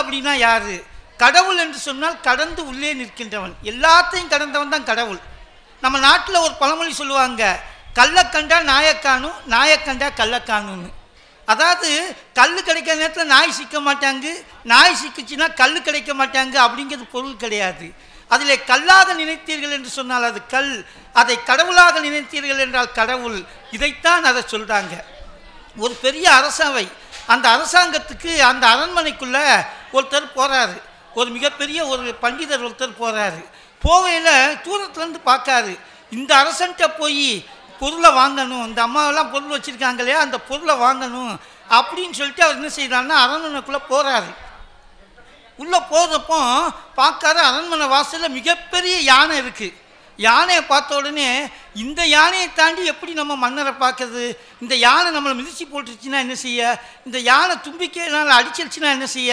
அப்படின்னா யாரு? கடவுள் என்று சொன்னால் கடந்து உள்ளே நிற்கின்றவன், எல்லாத்தையும் கடந்தவன் தான் கடவுள். நம்ம நாட்டில் ஒரு பழமொழி சொல்லுவாங்க, கள்ளக்கண்டா நாயக்கானும், நாயக்கண்டா கள்ளக்கானுன்னு. அதாவது கல் கிடைக்கிற நேரத்தில் நாய் சிக்க மாட்டாங்க, நாய் சிக்கிச்சுன்னா கல் கிடைக்க மாட்டாங்க அப்படிங்கிறது பொருள் கிடையாது. அதில் கல்லாக நினைத்தீர்கள் என்று சொன்னால் அது கல், அதை கடவுளாக நினைத்தீர்கள் என்றால் கடவுள். இதைத்தான் அதை சொல்கிறாங்க. ஒரு பெரிய அரசவை, அந்த அரசாங்கத்துக்கு அந்த அரண்மனைக்குள்ள ஒருத்தர் போறாரு, ஒரு மிகப்பெரிய ஒரு பண்டிதர் ஒருத்தர் போறாரு. போவையில் தூரத்துலேருந்து பார்க்காரு, இந்த அரசன்ட்ட போய் பொருளை வாங்கணும், இந்த அம்மாவெல்லாம் பொருள் வச்சுருக்காங்க இல்லையா, அந்த பொருளை வாங்கணும் அப்படின்னு சொல்லிட்டு அவர் என்ன செய்யறாருன்னா அரண்மனைக்குள்ளே போகிறாரு. உள்ளே போகிறப்போ பார்க்காரு, அரண்மனை வாசலில் மிகப்பெரிய யானை இருக்குது. யானையை பார்த்த உடனே இந்த யானையை தாண்டி எப்படி நம்ம மன்னரை பார்க்குறது, இந்த யானை நம்மளை மிதிச்சு போட்டுருச்சுன்னா என்ன செய்ய, இந்த யானை தும்பிக்கையினால் அடிச்சிருச்சுன்னா என்ன செய்ய,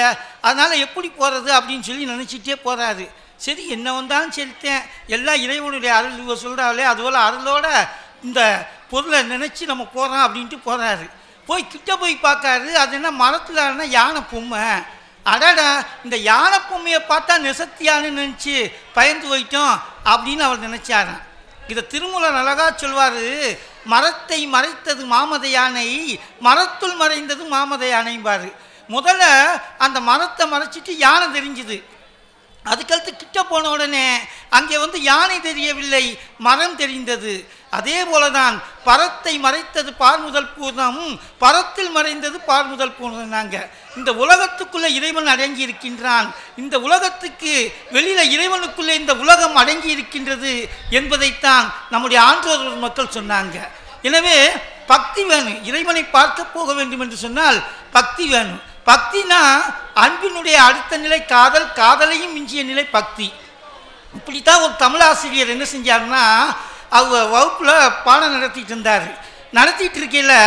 அதனால் எப்படி போகிறது அப்படின்னு சொல்லி நினச்சிட்டே போகிறாரு. சரி என்ன வந்தாலும் சரித்தேன், எல்லாம் இறைவனுடைய அருள், இவ சொல்கிறாங்களே அதுபோல் அருளோட இந்த பொருளை நினச்சி நம்ம போகிறோம் அப்படின்ட்டு போகிறாரு. போய் கிட்ட போய் பார்க்காரு, அது என்ன மரத்தில் யானை பொம்மை. அடடா, இந்த யானை பொம்மையை பார்த்தா நெசத்தியான்னு நினச்சி பயந்து போயிட்டோம் அப்படின்னு அவர் நினச்சாரான். இதை திருமூலர் அழகாக சொல்வார், மரத்தை மறைத்தது மாமத யானை, மரத்துள் மறைந்தது மாமத யானைம்பார். முதல்ல அந்த மரத்தை மறைச்சிட்டு யானை தெரிஞ்சுது, அதுக்கடுத்து கிட்ட போன உடனே அங்கே யானை தெரியவில்லை, மரம் தெரிந்தது. அதே போலதான் பரத்தை மறைத்தது பார்முதல் பூர்ணம், பரத்தில் மறைந்தது பார்முதல் பூர்ணம்னாங்க. இந்த உலகத்துக்குள்ள இறைவன் அடங்கி இருக்கின்றான், இந்த உலகத்துக்கு வெளியில இறைவனுக்குள்ளே இந்த உலகம் அடங்கி இருக்கின்றது என்பதைத்தான் நம்முடைய ஆன்றோர் மக்கள் சொன்னாங்க. எனவே பக்தி வேணும், இறைவனை பார்க்க போக வேண்டும் என்று சொன்னால் பக்தி வேணும். பக்தினா அன்பினுடைய அடுத்த நிலை காதல், காதலையும் மிஞ்சிய நிலை பக்தி. இப்படித்தான் ஒரு தமிழாசிரியர் என்ன செஞ்சாருன்னா, அவர் வகுப்பில் பாடம் நடத்திட்டு இருந்தார். நடத்திட்டு இருக்கையில்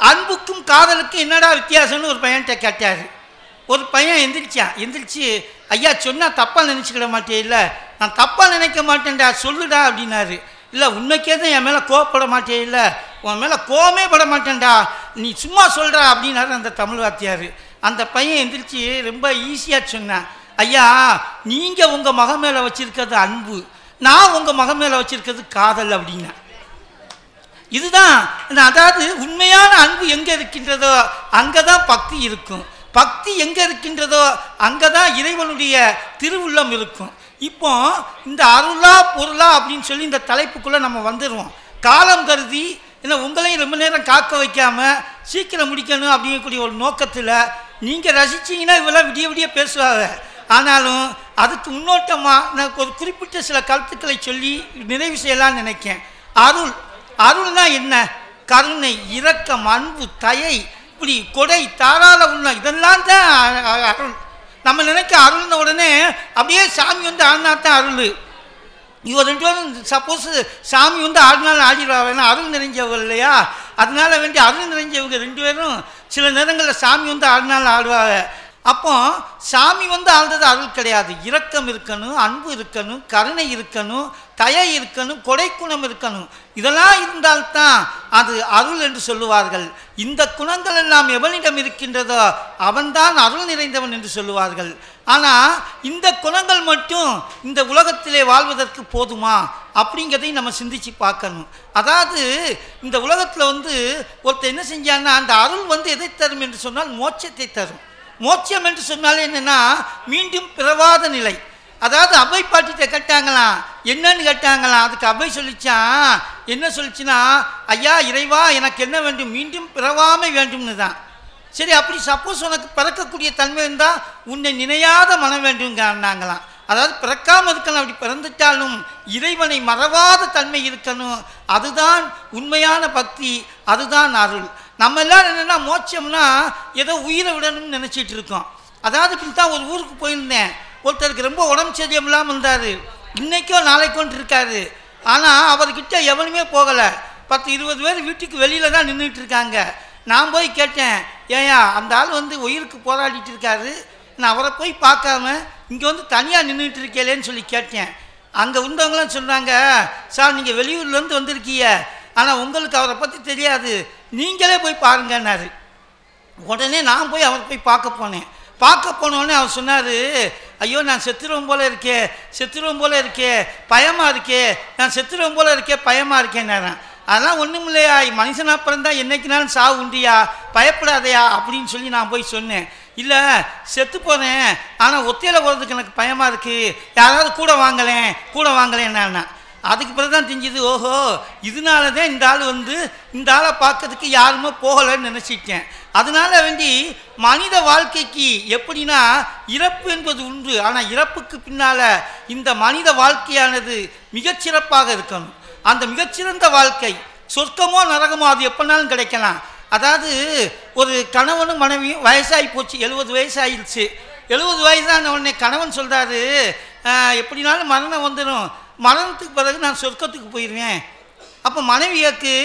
அன்புக்கும் காதலுக்கும் என்னடா வித்தியாசம்னு ஒரு பையன்கிட்ட கேட்டார். ஒரு பையன் எந்திரிச்சு ஐயா சொன்னால் தப்பாக நினச்சிக்கிட மாட்டே, இல்லை நான் தப்பாக நினைக்க மாட்டேன்டா சொல்லுடா அப்படின்னாரு. இல்லை உண்மைக்கே தான் என் மேலே கோவப்பட மாட்டே, இல்லை உன் மேலே கோவமே பட மாட்டேன்டா, நீ சும்மா சொல்கிறா அப்படின்னாரு அந்த தமிழ் வாத்தியார். அந்த பையன் எந்திரிச்சு ரொம்ப ஈஸியாக சொன்னான், ஐயா நீங்கள் உங்கள் மகன் மேலே வச்சுருக்கிறது அன்பு, நான் உங்கள் மகன் மேலே வச்சுருக்கிறது காதல் அப்படின்னா. இதுதான், அதாவது உண்மையான அன்பு எங்கே இருக்கின்றதோ அங்கே தான் பக்தி இருக்கும், பக்தி எங்கே இருக்கின்றதோ அங்கே தான் இறைவனுடைய திருவுள்ளம் இருக்கும். இப்போ இந்த அருளா பொருளா அப்படின்னு சொல்லி இந்த தலைப்புக்குள்ளே நம்ம வந்துடுவோம். காலம் கருதி ஏன்னா உங்களையும் ரொம்ப நேரம் காக்க வைக்காமல் சீக்கிரம் முடிக்கணும் அப்படிங்கக்கூடிய ஒரு நோக்கத்தில் நீங்கள் ரசிச்சிங்கன்னா இவெல்லாம் விடிய விடிய பேசுவாங்க. ஆனாலும் அதுக்கு முன்னோட்டமாக நான் ஒரு குறிப்பிட்ட சில கருத்துக்களை சொல்லி நிறைவு செய்யலாம்னு நினைக்கேன். அருள்னா என்ன? கருணை, இரக்கம், அன்பு, தயை, இப்படி கொடை, தாராள உள்ளம், இதெல்லாம் தான் அருள். நம்ம நினைக்க அருள்ன உடனே அப்படியே சாமி ஆடினா தான் அருள். இவங்க ரெண்டு பேரும் சப்போஸ் சாமி ஆடினாலும் ஆடிடுவாங்க, அருள் நிறைஞ்சவங்க இல்லையா, அதனால வேண்டி அருள் நிறைஞ்சவங்க ரெண்டு பேரும் சில நேரங்களில் சாமி ஆடினாலும் ஆடுவாங்க. அப்போ சாமி ஆடுறது அருள் கிடையாது. இரக்கம் இருக்கணும், அன்பு இருக்கணும், கருணை இருக்கணும், தயை இருக்கணும், கொடைக்குணம் இருக்கணும். இதெல்லாம் இருந்தால்தான் அது அருள் என்று சொல்லுவார்கள். இந்த குணங்கள் எல்லாம் எவனிடம் இருக்கின்றதோ அவன்தான் அருள் நிறைந்தவன் என்று சொல்லுவார்கள். ஆனால் இந்த குணங்கள் மட்டும் இந்த உலகத்திலே வாழ்வதற்கு போதுமா அப்படிங்கிறதையும் நம்ம சிந்திச்சு பார்க்கணும். அதாவது இந்த உலகத்தில் ஒருத்தர் என்ன செஞ்சான்னா, அந்த அருள் எதை தரும் என்று சொன்னால் மோட்சத்தை தரும். மோட்சம் என்று சொன்னாலே என்னென்னா மீண்டும் பிறவாத நிலை. அதாவது அபை பாட்டிகிட்ட கேட்டாங்களாம், என்னன்னு கேட்டாங்களாம். அதுக்கு அபை சொல்லிச்சான், என்ன சொல்லிச்சுன்னா, ஐயா இறைவா எனக்கு என்ன வேண்டும், மீண்டும் பிறவாமை வேண்டும்னு தான். சரி, அப்படி சப்போஸ் உனக்கு பிறக்கக்கூடிய தன்மை இருந்தால் உன்னை நினையாத மனம் வேண்டும்னாங்களாம். அதாவது பிறக்காமல் இருக்கணும், அப்படி பிறந்துட்டாலும் இறைவனை மறவாத தன்மை இருக்கணும். அதுதான் உண்மையான பக்தி, அதுதான் அருள். நம்ம எல்லாம் என்னென்னா மோட்சம்னா ஏதோ உயிரை விடணும்னு நினச்சிட்டு இருக்கோம். அதாவது இப்படி தான் ஒரு ஊருக்கு போயிருந்தேன், ஒருத்தருக்கு ரொம்ப உடம்பு சரியில்லாமல் இருந்தார், இன்றைக்கோ நாளைக்கோன்ட்டு இருக்காரு. ஆனால் அவர்கிட்ட எவனுமே போகலை, 10-20 பேர் வீட்டுக்கு வெளியில் தான் நின்றுட்டு இருக்காங்க. நான் போய் கேட்டேன், ஏயா அந்த ஆள் உயிருக்கு போராடிட்டு இருக்காரு, நான் அவரை போய் பார்க்காம இங்கே தனியாக நின்றுட்டு இருக்கேலேன்னு சொல்லி கேட்டேன். அங்கே இருந்தவங்களாம் சொன்னாங்க, சார் நீங்கள் வெளியூர்லேருந்து வந்திருக்கீங்க, ஆனால் உங்களுக்கு அவரை பற்றி தெரியாது, நீங்களே போய் பாருங்கன்னாரு. உடனே நான் போய் அவரை போய் பார்க்க போனேன். பார்க்க போனோடனே அவர் சொன்னார், ஐயோ நான் செத்துருவோம் போல இருக்கே பயமாக இருக்கே, நான் செத்துருவோம் போல இருக்கே பயமாக இருக்கேன். அதெல்லாம் ஒன்றும் இல்லையா, மனுஷனாக பிறந்தா என்னைக்குனாலும் சாவு உண்டியா, பயப்படாதையா அப்படின்னு சொல்லி நான் போய் சொன்னேன். இல்லை செத்து போகிறேன், ஆனால் ஒத்தையில் போகிறதுக்கு எனக்கு பயமாக இருக்குது, யாராவது கூட வாங்கலேன் நான். அதுக்கு பிறகு தான் தெரிஞ்சுது, ஓஹோ இதனால தான் இந்த ஆளை பார்க்கறதுக்கு யாருமே போகலைன்னு நினச்சிட்டேன். அதனால வேண்டி மனித வாழ்க்கைக்கு எப்படின்னா இறப்பு என்பது உண்டு, ஆனால் இறப்புக்கு பின்னால் இந்த மனித வாழ்க்கையானது மிகச்சிறப்பாக இருக்கணும். அந்த மிகச்சிறந்த வாழ்க்கை சொர்க்கமோ நரகமோ அது எப்போனாலும் கிடைக்கலாம். அதாவது ஒரு கணவனும் மனைவியும் வயசாகி போச்சு, 70 வயசு ஆயிடுச்சு. 70 வயசான உடனே கணவன் சொல்கிறாரு, எப்படினாலும் மரணம் வந்துடும், மரணத்துக்கு பிறகு நான் சொர்க்கத்துக்கு போயிடுவேன். அப்போ மனைவியாக்கு,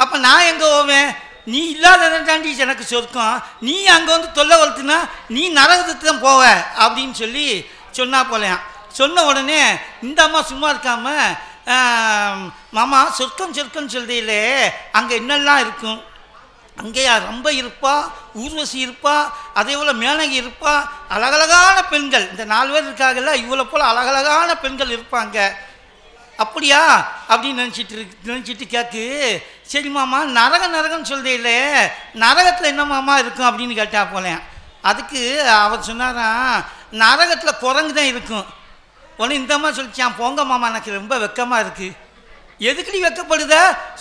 அப்போ நான் எங்கே போவேன், நீ இல்லாத தாண்டி எனக்கு சொர்க்கம், நீ அங்கே வந்து தொல்லை வளர்த்துனா நீ நரகத்துக்கு தான் போவ அப்படின்னு சொல்லி சொன்னா போலையாம். சொன்ன உடனே இந்த அம்மா சும்மா இருக்காம, மாமா சொர்க்கம் சொல்றீங்களே அங்கே என்னெல்லாம் இருக்கும், அங்கேயா ரொம்ப இருப்பா, ஊர்வசி இருப்பா, அதே போல் மேனகி இருப்பா, அழகழகான பெண்கள், இந்த 4 பேர் இருக்காங்கல்ல இவ்வளோ போல் அழகழகான பெண்கள் இருப்பாங்க. அப்படியா அப்படின்னு நினச்சிட்டு கேட்கு. சரி மாமா நரகம்னு சொல்றீங்களே, நரகத்தில் என்ன மாமா இருக்கும் அப்படின்னு கேட்டா போலேன். அதுக்கு அவர் சொன்னாராம், நரகத்தில் குரங்கு தான் இருக்கும். உடனே இந்த அம்மா சொல்லிச்சான், போங்க மாமா எனக்கு ரொம்ப வெக்கமாக இருக்குது. எதுக்குடி வெக்கப்படுத,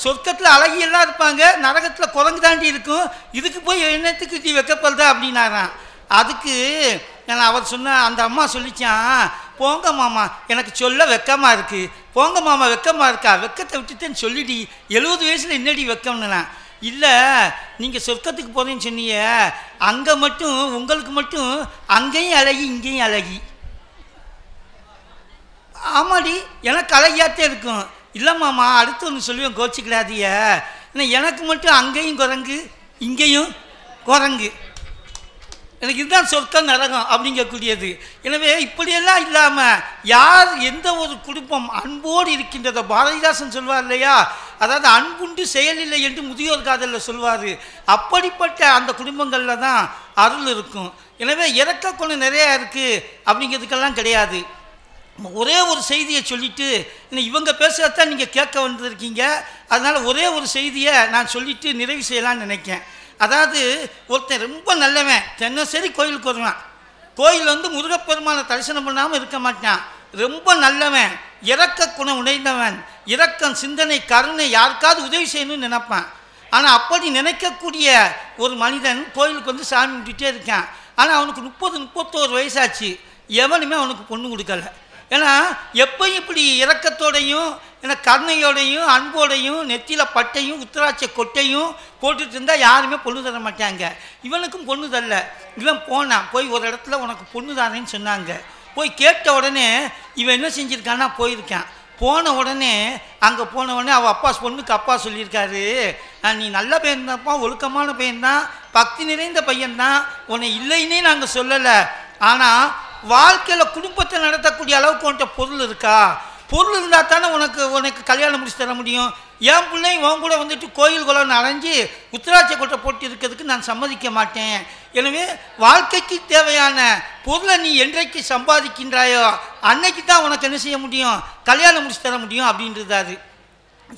சொர்க்கத்தில் அழகியெல்லாம் இருப்பாங்க, நரகத்தில் குரங்கு தாண்டி இருக்கும், இதுக்கு போய் என்னத்துக்கு நீ வெக்கப்படுதா அப்படின்னாரான். அதுக்கு அவர் சொன்ன அந்த அம்மா சொல்லிச்சான், போங்க மாமா எனக்கு சொல்ல வெக்கமாக இருக்குது, போங்க மாமா வெக்கமாக இருக்கா, வெக்கத்தை விட்டுட்டேன்னு சொல்லிடி, 70 வயசில் என்னடி வெக்கம்னா. இல்லை நீங்கள் சொர்க்கத்துக்கு போகிறேன்னு சொன்னீங்க, அங்கே மட்டும் உங்களுக்கு மட்டும் அங்கேயும் அழகி இங்கேயும் அழகி. ஆமாடி எனக்கு அழகியாத்தே இருக்கும். இல்லை மாமா அடுத்து ஒன்று சொல்லுவேன் கோச்சிக்கலாதிய, எனக்கு மட்டும் அங்கேயும் குரங்கு இங்கேயும் குரங்கு, எனக்கு இதுதான் சொர்க்கம் நரகம் அப்படிங்கக்கூடியது. எனவே இப்படியெல்லாம் இல்லாமல் யார் எந்த ஒரு குடும்பம் அன்போடு இருக்கின்றதோ, பாரதிதாசன் சொல்வார் இல்லையா, அதாவது அன்புண்டு செயலில்லை என்று முதியோர் காதலில் சொல்வார், அப்படிப்பட்ட அந்த குடும்பங்களில் தான் அருள் இருக்கும். எனவே இறக்க குணம் நிறையா இருக்குது அப்படிங்கிறதுக்கெல்லாம் கிடையாது. ஒரே ஒரு செய்தியை சொல்லிவிட்டு இவங்க பேசுகிறதான் நீங்கள் கேட்க வந்திருக்கீங்க, அதனால் ஒரே ஒரு செய்தியை நான் சொல்லிவிட்டு நிறைவு செய்யலான்னு நினைக்கிறேன். அதாவது ஒருத்தன் ரொம்ப நல்லவன், தினசரி கோயிலுக்கு வருவான், கோயில் வந்து முருகப்பெருமானை தரிசனம் பண்ணாமல் இருக்க மாட்டான், ரொம்ப நல்லவன், இரக்க குணம் உடைந்தவன், இரக்கம் சிந்தனை கருணை, யாருக்காவது உதவி செய்யணும்னு நினைப்பான். ஆனால் அப்படி நினைக்கக்கூடிய ஒரு மனிதன் கோயிலுக்கு வந்து சாமி கும்பிட்டுட்டே இருக்கான். ஆனால் அவனுக்கு 30-31 வயசாச்சு, எவனுமே அவனுக்கு பொண்ணு கொடுக்கல. ஏன்னா எப்பயும் இப்படி இரக்கத்தோடையும் கருணையோடையும் அன்போடையும் நெத்தியில் பட்டையும் உத்திராட்ச கொட்டையும் போட்டுட்டு இருந்தால் யாருமே பொண்ணு தர மாட்டாங்க. இவனுக்கும் பொண்ணு தரல. இவன் போய் ஒரு இடத்துல உனக்கு பொண்ணு தானேன்னு சொன்னாங்க. போய் கேட்ட உடனே இவன் என்ன செஞ்சுருக்கான்னா போயிருக்கான். போன உடனே அங்கே போன உடனே அவள் பொண்ணுக்கு அப்பா சொல்லியிருக்காரு, நீ நல்ல பையன்தான்ப்பா, ஒழுக்கமான பையன்தான், பக்தி நிறைந்த பையன்தான், உன்னை இல்லைன்னே நாங்கள் சொல்லலை, ஆனால் வாழ்க்கையில் குடும்பத்தை நடத்தக்கூடிய அளவுக்கு உன்கிட்ட பொருள் இருக்கா, பொருள் இருந்தால் தானே உனக்கு கல்யாணம் முடிச்சு தர முடியும். என் பிள்ளையும் உன் கூட வந்துட்டு கோயில் குளம்னு அலைஞ்சு உத்திராட்ச கொட்டை போட்டு இருக்கிறதுக்கு நான் சம்மதிக்க மாட்டேன். எனவே வாழ்க்கைக்கு தேவையான பொருளை நீ என்றைக்கு சம்பாதிக்கின்றாயோ அன்னைக்கு தான் உனக்கு என்ன செய்ய முடியும், கல்யாணம் முடிச்சு தர முடியும் அப்படின்றது.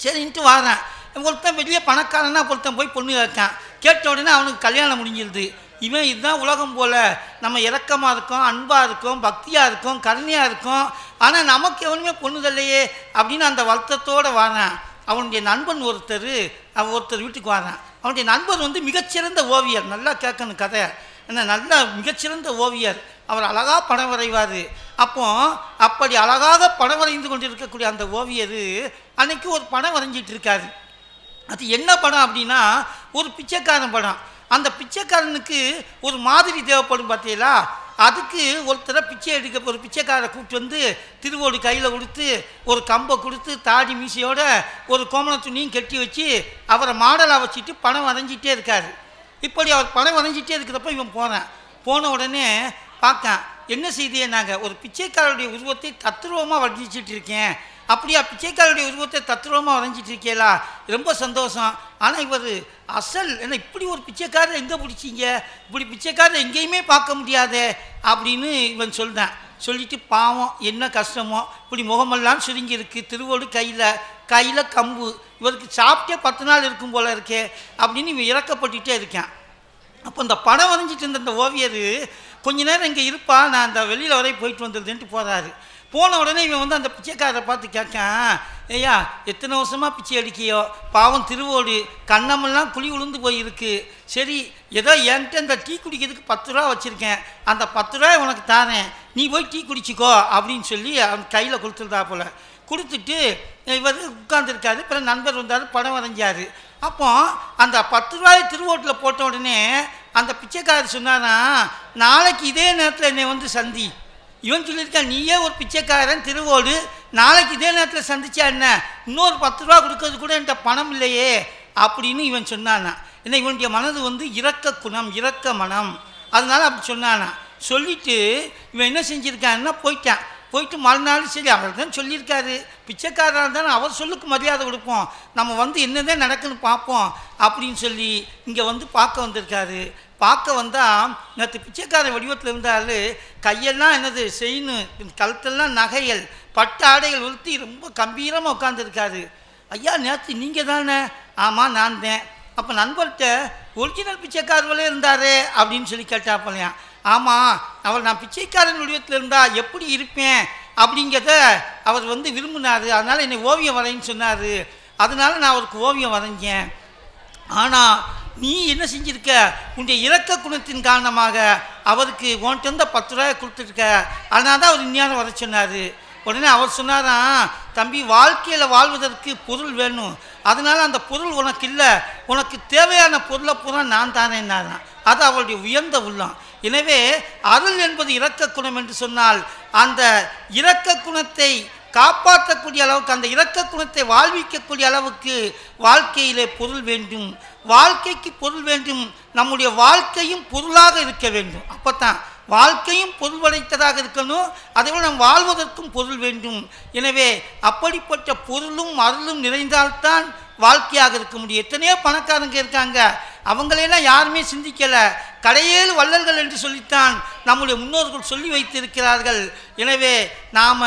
சரின்ட்டு வாரேன். ஒருத்தன் பெரிய பணக்காரனா ஒருத்தன் போய் பொண்ணு கேட்கான். கேட்ட உடனே அவனுக்கு கல்யாணம் முடிஞ்சிருது. இவன் இதுதான் உலகம் போல், நம்ம இரக்கமாக இருக்கோம், அன்பாக இருக்கோம், பக்தியாக இருக்கோம், கருணையாக இருக்கோம், ஆனால் நமக்கு எவனுமே பொண்ணுதல்லையே அப்படின்னு அந்த வருத்தத்தோடு வாரான். அவனுடைய நண்பன் ஒருத்தர் வீட்டுக்கு வாரான். அவனுடைய நண்பர் வந்து மிகச்சிறந்த ஓவியர். நல்லா கேட்கணும் கதை, என்ன நல்ல மிகச்சிறந்த ஓவியர். அவர் அழகாக படம் வரைவார். அப்படி அழகாக படம் வரைந்து கொண்டு இருக்கக்கூடிய அந்த ஓவியர் அன்னைக்கு ஒரு படம் வரைஞ்சிட்டு இருக்காரு. அது என்ன படம் அப்படின்னா ஒரு பிச்சைக்காரன் படம். அந்த பிச்சைக்காரனுக்கு ஒரு மாதிரி தேவைப்படும் பார்த்தீங்களா, அதுக்கு ஒருத்தரை பிச்சை எடுக்க ஒரு பிச்சைக்காரை கூப்பிட்டு வந்து திருவோடு கையில் கொடுத்து ஒரு கம்பை கொடுத்து தாடி மீசையோட ஒரு கோமண துணியும் கட்டி வச்சு அவரை மாடலாக வச்சுட்டு படம் வரைஞ்சிட்டே இருக்கார். இப்படி அவர் படம் வரைஞ்சிட்டே இருக்கிறப்ப இவன் போன உடனே பார்க்கான். என்ன செய்தியே, நாங்கள் ஒரு பிச்சைக்காரருடைய உருவத்தை தத்ரூபமாக வர்ணிச்சிட்டு இருக்கேன் அப்படியா பிச்சைக்காரருடைய உருவத்தை தத்ரூபமாக வரைஞ்சிட்டு இருக்கீங்களா, ரொம்ப சந்தோஷம். ஆனால் இவர் அசல் என்ன இப்படி ஒரு பிச்சைக்காரரை எங்கே பிடிச்சிங்க, இப்படி பிச்சைக்காரரை எங்கேயுமே பார்க்க முடியாதே அப்படின்னு இவன் சொல்கிறான். சொல்லிட்டு பாவம் என்ன கஷ்டமோ, இப்படி முகமெல்லாம் சுருங்கி இருக்குது, திருவோடு கையில் கம்பு, இவருக்கு சாப்பிட்டே 10 நாள் இருக்கும் போல இருக்கே அப்படின்னு இவன் இறக்கப்பட்டுகிட்டே இருக்கான். அப்போ இந்த படம் வரைஞ்சிட்டு இருந்த இந்த ஓவியர் கொஞ்ச நேரம் இங்கே இருப்பா, நான் அந்த வெளியில் வரை போயிட்டு வந்துடுதுன்ட்டு போகிறாரு. போன உடனே இவன் வந்து அந்த பிச்சைக்காரரை பார்த்து கேட்கான், ஐயா எத்தனை வருஷமாக பிச்சை அடிக்கியோ, பாவம் திருவோடு கண்ணமெல்லாம் குழி உளுந்து போயிருக்கு, சரி ஏதோ என்கிட்ட இந்த டீ குடிக்கிறதுக்கு 10 ரூபா வச்சுருக்கேன், அந்த 10 ரூபாய் உனக்கு தாரேன், நீ போய் டீ குடிச்சிக்கோ அப்படின்னு சொல்லி அவன் கையில் கொடுத்துருந்தா போல். கொடுத்துட்டு இவர் உட்காந்துருக்காரு. பிறகு நண்பர் வந்தார், படம் வரைஞ்சார். அப்போ அந்த 10 ரூபாய் திருவோட்டில் போட்ட உடனே அந்த பிச்சைக்காரர் சொன்னாரா, நாளைக்கு இதே நேரத்தில் என்னை வந்து சந்தி. இவன் சொல்லியிருக்கான், நீயே ஒரு பிச்சைக்காரன் திருவோடு, நாளைக்கு இதே நேரத்தில் சந்திச்சா என்ன, இன்னொரு 10 ரூபா கொடுக்கறது கூட என்கிட்ட பணம் இல்லையே அப்படின்னு இவன் சொன்னானா. ஏன்னா இவனுடைய மனது வந்து இரக்க குணம், இரக்க மனம், அதனால அப்படி சொன்னானா. சொல்லிவிட்டு இவன் என்ன செஞ்சுருக்கான்னா போயிட்டு மறுநாள் சரி அவர் தான் சொல்லியிருக்காரு, பிச்சைக்காரராக இருந்தாலும் அவர் சொல்லுக்கு மரியாதை கொடுப்போம், நம்ம வந்து என்னதான் நடக்குன்னு பார்ப்போம் அப்படின்னு சொல்லி இங்கே வந்து பார்க்க வந்திருக்காரு. பார்க்க வந்தால் நேற்று பிச்சைக்கார வடிவத்தில் இருந்தால் கையெல்லாம் என்னது செயின், கழுத்தெல்லாம் நகைகள், பட்டு ஆடைகள் உறுத்தி ரொம்ப கம்பீரமாக உட்காந்துருக்காரு. ஐயா நேற்று நீங்கள் தானே? ஆமாம் நான் தான். அப்போ நண்பர்கிட்ட ஒரிஜினல் பிச்சைக்காரர்களே இருந்தாரே அப்படின்னு சொல்லி கேட்டாப்பலையா. ஆமாம், அவர் நான் பிச்சைக்காரன் வடிவத்தில் இருந்தால் எப்படி இருப்பேன் அப்படிங்கிறத அவர் வந்து விரும்பினார், அதனால் என்னை ஓவியம் வரைன்னு சொன்னார், அதனால் நான் அவருக்கு ஓவியம் வரைஞ்சேன். ஆனால் நீ என்ன செஞ்சுருக்க, உன்னுடைய இரக்க குணத்தின் காரணமாக அவருக்கு உன்கிட்ட 10 ரூபாய் கொடுத்துருக்க, அதனால தான் அவர் இந்நேரம் வர சொன்னார். உடனே அவர் சொன்னாராம், தம்பி வாழ்க்கையில் வாழ்வதற்கு பொருள் வேணும், அதனால் அந்த பொருள் உனக்கு இல்லை, உனக்கு தேவையான பொருளை பூரா நான் தானேன்னாரான். அது அவருடைய உயர்ந்த உள்ளம். எனவே அருள் என்பது இரக்க குணம் என்று சொன்னால் அந்த இரக்க குணத்தை காப்பாற்றக்கூடிய அளவுக்கு, அந்த இரக்க குணத்தை வாழ்விக்கக்கூடிய அளவுக்கு வாழ்க்கையிலே பொருள் வேண்டும். வாழ்க்கைக்கு பொருள் வேண்டும், நம்முடைய வாழ்க்கையும் பொருளாக இருக்க வேண்டும். அப்போ தான் வாழ்க்கையும் பொருள் படைத்ததாக இருக்கணும், அதேபோல் நாம் வாழ்வதற்கும் பொருள் வேண்டும். எனவே அப்படிப்பட்ட பொருளும் அருளும் நிறைந்தால்தான் வாழ்க்கையாக இருக்க முடியும். எத்தனையோ பணக்காரங்க இருக்காங்க, அவங்களெல்லாம் யாருமே சிந்திக்கலை, கடையேழு வள்ளல்கள் என்று சொல்லித்தான் நம்முடைய முன்னோர்கள் சொல்லி வைத்திருக்கிறார்கள். எனவே நாம்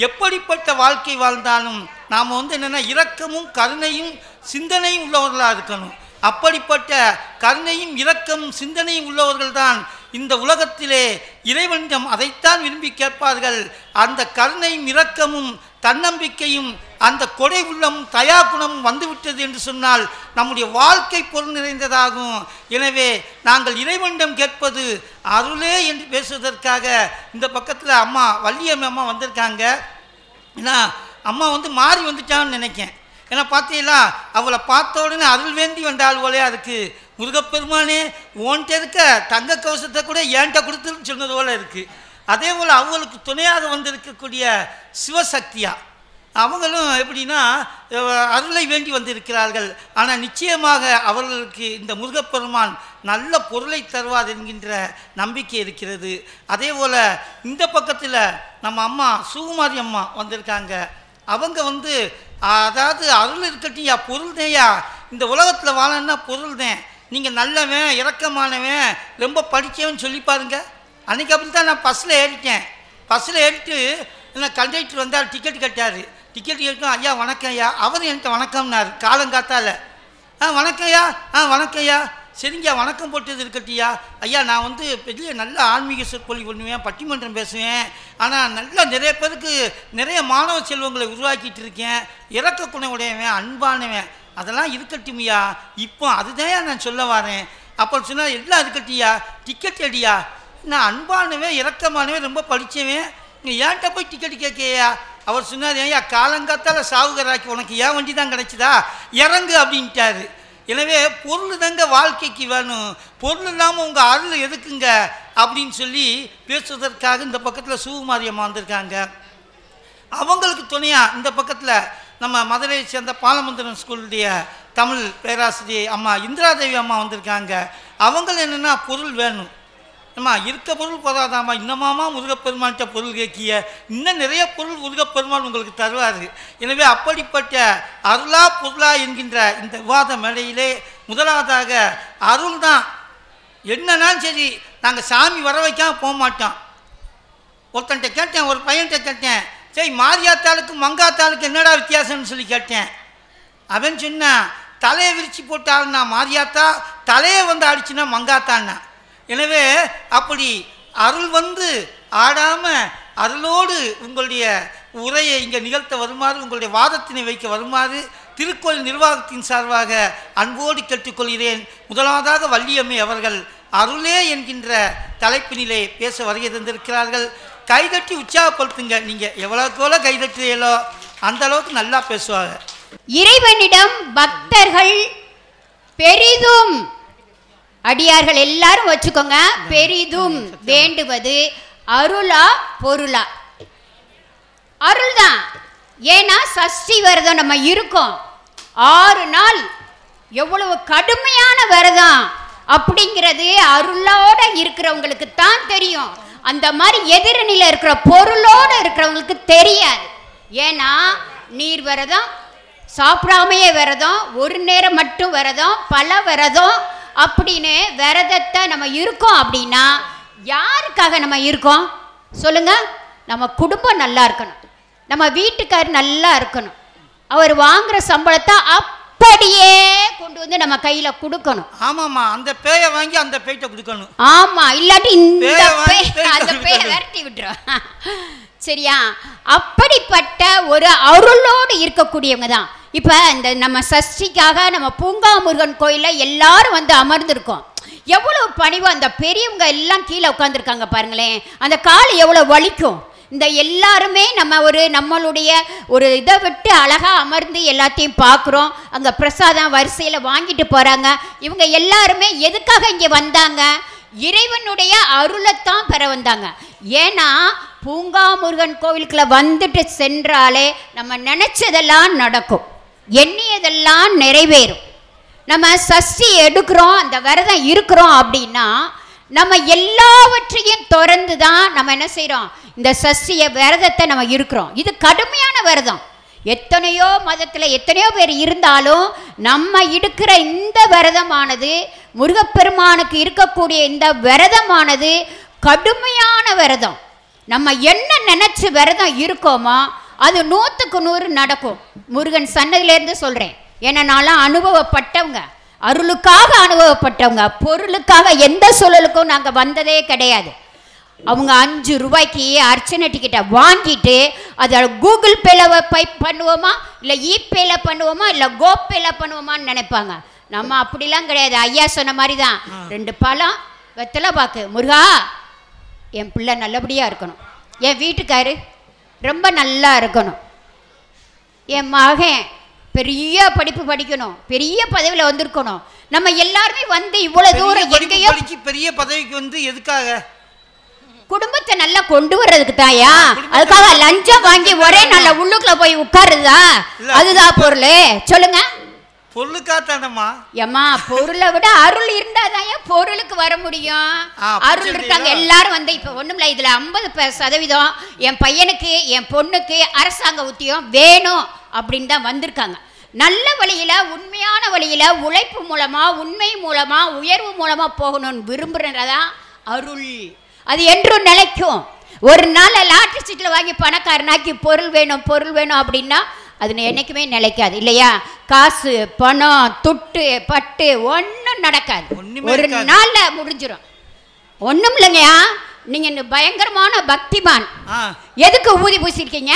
எப்படிப்பட்ட வாழ்க்கை வாழ்ந்தாலும் நாம் வந்து என்னென்னா இரக்கமும் கருணையும் சிந்தனையும் உள்ளவர்களாக இருக்கணும். அப்படிப்பட்ட கருணையும் இரக்கமும் சிந்தனையும் உள்ளவர்கள் தான் இந்த உலகத்திலே இறைவனிடம் அதைத்தான் விரும்பி கேட்பார்கள். அந்த கருணையும் இரக்கமும் தன்னம்பிக்கையும் அந்த கொடை உள்ளமும் தயா குணமும் வந்துவிட்டது என்று சொன்னால் நம்முடைய வாழ்க்கை பொருள் நிறைந்ததாகும். எனவே நாங்கள் இறைவனிடம் கேட்பது அருளே என்று பேசுவதற்காக இந்த பக்கத்தில் அம்மா வள்ளியம்மை அம்மா வந்திருக்காங்க. ஏன்னா அம்மா வந்து மாறி வந்துட்டான்னு நினைக்கேன். ஏன்னா பார்த்தீங்களா, அவளை பார்த்த உடனே அருள் வேண்டி வந்தாள் போலே. அதுக்கு முருகப்பெருமானே ஓன்ட்ட இருக்க தங்க கவசத்தை கூட ஏன்ட்ட கொடுத்துன்னு சொன்னது போல இருக்குது. அதே போல் அவங்களுக்கு துணையாக வந்திருக்கக்கூடிய சிவசக்தியா அவங்களும் எப்படின்னா அருளை வேண்டி வந்திருக்கிறார்கள். ஆனால் நிச்சயமாக அவர்களுக்கு இந்த முருகப்பெருமான் நல்ல பொருளை தருவார் என்கின்ற நம்பிக்கை இருக்கிறது. அதே போல் இந்த பக்கத்தில் நம்ம அம்மா சுகுமாரி அம்மா வந்திருக்காங்க. அவங்க வந்து அதாவது அருள் இருக்கட்டியா பொருள் தேயா, இந்த உலகத்தில் வாழன்னா பொருள் தான். நீங்கள் நல்லவன் இரக்கமானவன் ரொம்ப படித்தவன் சொல்லி பாருங்க. அன்றைக்கி அப்படி தான் நான் பஸ்ஸில் ஏறிட்டு என்ன கண்டக்டர் வந்தார், டிக்கெட் கட்டார். டிக்கெட் கேட்கும், ஐயா வணக்கம் ஐயா. அவர் என்கிட்ட வணக்கம்னார் காலங்காத்தால். வணக்கம் ஐயா, வணக்கம் ஐயா. சரிங்க வணக்கம் போட்டது இருக்கட்டியா. ஐயா நான் வந்து பெரிய நல்ல ஆன்மீக சொற்பொழி பண்ணுவேன், பட்டிமன்றம் பேசுவேன், ஆனால் நல்லா நிறைய பேருக்கு நிறைய மாணவ செல்வங்களை உருவாக்கிட்டு இருக்கேன், இரக்க குணம் உடையவன், அன்பானவன், அதெல்லாம் இருக்கட்டுமையா. இப்போ அதுதான் நான் சொல்ல வரேன். அப்போ சொன்னால் எல்லாம் இருக்கட்டியா, டிக்கெட் அடியா. நான் அன்பானவன் இரக்கமானவன் ரொம்ப படித்தவன், நீ ஏன்ட்ட போய் டிக்கெட் கேட்கையா. அவர் சொன்னார், ஐயா காலங்காத்தால் சாவுகராக்கி உனக்கு ஏன் வண்டி தான் கிடச்சிதா, இறங்கு அப்படின்ட்டாரு. எனவே பொருள் தாங்க வாழ்க்கைக்கு வேணும், பொருள் இல்லாமல் உங்கள் அருள் எதுக்குங்க அப்படின்னு சொல்லி பேசுவதற்காக இந்த பக்கத்தில் சுகுமாரி அம்மா வந்திருக்காங்க. அவங்களுக்கு துணையாக இந்த பக்கத்தில் நம்ம மதுரையை சேர்ந்த பாலமந்திரம் ஸ்கூலுடைய தமிழ் பேராசிரியர் அம்மா இந்திராதேவி அம்மா வந்திருக்காங்க. அவங்க என்னென்னா பொருள் வேணும், அம்மா இருக்க பொருள் போதாதாம்மா, இன்னமாமா முருகப்பெருமான்கிட்ட பொருள் கேட்கிய, இன்னும் நிறைய பொருள் முருகப்பெருமான் உங்களுக்கு தருவார். எனவே அப்படிப்பட்ட அருளா பொருளா என்கின்ற இந்த விவாத மேடையிலே முதலாவதாக அருள் தான். என்னன்னாலும் சரி, நாங்கள் சாமி வர வைக்காம போக மாட்டோம். ஒருத்தன்ட்ட கேட்டேன், ஒரு பையன்கிட்ட கேட்டேன், சரி மாரியாத்தாளுக்கு மங்காத்தாளுக்கு என்னடா வித்தியாசம்னு சொல்லி கேட்டேன். அவன் சொன்னான், தலையை விரிச்சு போட்டாள்னா மாரியாத்தா, தலையை வந்து அடிச்சுன்னா மங்காத்தான்னா. எனவே அப்படி அருள் வந்து ஆடாமல் அருளோடு உங்களுடைய உரையை இங்கே நிகழ்த்த வருமாறு, உங்களுடைய வாதத்தினை வைக்க வருமாறு திருக்கோயில் நிர்வாகத்தின் சார்பாக அன்போடு கேட்டுக்கொள்கிறேன். முதலாவதாக வள்ளியம்மை அவர்கள் அருளே என்கின்ற தலைப்பினிலே பேச வருகை தந்திருக்கிறார்கள். கைதட்டி உற்சாகப்படுத்துங்க. நீங்கள் எவ்வளோக்கோல கைதட்டுறீங்களோ அந்த அளவுக்கு நல்லா பேசுவாங்க. இறைவனிடம் பக்தர்கள் பெரிதும், அடியார்கள் எல்லாரும் வச்சுக்கோங்க, பெரிதும் வேண்டுவது அருளா பொருளா? அருள் தான். ஏன்னா சஷ்டி விரதம் நம்ம இருக்கோம், 6 நாள், எவ்வளவு கடுமையான விரதம் அப்படிங்கிறது அருளோட இருக்கிறவங்களுக்கு தான் தெரியும். அந்த மாதிரி எதிரணியில் இருக்கிற பொருளோடு இருக்கிறவங்களுக்கு தெரியாது. ஏன்னா நீர் விரதம், சாப்பிடாமையே விரதம், ஒரு நேரம் மட்டும் விரதம், பல விரதம் அப்படின்னு விரதத்தை நம்ம இருக்கோம். அப்படின்னா யாருக்காக நம்ம இருக்கோம் சொல்லுங்க? நம்ம குடும்பம் நல்லா இருக்கணும், நம்ம வீட்டுக்காரர் நல்லா இருக்கணும், அவர் வாங்குற சம்பளத்தை அப்படியே கொண்டு வந்து நம்ம கையில கொடுக்கணும். ஆமாம்மா, அந்த பேயை வாங்கி அந்த பேய்கிட்ட கொடுக்கணும். ஆமா, இல்லாட்டி இந்த பேய் அந்த பேயை விரட்டி விட்டுரும். சரியா? அப்படிப்பட்ட ஒரு அருளோடு இருக்கக்கூடியவங்க தான். இப்போ இந்த நம்ம சஷ்டிக்காக நம்ம பூங்காமுருகன் கோயிலில் எல்லாரும் வந்து அமர்ந்திருக்கோம். எவ்வளோ பணிவு, அந்த பெரியவங்க எல்லாம் கீழே உட்காந்துருக்காங்க பாருங்களேன், அந்த கால் எவ்வளோ வலிக்கும். இந்த எல்லாருமே நம்மளுடைய ஒரு இதை விட்டு அழகாக அமர்ந்து எல்லாத்தையும் பார்க்குறோம். அங்கே பிரசாதம் வரிசையில் வாங்கிட்டு போகிறாங்க. இவங்க எல்லாருமே எதுக்காக இங்கே வந்தாங்க? இறைவனுடைய அருளைத்தான் பெற வந்தாங்க. ஏன்னா பூங்காமுருகன் கோவிலுக்குள்ள வந்துட்டு சென்றாலே நம்ம நினைச்சதெல்லாம் நடக்கும், எண்ணியதெல்லாம் நிறைவேறும். நம்ம சஷ்டி எடுக்கிறோம், அந்த விரதம் இருக்கிறோம் அப்படின்னா நம்ம எல்லாவற்றையும் திறந்து தான் நம்ம என்ன செய்கிறோம், இந்த சஷ்டிய விரதத்தை நம்ம இருக்கிறோம். இது கடுமையான விரதம். எத்தனையோ மதத்தில் எத்தனையோ பேர் இருந்தாலும் நம்ம இருக்கிற இந்த விரதமானது, முருகப்பெருமானுக்கு இருக்கக்கூடிய இந்த விரதமானது கடுமையான விரதம். நம்ம என்ன நினச்சி விரதம் இருக்கோமோ அது 100க்கு 100 நடக்கும். முருகன் சன்னதியிலேருந்து சொல்கிறேன். ஏன்னா நான்லாம் அனுபவப்பட்டவங்க, அருளுக்காக அனுபவப்பட்டவங்க, பொருளுக்காக எந்த சூழலுக்கும் நாங்கள் வந்ததே கிடையாது. அவங்க 5 ரூபாய்க்கு அர்ச்சனை டிக்கெட்டை வாங்கிட்டு அதை கூகுள் பேல பண்ணுவோமா, இல்லை இபேல பண்ணுவோமா, இல்லை கோபேல பண்ணுவோமான்னு நினைப்பாங்க. நம்ம அப்படிலாம் கிடையாது. ஐயா சொன்ன மாதிரி தான், 2 பழம் வெத்தலை பாக்கு, முருகா என் பிள்ளை நல்லபடியாக இருக்கணும், என் வீட்டுக்காரு ரொம்ப நல்லா இருக்கணும், என் மகன் பெரிய படிப்பு படிக்கணும், பெரிய பதவியில் வந்திருக்கணும். நம்ம எல்லாருமே வந்து இவ்வளவு தூரம் எங்கேயோ பெரிய பதவிக்கு வந்து எதுக்காக? குடும்பத்தை நல்லா கொண்டு வர்றதுக்கு தாயா. அதுக்காக லஞ்சம் வாங்கி ஒரே நல்ல உள்ளுக்குள்ள போய் உட்காருதா? அதுதான் பொருள். சொல்லுங்க. பொருளுக்காத்தானம்மா. ஏம்மா, பொருளை விட அருள் இருந்தாதாயா பொருளுக்கு வர முடியும். அருள் இருக்காங்க எல்லாரும் வந்து இப்ப ஒண்ணுமில்ல, இதுல 50% என் பையனுக்கு என் பொண்ணுக்கு அரசாங்க உத்தியோகம் வேணும் அப்படின்னு தான் வந்திருக்காங்க. நல்ல வழியில, உண்மையான வழியில, உழைப்பு மூலமா, உண்மை மூலமா, உயர்வு மூலமா போகணும்னு விரும்புறதா அருள். அது என்றும் நிலைக்கும். ஒரு நாள் லாட்டரி சீட்டில் வாங்கி பணக்காரனாக்கி பொருள் வேணும் பொருள் வேணும் அப்படின்னா அது என்னைக்குமே நிலைக்காது இல்லையா? காசு, பணம், துட்டு, பட்டு ஒன்றும் நடக்காது, ஒரு நாளில் முடிஞ்சிடும். ஒன்றும் இல்லைங்கய்யா. நீங்கள் பயங்கரமான பக்திமான், எதுக்கு ஊதி பூசிருக்கீங்க?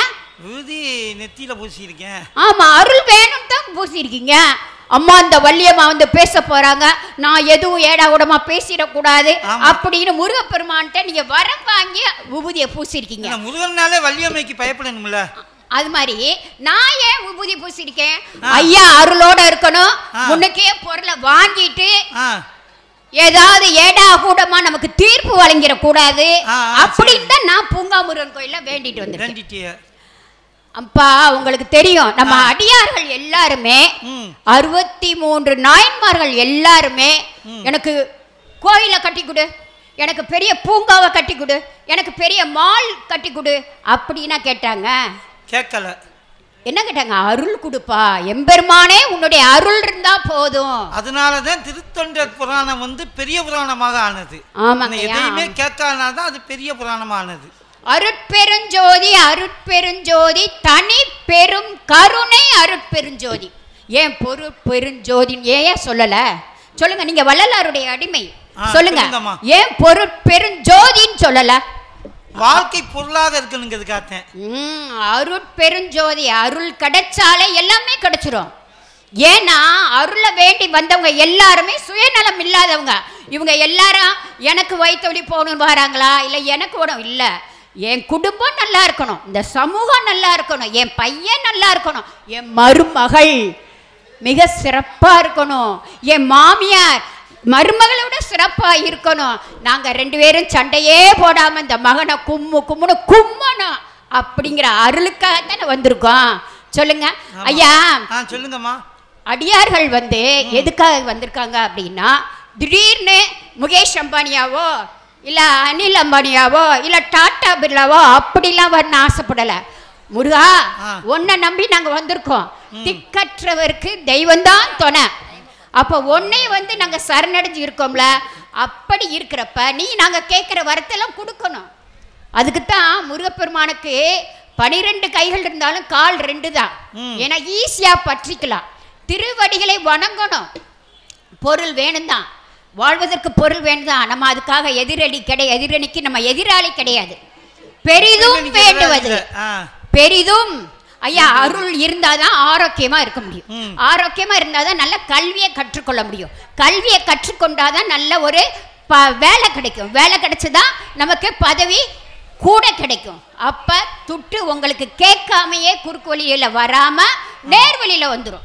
ஊதி நெத்தியில பூசிருக்கேன். ஆமாம், அருள் வேணும் தான் பூசிருக்கீங்க. அம்மா இந்த வள்ளியம்மா வந்து பேச போறாங்க, நான் எதுவும் ஏடா கூடமா பேசிடக்கூடாது அப்படின்னு முருகப்பெருமான்ட்ட நீங்க வரம் வாங்கி விபூதியை பூசிருக்கீங்க. முருகனாலே வள்ளியம்மைக்கு பயப்படணும்ல. அது மாதிரி நான் ஏன் விபூதி பூசிருக்கேன்? ஐயா அருளோட இருக்கணும், முன்னுக்கே பொருளை வாங்கிட்டு ஏதாவது ஏடா கூடமா நமக்கு தீர்ப்பு வழங்கிட கூடாது அப்படின்னு தான் நான் பூங்காமுருகன் கோயில வேண்டிட்டு வந்தேன். அப்பா உங்களுக்கு தெரியும், நம்ம அடியார்கள் எல்லாருமே 63 நாயன்மார்கள் எல்லாருமே எனக்கு கோயிலை கட்டி கொடு, எனக்கு பெரிய பூங்காவை கட்டி கொடு, எனக்கு பெரிய மால் கட்டி கொடு அப்படின்னா கேட்டாங்க? கேட்கல. என்ன கேட்டாங்க? அருள் கொடுப்பா எம்பெருமானே, உன்னுடைய அருள் இருந்தா போதும். அதனாலதான் திருத்தொண்டர் புராணம் வந்து பெரிய புராணமாக ஆனது. ஆமாங்க, எதையுமே கேட்காதான் அது பெரிய புராணமானது. அருட்பெருஞ்சோதி அருட்பெருஞ்சோதி தனி பெரும் கருணை அருட்பெருஞ்சோதி. ஏன் பொருட்பெருஞ்சோதி ஏன் சொல்லல? சொல்லுங்க, நீங்க வள்ளலாருடைய அடிமை, சொல்லுங்க ஏன் பொருட்பெருஞ்சோதின்னு சொல்லல? வாழ்க்கை பொருளாக இருக்கணுங்கிறதுக்காக. அருட்பெருஞ்சோதி, அருள் கிடைச்சாலே எல்லாமே கிடைச்சிரும். ஏன்னா அருளை வேண்டி வந்தவங்க எல்லாருமே சுயநலம் இல்லாதவங்க. இவங்க எல்லாரும் எனக்கு வயிற்று போகணும்னு வராங்களா? இல்லை எனக்கு உடம்பு இல்லை, என் குடும்பம் நல்லா இருக்கணும், இந்த சமூகம் நல்லா இருக்கணும், என் பையன் நல்லா இருக்கணும், என் மருமகள் மிக சிறப்பாக இருக்கணும், என் மாமியார் மருமகளை விட சிறப்பாக இருக்கணும், நாங்கள் 2 பேரும் சண்டையே போடாமல் இந்த மகனை கும்முன்னு கும்மணும் அப்படிங்கிற அருளுக்காகத்தானே வந்திருக்கோம். சொல்லுங்க ஐயா. சொல்லுங்கம்மா. அடியார்கள் வந்து எதுக்காக வந்திருக்காங்க அப்படின்னா, திடீர்னு முகேஷ் அம்பானியாவோ இல்லை அனில் அம்பானியாவோ இல்லை டாடா பிர்லாவோ அப்படிலாம் வரணும்னு ஆசைப்படலை. முருகா உன்னை நம்பி நாங்கள் வந்திருக்கோம், திக்கற்றவருக்கு தெய்வந்தான் துணை. அப்போ ஒன்னே வந்து நாங்கள் சரணடைஞ்சு இருக்கோம்ல, அப்படி இருக்கிறப்ப நீ நாங்கள் கேட்குற வரத்தெல்லாம் கொடுக்கணும். அதுக்குத்தான் முருகப்பெருமானுக்கு 12 கைகள் இருந்தாலும் கால் 2 தான். ஏன்னா ஈஸியாக பற்றிக்கலாம். திருவடிகளை வணங்கணும். பொருள் வேணும் தான், வாழ்வதற்கு பொருள் வேணும் தான். நம்ம அதுக்காக எதிரணிக்கு நம்ம எதிராளி கிடையாது. பெரிதும் வேண்டுவது பெரிதும். ஐயா அருள் இருந்தாதான் ஆரோக்கியமா இருக்க முடியும். ஆரோக்கியமா இருந்தாதான் நல்ல கல்வியை கற்றுக்கொள்ள முடியும். கல்வியை கற்றுக்கொண்டாதான் நல்ல ஒரு வேலை கிடைக்கும். வேலை கிடைச்சதான் நமக்கு பதவி கூட கிடைக்கும். அப்ப துட்டு உங்களுக்கு கேட்காமையே குறுக்கு வழியில வராம நேர்வழியில வந்துடும்.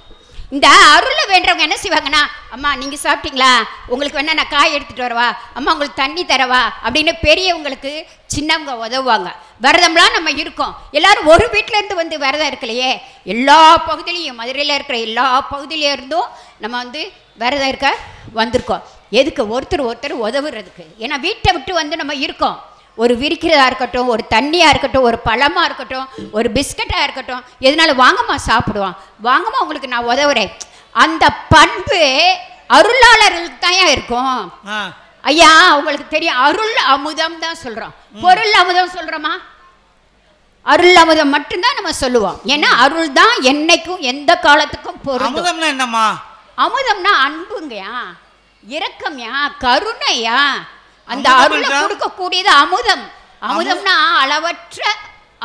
இந்த அருளை வேண்டவங்க என்ன செய்வாங்கன்னா, அம்மா நீங்க சாப்பிட்டீங்களா, உங்களுக்கு வேணா நான் காய் எடுத்துட்டு வரவா, அம்மா உங்களுக்கு தண்ணி தரவா அப்படின்னு பெரியவங்களுக்கு சின்னவங்க உதவுவாங்க. விரதம்லாம் நம்ம இருக்கோம், எல்லாரும் ஒரு வீட்டில இருந்து வந்து விரதம் இருக்கலையே, எல்லா பகுதியிலையும் மதுரையில் இருக்கிற எல்லா பகுதியில இருந்தும் நம்ம வந்து விரதம் இருக்க வந்திருக்கோம். எதுக்கு? ஒருத்தர் உதவுறதுக்கு. ஏன்னா வீட்டை விட்டு வந்து நம்ம இருக்கோம். ஒரு விரிக்கிறதா இருக்கட்டும், ஒரு தண்ணியாக இருக்கட்டும், ஒரு பழமாக இருக்கட்டும், ஒரு பிஸ்கட்டாக இருக்கட்டும், எதனால வாங்கம்மா சாப்பிடுவான், வாங்கம்மா உங்களுக்கு நான் உதவுறேன். அந்த பண்பு அருளாளர்களுக்கு தான் இருக்கும். ஐயா உங்களுக்கு தெரியும், அருள் அமுதம் தான் சொல்கிறோம், பொருள் அமுதம் சொல்கிறோமா? அருள் அமுதம் மட்டும்தான் நம்ம சொல்லுவோம். ஏன்னா அருள் தான் என்னைக்கும் எந்த காலத்துக்கும் பொருள். அமுதம்னா என்னம்மா? அமுதம்னா அன்புங்கயா, இரக்கம்யா, கருணையா. அந்த அருளை கொடுக்கக்கூடியது அமுதம். அமுதம்னா அளவற்ற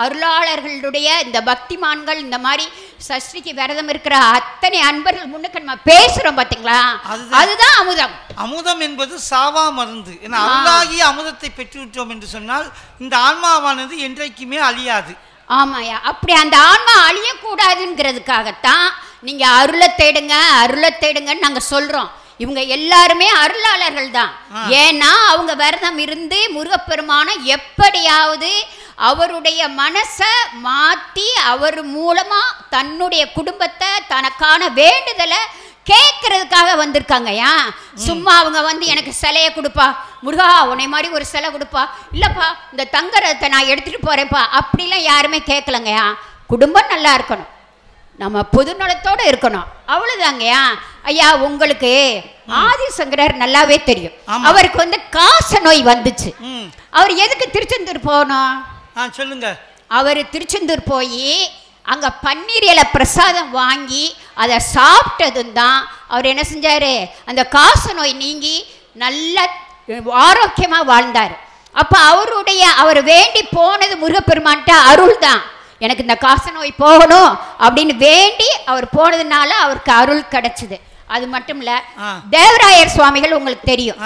அருளாளர்களுடைய இந்த பக்திமான்கள், இந்த மாதிரி சஷ்டிக்கு விரதம் இருக்கிற அத்தனை அன்பர்கள் முன்னுக்கு நம்ம பேசுறோம் பாத்தீங்களா, அதுதான் அமுதம். அமுதம் என்பது சாவா மருந்து. ஏன்னா அருளாகிய அமுதத்தை பெற்றுவிட்டோம் என்று சொன்னால் இந்த ஆன்மாவானது என்றைக்குமே அழியாது. ஆமாயா, அப்படி அந்த ஆன்மா அழியக்கூடாதுங்கிறதுக்காகத்தான் நீங்க அருளை தேடுங்கன்னு நாங்க சொல்றோம். இவங்க எல்லாருமே அருளாளர்கள் தான். ஏன்னா அவங்க விரதம் இருந்து முருகப்பெருமான எப்படியாவது அவருடைய மனசை மாற்றி அவர் மூலமா தன்னுடைய குடும்பத்தை தனக்கான வேண்டுதலை கேட்கறதுக்காக வந்திருக்காங்கயா. சும்மா அவங்க வந்து எனக்கு சிலையை கொடுப்பா, முருகா உன்னை மாதிரி ஒரு சிலை கொடுப்பா, இல்லப்பா இந்த தங்கரத்தை நான் எடுத்துட்டு போறேன்ப்பா அப்படிலாம் யாருமே கேட்கலங்கயா. குடும்பம் நல்லா இருக்கணும், நம்ம பொதுநலத்தோடு இருக்கணும், அவ்வளவுதாங்கயா. ஐயா உங்களுக்கு ஆதிசங்கரர் நல்லாவே தெரியும். அவருக்கு வந்து காச நோய் வந்துச்சு. அவர் எதுக்கு திருச்செந்தூர் போகணும்? சொல்லுங்க. அவர் திருச்செந்தூர் போய் அங்க பன்னீர் இலை பிரசாதம் வாங்கி அதை சாப்பிட்டதும் தான் அவர் என்ன செஞ்சாரு, அந்த காச நோய் நீங்கி நல்ல ஆரோக்கியமா வாழ்ந்தார். அப்ப அவர் வேண்டி போனது முருகப்பெருமான்ட்ட அருள் தான். எனக்கு இந்த காச நோய் போகணும் அப்படின்னு வேண்டி அவர் போனதுனால அவருக்கு அருள் கிடைச்சது. அது மட்டும் இல்ல, தேவராயர் சுவாமிகள் உங்களுக்கு தெரியும்,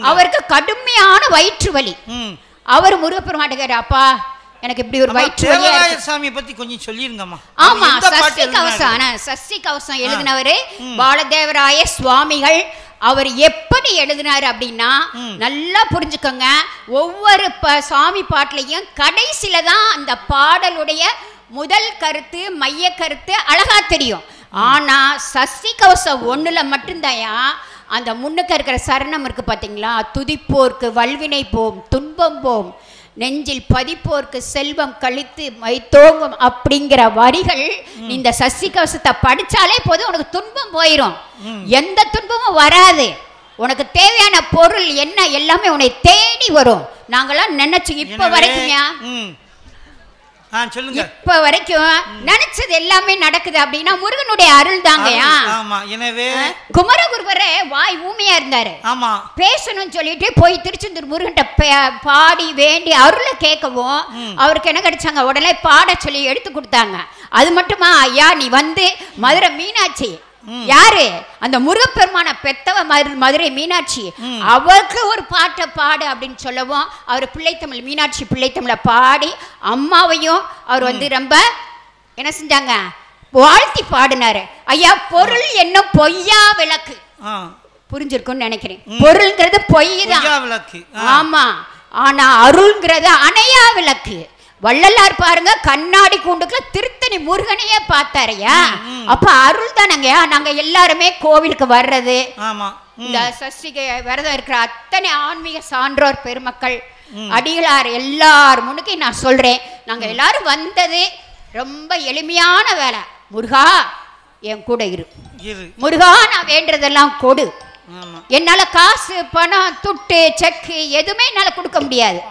அவருக்கு கடுமையான வயிற்று வலி. அவர் முருகப்பெருமாட்டுக்காரு, அப்பா எனக்கு இப்படி ஒரு வயிற்று வலி. தேவராயர் சாமியை பத்தி கொஞ்சம் சொல்லிருங்கம்மா. ஆமா, சஷ்டி கவசம் எழுதினவரு பாலதேவராய சுவாமிகள். அவர் எப்படி எழுதினார் அப்படின்னா நல்லா புரிஞ்சுக்கோங்க. ஒவ்வொரு சாமி பாட்டிலையும் கடைசியில தான் அந்த பாடலுடைய முதல் கருத்து மைய கருத்து அழகா தெரியும். ஆனா சஷ்டி கவசம் 1ல மட்டும்தான் அந்த முன்னுக்கு இருக்கிற சரணம் இருக்குது பார்த்தீங்களா, துதிப்போர்க்கு வல்வினை போம் துன்பம் போம் நெஞ்சில் பதிப்போர்க்கு செல்வம் கழித்து மைத்தோங்கும் அப்படிங்கிற வரிகள் இந்த சஷ்டி கவசத்தை படிச்சாலே போதும், உனக்கு துன்பம் போயிடும், எந்த துன்பமும் வராது. உனக்கு தேவையான பொருள் என்ன எல்லாமே உன்னை தேடி வரும். நாங்களாம் நினைச்சு இப்ப வரைக்கும் இப்ப வரைக்கும் நினைச்சது எல்லாமே நடக்குது அப்படின்னா முருகனுடைய அருள் தாங்கயா. எனவே குமரகுருவரே வாய் ஊமையா இருந்தாரு, பேசணும்னு சொல்லிட்டு போய் திருச்செந்தூர் முருகன்ட்ட பாடி வேண்டி அருளை கேட்கவும் அவருக்கு என்ன கிடைச்சாங்க, உடனே பாட சொல்லி எடுத்து கொடுத்தாங்க. அது மட்டுமா, ஐயா நீ வந்து மதுரை மீனாட்சி யாரு, அந்த முருகப்பெருமான பெத்தவ மதுரை மீனாட்சி, அவருக்கு ஒரு பாட்டை பாடு அப்படின்னு சொல்லவும் அவர் பிள்ளைத்தமிழ் மீனாட்சி பிள்ளைத்தமிழை பாடி அம்மாவையும் அவர் வந்து ரொம்ப என்ன செஞ்சாங்க, வாழ்த்தி பாடினாரு. ஐயா பொருள் என்ன பொய்யா விளக்கு, புரிஞ்சிருக்கும்னு நினைக்கிறேன். பொருள்ங்கிறது பொய் தான், ஆமா, ஆனா அருள்ங்கிறது அணையா விளக்கு. வள்ளலார் பாருங்க கண்ணாடி கூண்டுக்குள்ள திருத்தணி முருகனையே பார்த்தாரையா, அப்ப அருள் தானங்கயா. நாங்க எல்லாருமே கோவிலுக்கு வர்றது, இந்த சஷ்டிக்கு விரதம் இருக்கிற அத்தனை ஆன்மீக சான்றோர் பெருமக்கள் அடிகளார் எல்லார் முன்னுக்கு நான் சொல்றேன், நாங்க எல்லாரும் வந்தது ரொம்ப எளிமையான வேலை. முருகா என் கூட இரு, முருகா நான் வேண்டதெல்லாம் கொடு. என்னால காசு பணம் துட்டு செக்கு எதுவுமே என்னால கொடுக்க முடியாது,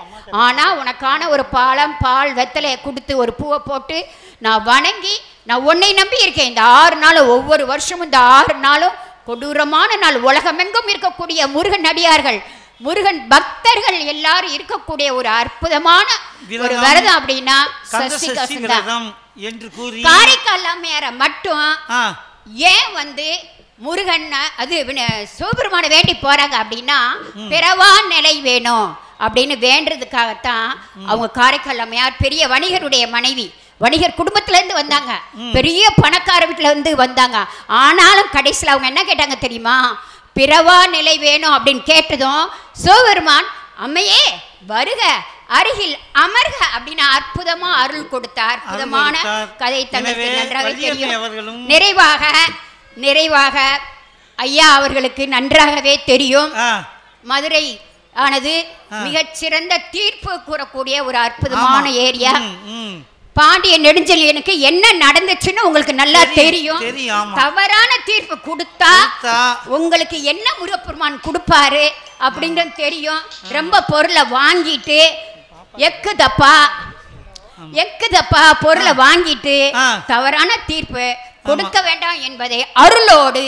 ஆனா உனக்கான ஒரு பாலம் பால் வெத்தலையை கொடுத்து ஒரு பூவை போட்டு நான் வணங்கி நான் உன்னை நம்பி இருக்கேன். இந்த 6 நாள் ஒவ்வொரு வருஷமும் இந்த 6 நாளும் கொடூரமான நாள், உலகமெங்கும் இருக்கக்கூடிய முருகன் அடியார்கள் முருகன் பக்தர்கள் எல்லாரும் இருக்கக்கூடிய ஒரு அற்புதமான ஒரு விரதம் அப்படின்னா சஷ்டி கவசம் என்று கூறி காரைக்கால் அம்மையார மட்டும் ஏன் வந்து முருகன் அது சிவபெருமான வேண்டி போறாங்க அப்படின்னா பிறவா நிலை வேணும் அப்படின்னு வேண்டதுக்காகத்தான் அவங்க காரைக்கால் அம்மையார் பெரிய வணிகருடைய மனைவி, வணிகர் குடும்பத்துல இருந்து வந்தாங்க, பெரிய பணக்கார வீட்டுல இருந்து வந்தாங்க. ஆனாலும் கடைசியில் அவங்க என்ன கேட்டாங்க தெரியுமா, பிறவா நிலை வேணும் அப்படின்னு கேட்டதும் சிவபெருமான் அம்மையே வருக அருகில் அமர்க அப்படின்னு அற்புதமா அருள் கொடுத்த அற்புதமான கதை தங்களுக்கு நன்றாக தெரியும். நிறைவாக ஐயா அவர்களுக்கு நன்றாகவே தெரியும், மதுரை ஆனது மிகச்சிறந்த தீர்ப்பு கூறக்கூடிய ஒரு அற்புதமான ஏரியா. பாண்டிய நெடுஞ்செழியனுக்கு என்ன நடந்துச்சுன்னு உங்களுக்கு நல்லா தெரியும். தவறான தீர்ப்பு கொடுத்தா உங்களுக்கு என்ன முருகப்பெருமான் கொடுப்பாரு அப்படிங்கிறது தெரியும். ரொம்ப பொருளை வாங்கிட்டு எக்கு தப்பா பொருளை வாங்கிட்டு தவறான தீர்ப்பு கொடுக்க வேண்டாம் என்பதை அருளோடு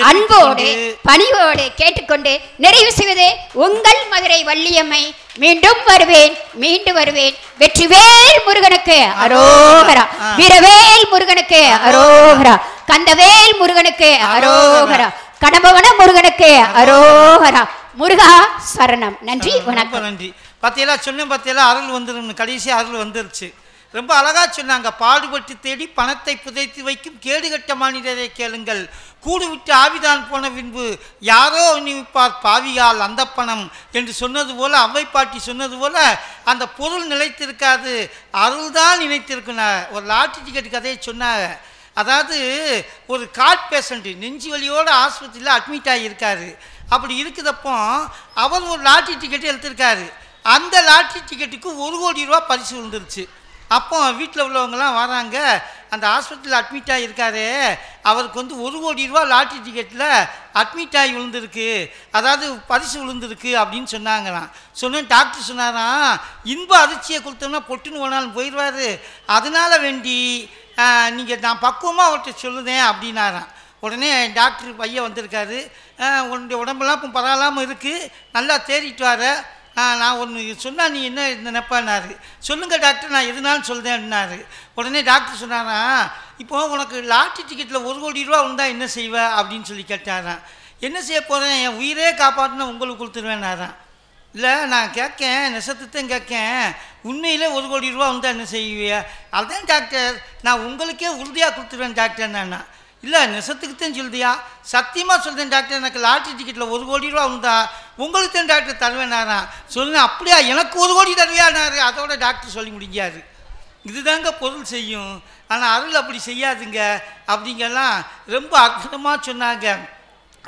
அன்போடு பணிவோடு கேட்டுக்கொண்டு நிறைவு செய்வது உங்கள் மதுரை வள்ளியம்மை. மீண்டும் வருவேன். வெற்றிவேல் முருகனுக்கு அரோகரா, வீரவேல் முருகனுக்கு அரோகரா, கந்தவேல் முருகனுக்கு அரோகரா, கடம்பவன முருகனுக்கு அரோகரா. முருகா சரணம். நன்றி, வணக்கம். நன்றி. பத்தியெல்லாம் சொன்னேன், பத்தியெல்லாம் அருள் வந்துடும், கடைசி அருள் வந்துருச்சு. ரொம்ப அழகா சொன்னாங்க. பாடுபட்டு தேடி பணத்தை புதைத்து வைக்கும் கேடுகட்ட மனிதரை கேளுங்கள், கூடு விட்டு ஆவிதான் போன பின்பு யாரோ நினைப்பார் பாவியால் அந்த பணம் என்று சொன்னது போல, அவ்வை பாட்டி சொன்னது போல அந்த பொருள் நிலைத்திருக்காது, அருள்தான் நினைத்திருக்குனார். ஒரு லாட்டரி டிக்கெட் கதையை சொன்னாங்க. அதாவது ஒரு கார்ட் பேஷண்ட்டு நெஞ்சு வலியோடு ஆஸ்பத்திரியில் அட்மிட் ஆகியிருக்காரு. அப்படி இருக்குதப்போ அவர் ஒரு லாட்டரி டிக்கெட்டு எடுத்திருக்காரு. அந்த லாட்டரி டிக்கெட்டுக்கு 1 கோடி ரூபா பரிசு விழுந்துருச்சு. அப்போ வீட்டில் உள்ளவங்கலாம் வராங்க, அந்த ஹாஸ்பிட்டலில் அட்மிட் ஆகியிருக்காரு, அவருக்கு வந்து 1 கோடி ரூபா லாட்ரி டிக்கெட்டில் அட்மிட் ஆகி விழுந்திருக்கு, அதாவது பரிசு விழுந்திருக்கு அப்படின்னு சொன்னாங்களாம். சொன்னேன், டாக்டர் சொன்னாராம், இன்ப அதிர்ச்சியை கொடுத்தோம்னா பொட்டுன்னு போனாலும் போயிடுவார், அதனால் வேண்டி நீங்கள் நான் பக்குவமாக அவர்கிட்ட சொல்லுதேன் அப்படின்னாராம். உடனே டாக்டர் பையன் வந்திருக்காரு, உன்னுடைய உடம்பெல்லாம் இப்போ பரவாயில்லாமல் இருக்குது, நல்லா தேறிட்டு வர, நான் ஒன்று சொன்னால் நீ என்ன நினைப்பான்னாரு. சொல்லுங்கள் டாக்டர், நான் எதுனாலும் சொல்கிறேன் அப்படின்னாரு. உடனே டாக்டர் சொன்னாரா, இப்போ உனக்கு லாட்ரி டிக்கெட்டில் 1 கோடி ரூபா வந்தால் என்ன செய்வ அப்படின்னு சொல்லி கேட்டாரான். என்ன செய்ய போகிறேன், என் உயிரே காப்பாற்றினா உங்களுக்கு கொடுத்துருவேன்னாரான். இல்லை நான் கேட்கேன், நெசத்துத்தான் கேட்கேன், உண்மையிலே 1 கோடி ரூபா வந்தால் என்ன செய்வியா? அதுதான் டாக்டர், நான் உங்களுக்கே உறுதியாக கொடுத்துருவேன் டாக்டர். நான் இல்லை நெசத்துக்குத்தான் சொல்லுதியா? சத்தியமாக சொல்கிறேன் டாக்டர், எனக்கு லாட்ரி டிக்கெட்டில் 1 கோடி ரூபா வந்தா உங்களுக்கு தான் டாக்டர் தருவேனாரான். சொல்லுங்க, அப்படியா, எனக்கு 1 கோடி தருவியானாரு. அதோட டாக்டர் சொல்லி முடிஞ்சாரு. இதுதாங்க பொருள் செய்யும், ஆனால் அருள் அப்படி செய்யாதுங்க அப்படிங்கெல்லாம் ரொம்ப அற்புதமாக சொன்னாங்க.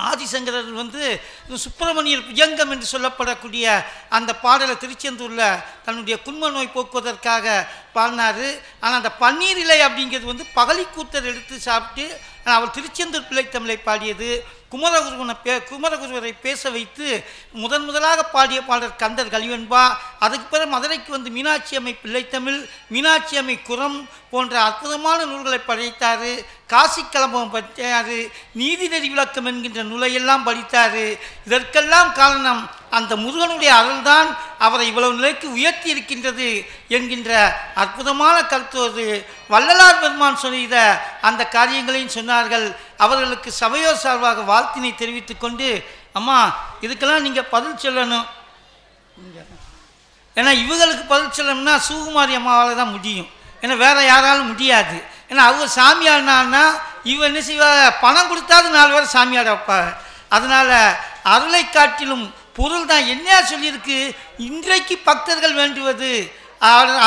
ஆதிசங்கரர் வந்து சுப்பிரமணியர் புஜங்கம் என்று சொல்லப்படக்கூடிய அந்த பாடலை திருச்செந்தூரில் தன்னுடைய குன்ம நோய் போக்குவதற்காக பாடினார். ஆனால் அந்த பன்னீர் இலை அப்படிங்கிறது வந்து பகலிக்கூத்தர் எடுத்து சாப்பிட்டு அவர் திருச்செந்தூர் பிள்ளைத்தமிழை பாடியது. குமரகுருவரை பேச வைத்து முதலாக பாடிய பாடல் கந்தர் கலிவெண்பா. அதுக்கு பிறகு மதுரைக்கு வந்து மீனாட்சி அம்மை பிள்ளைத்தமிழ், மீனாட்சி அம்மை குரம் போன்ற அற்புதமான நூல்களை படைத்தார். காசி கலம்பம் படித்தார். நீதிநெறி விளக்கம் என்கின்ற நூலையெல்லாம் படித்தார். இதற்கெல்லாம் காரணம் அந்த முருகனுடைய அருள்தான் அவரை இவ்வளவு நிலைக்கு உயர்த்தி இருக்கின்றது என்கின்ற அற்புதமான கருத்தோடு வள்ளலார் பெருமான் சொல்லித அந்த காரியங்களையும் சொன்னார்கள். அவர்களுக்கு சபையோர் சார்பாக வாழ்த்தினை தெரிவித்துக் கொண்டு, அம்மா இதுக்கெல்லாம் நீங்கள் பதில் சொல்லணும். ஏன்னா இவங்களுக்கு பதில் சொல்லணும்னா சுகுமாரி அம்மாவால் தான் முடியும். ஏன்னா வேறு யாராலும் முடியாது. ஏன்னா அவங்க சாமியாடினான்னா இவன் என்ன செய்வாங்க, பணம் கொடுத்தாது 4 பேர் சாமியாட வைப்பாங்க. அதனால் அருளை காட்டிலும் பொருள் தான் என்ன சொல்லியிருக்கு. இன்றைக்கு பக்தர்கள் வேண்டுவது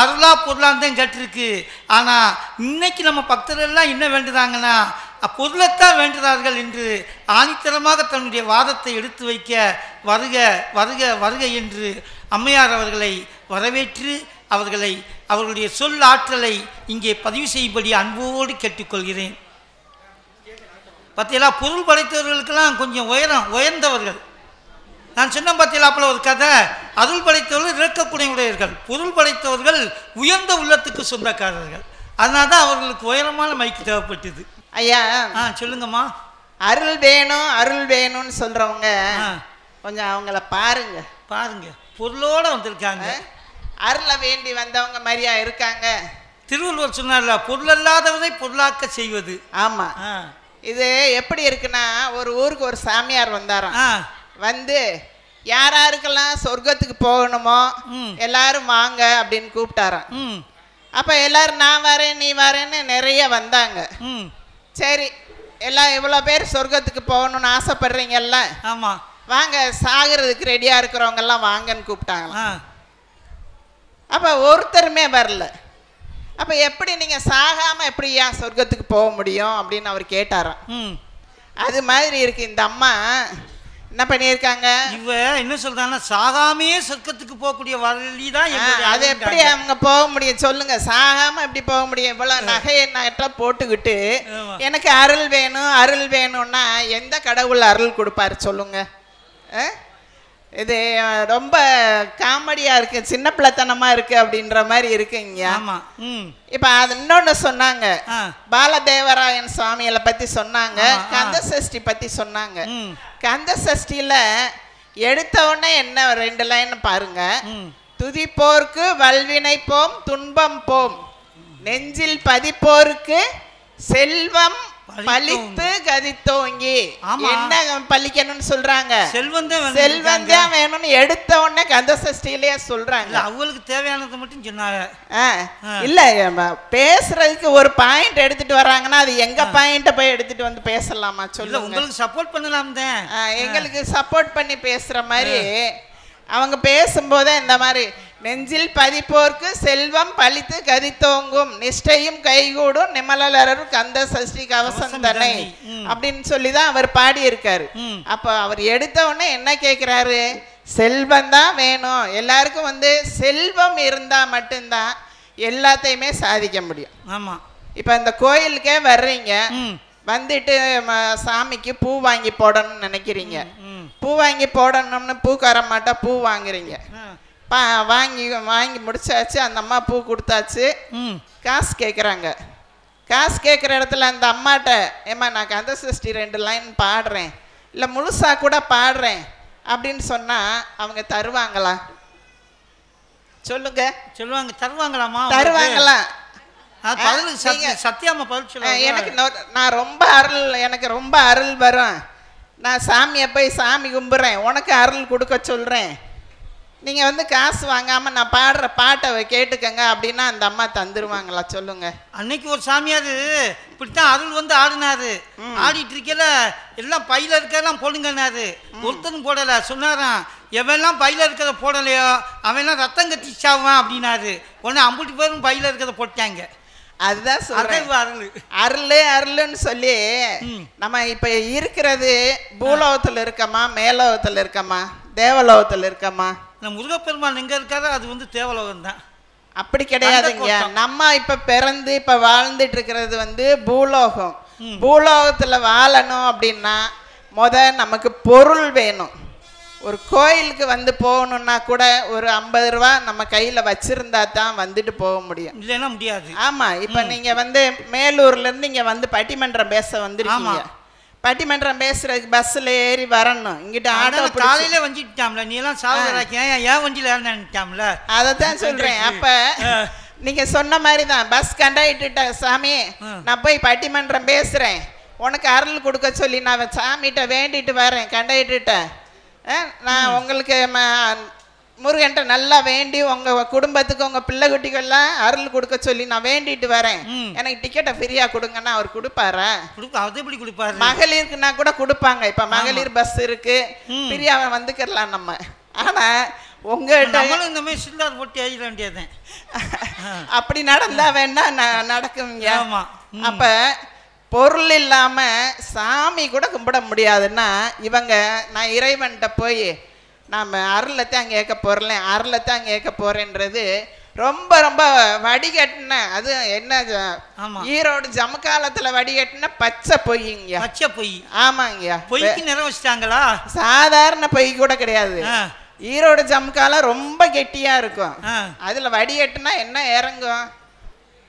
அருளா பொருளான்னு தான் கேட்டிருக்கு. ஆனால் இன்னைக்கு நம்ம பக்தர்கள்லாம் என்ன வேண்டுதாங்கன்னா பொருளைத்தான் வேண்டுகிறார்கள் என்று ஆணித்தரமாக தன்னுடைய வாதத்தை எடுத்து வைக்க வருக வருக வருக என்று அம்மையார் அவர்களை வரவேற்று அவர்களுடைய சொல் ஆற்றலை இங்கே பதிவு செய்யும்படி அன்போடு கேட்டுக்கொள்கிறேன். பார்த்தீங்களா, பொருள் படைத்தவர்களுக்கெல்லாம் கொஞ்சம் உயர்ந்தவர்கள். நான் சொன்ன பார்த்தீங்களாப்பில் ஒரு கதை, அருள் படைத்தவர்கள் இறக்கக்கூடியவர்கள், பொருள் படைத்தவர்கள் உயர்ந்த உள்ளத்துக்கு சொந்தக்காரர்கள். அதனால தான் அவர்களுக்கு உயரமான மைக்கு தேவைப்பட்டது. ஐயா சொல்லுங்கம்மா. அருள் வேணும்னு சொல்றவங்க கொஞ்சம் அவங்கள பாருங்க. பொருளோட வந்திருக்காங்க. அருளை வேண்டி வந்தவங்க மாதிரியா இருக்காங்க. திருவள்ளுவர் சொன்னார்ல, பொருள் அல்லாதவரை பொருளாக்க செய்வது. ஆமா, இது எப்படி இருக்குன்னா, ஒரு ஊருக்கு ஒரு சாமியார் வந்தாராம். வந்து யாருக்கெல்லாம் சொர்க்கத்துக்கு போகணுமோ எல்லாரும் வாங்க அப்படின்னு கூப்பிட்டாராம். அப்ப எல்லாரும் நான் வரேன் நீ வரேன்னு நிறைய வந்தாங்க. சரி, எல்லாம் இவ்வளோ பேர் சொர்க்கத்துக்கு போகணும்னு ஆசைப்படுறீங்கல்ல, ஆமா வாங்க சாகிறதுக்கு ரெடியா இருக்கிறவங்க எல்லாம் வாங்கன்னு கூப்பிட்டாங்க. அப்ப ஒருத்தருமே வரல. அப்ப எப்படி நீங்க சாகாம எப்படி ஏன் சொர்க்கத்துக்கு போக முடியும் அப்படின்னு அவர் கேட்டாராம். அது மாதிரி இருக்கு இந்த அம்மா என்ன பண்ணியிருக்காங்க. இவ என்ன சொல்றாங்கன்னா, சாகாமையே சொர்க்கத்துக்கு போகக்கூடிய வழிதான். அது எப்படி அவங்க போக முடியும் சொல்லுங்க? சாகாம எப்படி போக முடியும்? இவ்வளவு நகையை நட்டெல்லாம் போட்டுக்கிட்டு எனக்கு அருள் வேணும்னா எந்த கடவுள் அருள் கொடுப்பாரு சொல்லுங்க? இது ரொம்ப காமெடியா இருக்கு, சின்ன பிள்ளைத்தனமா இருக்கு அப்படின்ற மாதிரி இருக்குங்க. இப்ப அது இன்னொன்னு சொன்னாங்க, பாலதேவராயன் சுவாமிகளை பத்தி சொன்னாங்க, கந்த சஷ்டி பத்தி சொன்னாங்க. கந்த சஷ்டியில எடுத்த உடனே என்ன 2 லைன் பாருங்க. துதிப்போர்க்கு வல்வினை போம் துன்பம் போம், நெஞ்சில் பதிப்போருக்கு செல்வம் பலித்து கதித்தோங்கி. என்ன பலிக்கணும்னு சொல்றாங்க? செல்வந்தான் வேணும்னு எடுத்த உடனே கந்த சஷ்டியிலேயே சொல்றாங்க. அவங்களுக்கு தேவையானது மட்டும் சொன்னாங்க. இல்ல, பேசுறதுக்கு ஒரு பாயிண்ட் எடுத்துட்டு வர்றாங்கன்னா அது எங்க பாயிண்ட போய் எடுத்துட்டு வந்து பேசலாமா சொல்லுங்க? உங்களுக்கு சப்போர்ட் பண்ணலாம் தான். எங்களுக்கு சப்போர்ட் பண்ணி பேசுற மாதிரி அவங்க பேசும்போதே இந்த மாதிரி நெஞ்சில் பதிப்போர்க்கு செல்வம் பலித்து கதித்தோங்கும், நிஷ்டையும் கைகூடும் நிமலரும் கந்த சஷ்டி கவசம் தன்னை அப்படின்னு சொல்லிதான் அவர் பாடி இருக்காரு. அப்ப அவர் எடுத்த உடனே என்ன கேட்கிறாரு? செல்வம் தான் வேணும். எல்லாருக்கும் வந்து செல்வம் இருந்தா மட்டும்தான் எல்லாத்தையுமே சாதிக்க முடியும். ஆமா, இப்ப இந்த கோயிலுக்கே வர்றீங்க, வந்துட்டு சாமிக்கு பூ வாங்கி போடணும்னு நினைக்கிறீங்க. பூ வாங்கி போடணும்னு பூக்காரமாட்டா பூ வாங்குறீங்க. வாங்கி முடிச்சாச்சு, அந்த அம்மா பூ கொடுத்தாச்சு, காசு கேட்குறாங்க. காசு கேட்குற இடத்துல அந்த அம்மாட்ட, ஏம்மா நான் கந்த சஷ்டி 2 லைன் பாடுறேன், இல்லை முழுசா கூட பாடுறேன் அப்படின்னு சொன்னா அவங்க தருவாங்களா சொல்லுங்க? சொல்லுவாங்க. தருவாங்களாமா? தருவாங்களா? சத்தியமா பதில் சொல்லுங்க. எனக்கு ரொம்ப அருள் வரும், நான் சாமியை போய் சாமி கும்பிட்றேன், உனக்கு அருள் கொடுக்க சொல்றேன், நீங்க வந்து காசு வாங்காம நான் பாடுற பாட்டை கேட்டுக்கங்க அப்படின்னா அந்த அம்மா தந்துருவாங்களா சொல்லுங்க? அன்னைக்கு ஒரு சாமியார் இப்படித்தான் அருள் வந்து ஆடினாரு. ஆடிட்டு இருக்கல எல்லாம் பையில இருக்கிறதெல்லாம் போடுங்கன்னாரு. ஒருத்தனும் போடல. சொன்னாராம், எவெல்லாம் பையில இருக்கிறத போடலையோ அவெல்லாம் ரத்தம் கட்டி சாவான் அப்படின்னாரு. உடனே 50 பேரும் பையில இருக்கிறத போட்டாங்க. அதுதான் சொல்றேன். அருள் அருள் அருள்னு சொல்லி நம்ம இப்ப இருக்கிறது பூலோகத்துல இருக்கமா, மேலோகத்துல இருக்கமா, தேவலோகத்துல இருக்கமா? முருகப்பெருமான் எங்க இருக்காரோ அது தேவலோகம் தான். அப்படி கிடையாதுங்க. நம்ம இப்ப பிறந்து இப்ப வாழ்ந்துட்டு இருக்கிறது பூலோகம். பூலோகத்துல வாழணும் அப்படின்னா நமக்கு பொருள் வேணும். ஒரு கோயிலுக்கு போகணும்னா கூட ஒரு 50 ரூபா நம்ம கையில வச்சிருந்தா தான் வந்துட்டு போக முடியும், இல்லைன்னா முடியாது. ஆமா. இப்ப நீங்க மேலூர்ல இருந்து இங்க பட்டிமன்றம் பேச வந்திருக்கீங்க. பட்டிமன்றம் பேசுறதுக்கு பஸ்ல ஏறி வரணும். இங்கிட்ட ஆட்டோ காலையில வந்துட்டாம்ல, நீ எல்லாம் சாவராக்கியா ஏன் வண்டியில ஏறிட்டாம்ல, அதத்தான் சொல்றேன். அப்ப நீங்க சொன்ன மாதிரி தான் பஸ் கண்டக்டர்கிட்ட, சாமி நான் போய் பட்டிமன்றம் பேசுறேன், உனக்கு அருள் கொடுக்க சொல்லி நான் சாமிகிட்ட வேண்டிட்டு வரேன். கண்டக்டர்கிட்ட நான் உங்களுக்கு முருகன்ட்ட நல்லா வேண்டி உங்க குடும்பத்துக்கு உங்க பிள்ளை குட்டிகள்லாம் அருள் கொடுக்க சொல்லி நான் வேண்டிட்டு வரேன், எனக்கு டிக்கெட்டை ஃப்ரீயா கொடுங்கன்னா அவர் கொடுப்பாரா? மகளிருக்குன்னா கூட கொடுப்பாங்க. இப்ப மகளிர் பஸ் இருக்கு, ஃப்ரீயா வந்துக்கலாம் நம்ம. ஆனா உங்ககிட்ட அப்படி நடந்தா வேணா நடக்குங்க. அப்ப பொருள் இல்லாம சாமி கூட கும்பிட முடியாதுன்னா இவங்க நான் இறைவன்கிட்ட போய் நாம அருளைத்தான் கேட்க போறேன், அருளைத்தான் கேட்க போறேன்றது ரொம்ப ரொம்ப வடிகட்டின. அது என்ன, ஈரோடு ஜமக்காலத்துல வடிகட்டின பச்சை பொய்ங்க. பச்சை பொய். ஆமாங்க. பொய்க்கு நிறம் வச்சிட்டாங்களா? சாதாரண பொய் கூட கிடையாது. ஈரோடு ஜமக்காலம் ரொம்ப கெட்டியா இருக்கும். அதுல வடிகட்டினா என்ன இறங்கும்?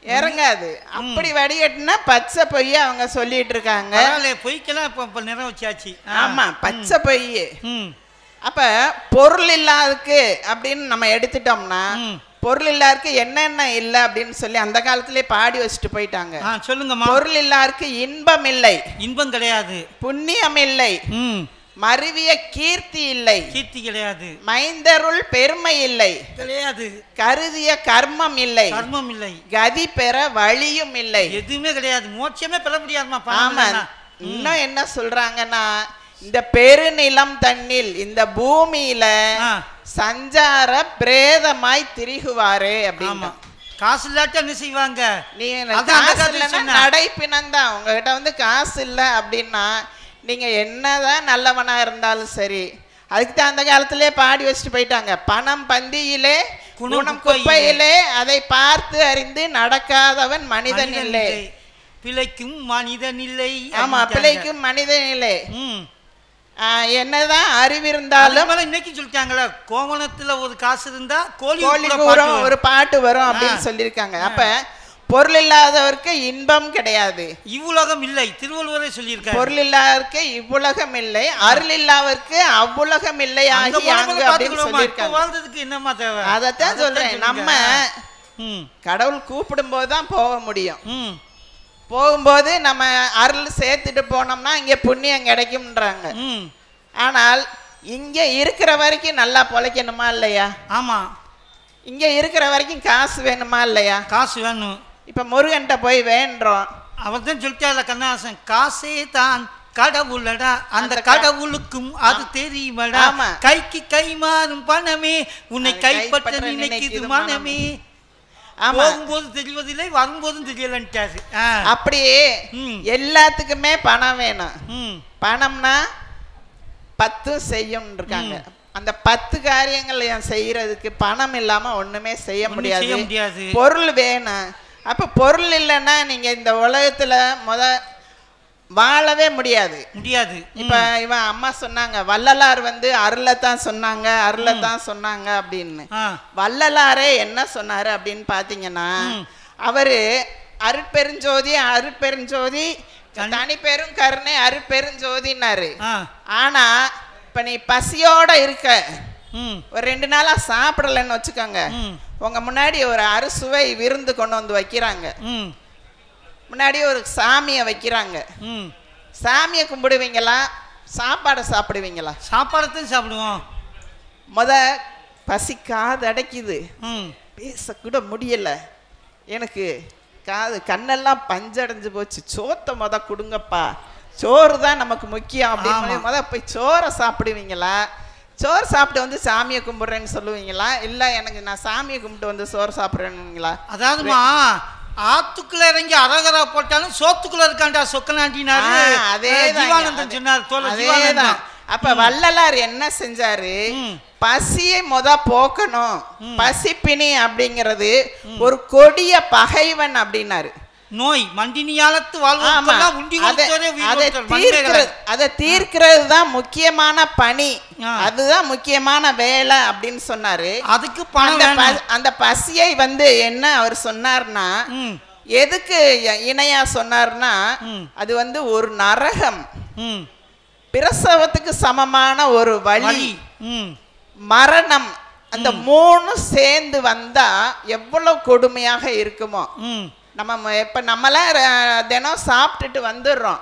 இறங்காது. அப்படி வடிகட்டினா பச்சை பொய்ய அவங்க சொல்லிட்டு இருக்காங்க. பொய்க்கெல்லாம் இப்ப நிறம் வச்சாச்சு. ஆமா, பச்சை பொய். அப்ப பொருள் இல்லாததுக்கு அப்படின்னு நம்ம எடுத்துட்டோம்னா பொருள் இல்லாருக்கு என்னென்ன இல்லை அப்படின்னு சொல்லி அந்த காலத்திலே பாடி வச்சுட்டு போயிட்டாங்க. சொல்லுங்க. பொருள் இல்லாருக்கு இன்பம் இல்லை, இன்பம் கிடையாது. புண்ணியம் இல்லை, மருவிய கீர்த்தி இல்லை, கீர்த்தி கிடையாது. மைந்தருள் பெருமை இல்லை, கிடையாது. கருதிய கர்மம் இல்லை, கர்மம் இல்லை. கதி பெற வழியும் இல்லை, எதுவுமே கிடையாது. மோட்சமே பெற முடியாதுமா. ஆமா. இன்னும் என்ன சொல்றாங்கன்னா, இந்த பெருநிலம் தண்ணில் இந்த பூமியில சஞ்சார பிரேதமாய் திரிகுவாரே அப்படின்னு. காசு இல்லாட்ட என்ன செய்வாங்க? நீ நடைப்பினந்தான். உங்ககிட்ட காசு இல்லை அப்படின்னா நீங்க என்னதான் நல்லவனா இருந்தாலும் சரி, அதுக்கு தான் அந்த காலத்திலே பாடி வச்சுட்டு போயிட்டாங்க. பணம் பந்தியிலே குணம் குப்பையிலே அதை பார்த்து அறிந்து நடக்காதவன் மனிதன் இல்லை, பிழைக்கும் மனிதன் இல்லை. ஆமா, பிழைக்கும் மனிதன் இல்லை. என்னதான் அறிவிருந்தாலும் இன்னைக்கு சொல்லிட்டாங்களா, கோவணத்துல ஒரு காசு இருந்தா கோழி ஒரு பாட்டு வரும் அப்படின்னு சொல்லியிருக்காங்க. அப்ப பொருள் இல்லாதவருக்கு இன்பம் கிடையாது, இவ்வுலகம் இல்லை. திருவள்ளுவரே சொல்லியிருக்காரு, பொருள் இல்லாதவருக்கு இவ்வுலகம் இல்லை, அருள் இல்லாதவருக்கு அவ்வுலகம் இல்லை ஆகி அங்கு அப்படின்னு சொல்லியிருக்காங்க. வாழ்றதுக்கு என்னமா தேவை? அதத்தான் சொல்றேன். நம்ம கடவுள் கூப்பிடும் போதுதான் போக முடியும். போகும்போது நம்ம அருள் சேர்த்துட்டு போனோம்னா இங்க புண்ணியம் கிடைக்கும்ன்றாங்க. ஆனால் இங்க இருக்கிற வரைக்கும் நல்லா பொழைக்கணுமா இல்லையா? ஆமா. இங்க இருக்கிற வரைக்கும் காசு வேணுமா இல்லையா? காசு வேணும். இப்ப முருகன்ட்ட போய் வேண்டுறோம். அவர் தான் சொல்லிட்டார்ல கண்ணாசன், காசே தான் கடவுளடா, அந்த கடவுளுக்கும் அது தெரியுமடா, கைக்கு கை மாறும் பணமே உன்னை கைப்பற்ற நினைக்குது மனமே, போகும்போது தெரிவதில்லை வரும்போதும் தெரியலன்ட்டாரு. அப்படியே எல்லாத்துக்குமே பணம் வேணும். பணம்னா 10 செய்யும் இருக்காங்க. அந்த 10 காரியங்கள் செய்யறதுக்கு பணம் இல்லாம ஒண்ணுமே செய்ய முடியாது. பொருள் வேணும். அப்ப பொருள் இல்லைன்னா நீங்க இந்த உலகத்துல வாழவே முடியாது. இப்ப இவன் அம்மா சொன்னாங்க, வள்ளலார் அருளைத்தான் சொன்னாங்க, அருளைத்தான் சொன்னாங்க அப்படின்னு. வள்ளலாரே என்ன சொன்னாரு அப்படின்னு பாத்தீங்கன்னா, அவரு அருட்பெருஞ்சோதி அருட்பெருஞ்சோதி தனி பெரும் கருணை அருட்பெருஞ்சோதினாரு. ஆனா இப்ப நீ பசியோட இருக்க, ஒரு 2 நாளா சாப்பிடலன்னு வச்சுக்கோங்க, உங்க முன்னாடி ஒரு அறுசுவை விருந்து கொண்டு வந்து வைக்கிறாங்க, முன்னாடி ஒரு சாமியை வைக்கிறாங்க. சாமியை கும்பிடுவீங்களா, சாப்பாடை சாப்பிடுவீங்களா? சாப்பாடத்தையும் சாப்பிடுவோம். பசி காது அடைக்குது, பேசக்கூட முடியல, எனக்கு காது கண்ணெல்லாம் பஞ்சடைஞ்சு போச்சு, சோத்தை கொடுங்கப்பா, சோறு தான் நமக்கு முக்கியம் அப்படின்னு போய் சோறை சாப்பிடுவீங்களா? சோறு சாப்பிட்டு சாமியை கும்பிடுறேன்னு சொல்லுவீங்களா? இல்ல எனக்கு நான் சாமியை கும்பிட்டு சோறு சாப்பிடுறேன்னுங்களா? அதாவதுமா ஆத்துக்குள்ள இறங்கி அரகரா போட்டாலும் சோத்துக்குள்ள இருக்காண்டா சொக்கனாண்டினாரு. ஜீவானந்தன் சொன்னார், தோழர் ஜீவானந்தன். அப்ப வள்ளலார் என்ன செஞ்சாரு, பசியை போக்கணும், பசிப்பினி அப்படிங்கிறது ஒரு கொடிய பகைவன் அப்படின்னாரு. நோய் மண்டினியாலத்து வாழ்வதெல்லாம் உண்டி கொடுத்தவரே உயிர் அதை தீர்க்கிறது தான் முக்கியமான பணி, அதுதான் முக்கியமான வேலை அப்படின்னு சொன்னாரு. அதுக்கு பணம். அந்த பசியை என்ன அவர் சொன்னார்னா, எதுக்கு இணையா சொன்னார்னா, அது ஒரு நரகம், பிரசவத்துக்கு சமமான ஒரு வலி, மரணம், அந்த மூணு சேர்ந்து வந்தா எவ்வளவு கொடுமையாக இருக்குமோ. நம்ம இப்ப நம்மளாம் தினம் சாப்பிட்டுட்டு வந்துடுறோம்,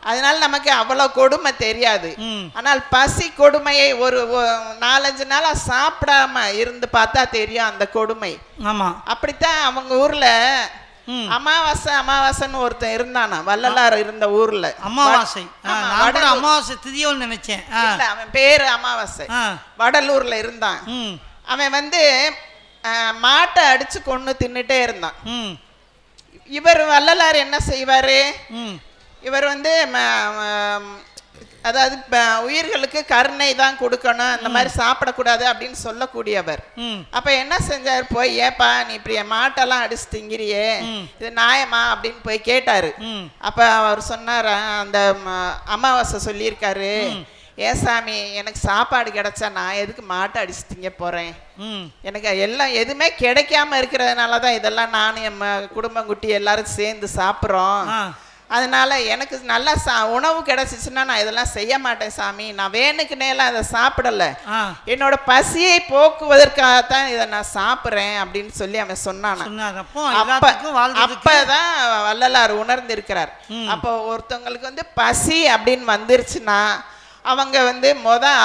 அதனால நமக்கு அவ்வளவு கொடுமை தெரியாது. ஆனால் பசி கொடுமையை ஒரு 4-5 நாளா சாப்பிடாம இருந்து பார்த்தா தெரியும் அந்த கொடுமை. அப்படித்தான் அவங்க ஊர்ல அமாவாசைன்னு ஒருத்தன் இருந்தானா, வள்ளலார் இருந்த ஊர்ல. அமாவாசை திதியோன்னு நினைச்சேன். அவன் பேரு அமாவாசை, வடலூர்ல இருந்தான். அவன் மாட்டை அடிச்சு கொன்னு தின்னுட்டே இருந்தான். இவர் வள்ளலார் என்ன செய்வாரு, இவர் அதாவது உயிர்களுக்கு கருணை தான் கொடுக்கணும், அந்த மாதிரி சாப்பிடக்கூடாது அப்படின்னு சொல்லக்கூடியவர். அப்ப என்ன செஞ்சார், போய் ஏப்பா நீ இப்படி மாட்டெல்லாம் அடிச்சு திங்கிறியே, இது நியாயமா அப்படின்னு போய் கேட்டாரு. அப்ப அவர் சொன்னார், அந்த அமாவாசை சொல்லியிருக்காரு, ஏசாமி எனக்கு சாப்பாடு கிடைச்சா நான் எதுக்கு மாட்டை அடிச்சு திங்க போறேன், எனக்கு எல்லாம் எதுவுமே கிடைக்காம இருக்கிறதுனால தான் இதெல்லாம் நானும் என் குடும்பம் குட்டி எல்லாரும் சேர்ந்து சாப்பிட்றோம். அதனால எனக்கு நல்லா உணவு கிடைச்சிச்சுன்னா நான் இதெல்லாம் செய்ய மாட்டேன் சாமி, நான் வேணுக்குனேலாம் அதை சாப்பிடல, என்னோட பசியை போக்குவதற்காகத்தான் இதை நான் சாப்பிட்றேன் அப்படின்னு சொல்லி அவன் சொன்னான். அப்பதான் வள்ளலார் உணர்ந்திருக்கிறார். அப்போ ஒருத்தவங்களுக்கு பசி அப்படின்னு வந்துருச்சுன்னா அவங்க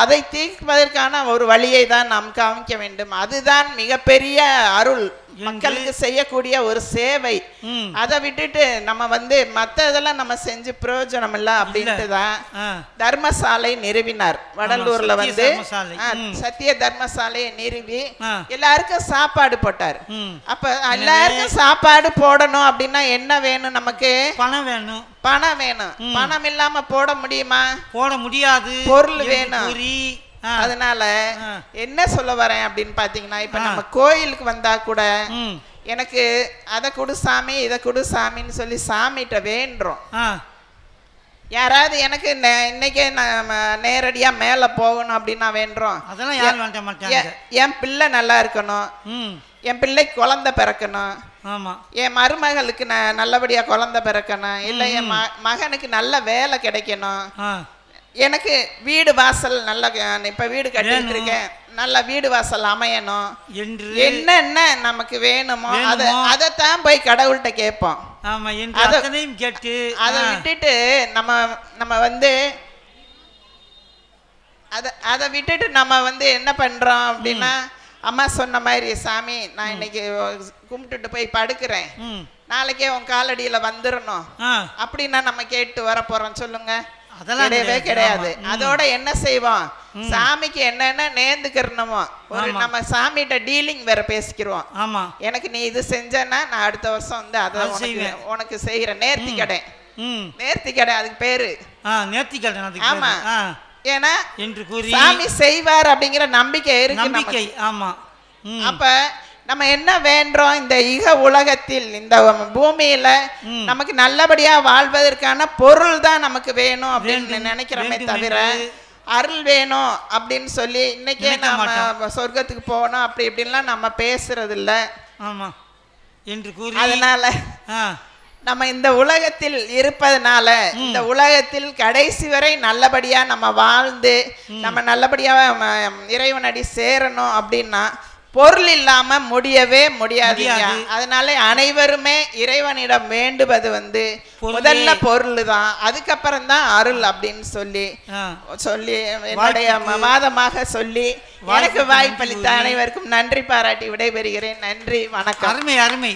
அதை தீர்ப்பதற்கான ஒரு வழியை தான் நாம் காமிக்க வேண்டும். அதுதான் மிகப்பெரிய அருள், மக்களுக்கு செய்யக்கூடிய ஒரு சேவை. அதை விட்டுட்டு நம்ம மற்றதெல்லாம் நம்ம செஞ்சு பிரயோஜனம் இல்லை அப்படின்ட்டு தான் தர்மசாலை நிறுவினார். வடலூர்ல சத்திய தர்மசாலையை நிறுவி எல்லாருக்கும் சாப்பாடு போட்டார். அப்ப எல்லாருக்கும் சாப்பாடு போடணும் அப்படின்னா என்ன வேணும், நமக்கு பணம் வேணும். பணம் வேணும். பணம் இல்லாம போட முடியுமா? போட முடியாது. பொருள் வேணும். அதனால என்ன சொல்ல வரேன் அப்படின்னு பாத்தீங்கன்னா, இப்ப நம்ம கோயிலுக்கு வந்தா கூட எனக்கு அதை கொடு சாமி இதை கொடு சாமின்னு சொல்லி சாமிகிட்ட வேண்டுறோம். யாராவது எனக்கு இன்னைக்கே நேரடியா மேல போகணும் அப்படின்னா வேண்டுறோம். என் பிள்ளை நல்லா இருக்கணும், என் பிள்ளைக்கு குழந்தை பிறக்கணும், என் மருமகளுக்கு நல்லபடியா குழந்தை பிறக்கணும், இல்ல என் மகனுக்கு நல்ல வேலை கிடைக்கணும், எனக்கு வீடு வாசல் நல்ல இப்ப வீடு கட்டிட்டு இருக்கேன், நல்ல வீடு வாசல் அமையணும், என்னென்ன நமக்கு வேணுமோ அதைத்தான் போய் கடவுள்கிட்ட கேட்போம். அதை விட்டுட்டு நம்ம அதை விட்டுட்டு நம்ம என்ன பண்றோம் அப்படின்னா, அம்மா சொன்ன மாதிரி சாமி நான் இன்னைக்கு கும்பிட்டுட்டு போய் படுக்கிறேன், நாளைக்கே உன் காலடியில வந்துடணும் அப்படின்னா நம்ம கேட்டு வர போறோம் சொல்லுங்க? கிடையவே கிடையாது. அதோட என்ன செய்வோம், சாமிக்கு என்னென்ன நேர்ந்துக்கிறணுமோ நம்ம சாமிகிட்ட டீலிங் வேற பேசிக்கிறோம். எனக்கு நீ இது செஞ்சனா நான் அடுத்த வருஷம் அதை உனக்கு செய்யற நேர்த்தி கடை. நேர்த்தி கடை அதுக்கு பேரு நேர்த்தி கடை. ஆமா, ஏன்னா சாமி செய்வார் அப்படிங்கிற நம்பிக்கை இருக்கு. ஆமா. அப்ப நம்ம என்ன வேண்டோம், இந்த இக உலகத்தில் இந்த பூமியில நமக்கு நல்லபடியா வாழ்வதற்கான பொருள் தான் நமக்கு வேணும் அப்படின்னு நினைக்கிறோமே தவிர அருள் வேணும் அப்படின்னு சொல்லி இன்னைக்கே நம்ம சொர்க்கத்துக்கு போகணும் அப்படி இப்படின்லாம் நம்ம பேசுறது இல்ல. அதனால நம்ம இந்த உலகத்தில் இருப்பதனால இந்த உலகத்தில் கடைசி வரை நல்லபடியா நம்ம வாழ்ந்து நம்ம நல்லபடியா இறைவனடி சேரணும் அப்படின்னா பொருள் இல்லாம முடியவே முடியாது. அதனால அனைவருமே இறைவனிடம் வேண்டுவது முதல்ல பொருள் தான், அதுக்கப்புறம் தான் அருள் அப்படின்னு சொல்லி என்னுடைய வாதமாக சொல்லி எனக்கு வாய்ப்பளித்த அனைவருக்கும் நன்றி பாராட்டி விடைபெறுகிறேன். நன்றி, வணக்கம். அருமை அருமை.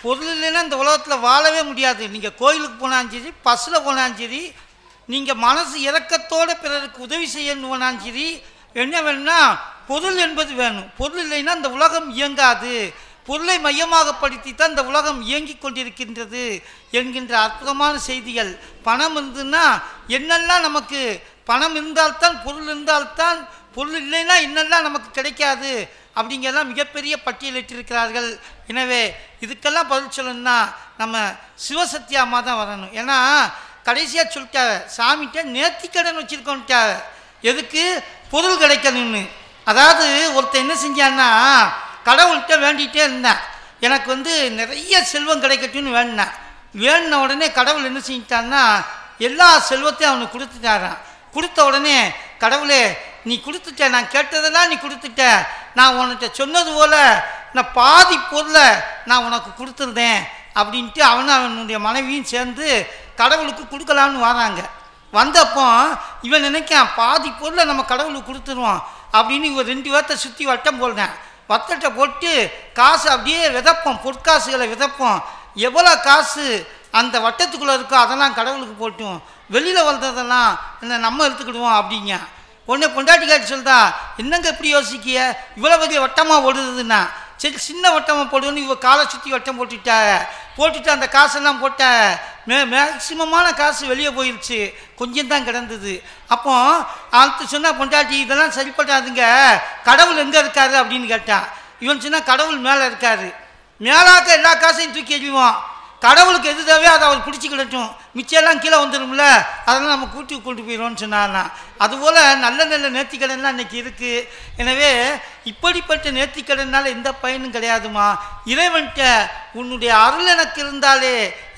பொருள் இல்லைன்னா இந்த உலகத்தில் வாழவே முடியாது. நீங்கள் கோயிலுக்கு போனாலும் சரி, பஸ்ஸில் போனாலும் சரி, நீங்கள் மனசு இரக்கத்தோடு பிறருக்கு உதவி செய்யணும் போனாலும் சரி, என்ன வேணும்னா பொருள் என்பது வேணும். பொருள் இல்லைன்னா இந்த உலகம் இயங்காது. பொருளை மையமாகப்படுத்தி தான் இந்த உலகம் இயங்கிக் கொண்டிருக்கின்றது என்கின்ற அற்புதமான செய்திகள். பணம் இருந்துன்னா என்னெல்லாம் நமக்கு, பணம் இருந்தால்தான் பொருள் இருந்தால்தான், பொருள் இல்லைன்னா என்னெல்லாம் நமக்கு கிடைக்காது அப்படிங்கிறதெல்லாம் மிகப்பெரிய பட்டியலிட்டிருக்கிறார்கள். எனவே இதுக்கெல்லாம் பதில் சொல்லணும்னா நம்ம சிவசக்தி அம்மா தான் வரணும். ஏன்னா கடைசியாக சொல்லிட்டாங்க, சாமிகிட்ட நேர்த்திக்கடன் வச்சுருக்கோன்ட்டாங்க. எதுக்கு? பொருள் கிடைக்கணும்னு. அதாவது ஒருத்தர் என்ன செஞ்சான்னா, கடவுள்கிட்ட வேண்டிகிட்டே இருந்தேன், எனக்கு நிறைய செல்வம் கிடைக்கட்டும்னு வேண்டின உடனே கடவுள் என்ன செஞ்சிட்டான்னா, எல்லா செல்வத்தையும் அவனுக்கு கொடுத்துட்டாரான். கொடுத்த உடனே, கடவுளே நீ கொடுத்துட்ட, நான் கேட்டதெல்லாம் நீ கொடுத்துட்ட, நான் உன்கிட்ட சொன்னது போல் நான் பாதி பொருளை நான் உனக்கு கொடுத்துருந்தேன் அப்படின்ட்டு அவனுடைய மனைவியும் சேர்ந்து கடவுளுக்கு கொடுக்கலான்னு வராங்க. வந்தப்போ இவன் நினைக்கான், பாதி பொருளை நம்ம கடவுளுக்கு கொடுத்துருவோம் அப்படின்னு இவன் 2 பேர்த்தை சுற்றி வட்டம் போடுறேன். வட்டத்தை போட்டு காசு அப்படியே விதைப்போம், பொற்காசுகளை விதைப்போம். எவ்வளோ காசு அந்த வட்டத்துக்குள்ளே இருக்கோ அதெல்லாம் கடவுளுக்கு போட்டோம், வெளியில் வளர்ந்ததெல்லாம் நம்ம எடுத்துக்கிடுவோம் அப்படிங்க. உடனே பொண்டாட்டி காட்சி சொல்லிட்டா, என்னங்க எப்படி யோசிக்கிய, இவ்வளோ பெரிய வட்டமாக ஓடுதுன்னா, சரி சின்ன வட்டமாக போடுன்னு இவ காலை சுற்றி வட்டம் போட்டுட்டு அந்த காசெல்லாம் போட்ட மேக்சிமமான காசு வெளியே போயிடுச்சு, கொஞ்சம் தான் கிடந்தது. அப்போ அடுத்து சொன்னால் பொண்டாட்டி இதெல்லாம் சரிப்பட்டாதுங்க, கடவுள் எங்கே இருக்காரு அப்படின்னு கேட்டான். இவன் சொன்னால் கடவுள் மேலே இருக்காரு, மேலாக்க எல்லா காசையும் தூக்கி எறிவோம், கடவுளுக்கு எது தேவையோ அதை அவர் பிடிச்சிக்கிடட்டும், மிச்செல்லாம் கீழே வந்துடும்ல, அதெல்லாம் நம்ம கூட்டி கொண்டு போயிடுவோம்னு சொன்னார்னா. அதுபோல் நல்ல நல்ல நேர்த்திக்கடன்லாம் இன்றைக்கி இருக்குது. எனவே இப்படிப்பட்ட நேர்த்திக்கடனால் எந்த பயனும் கிடையாதுமா. இறைவன்கிட்ட உன்னுடைய அருள் எனக்கு இருந்தாலே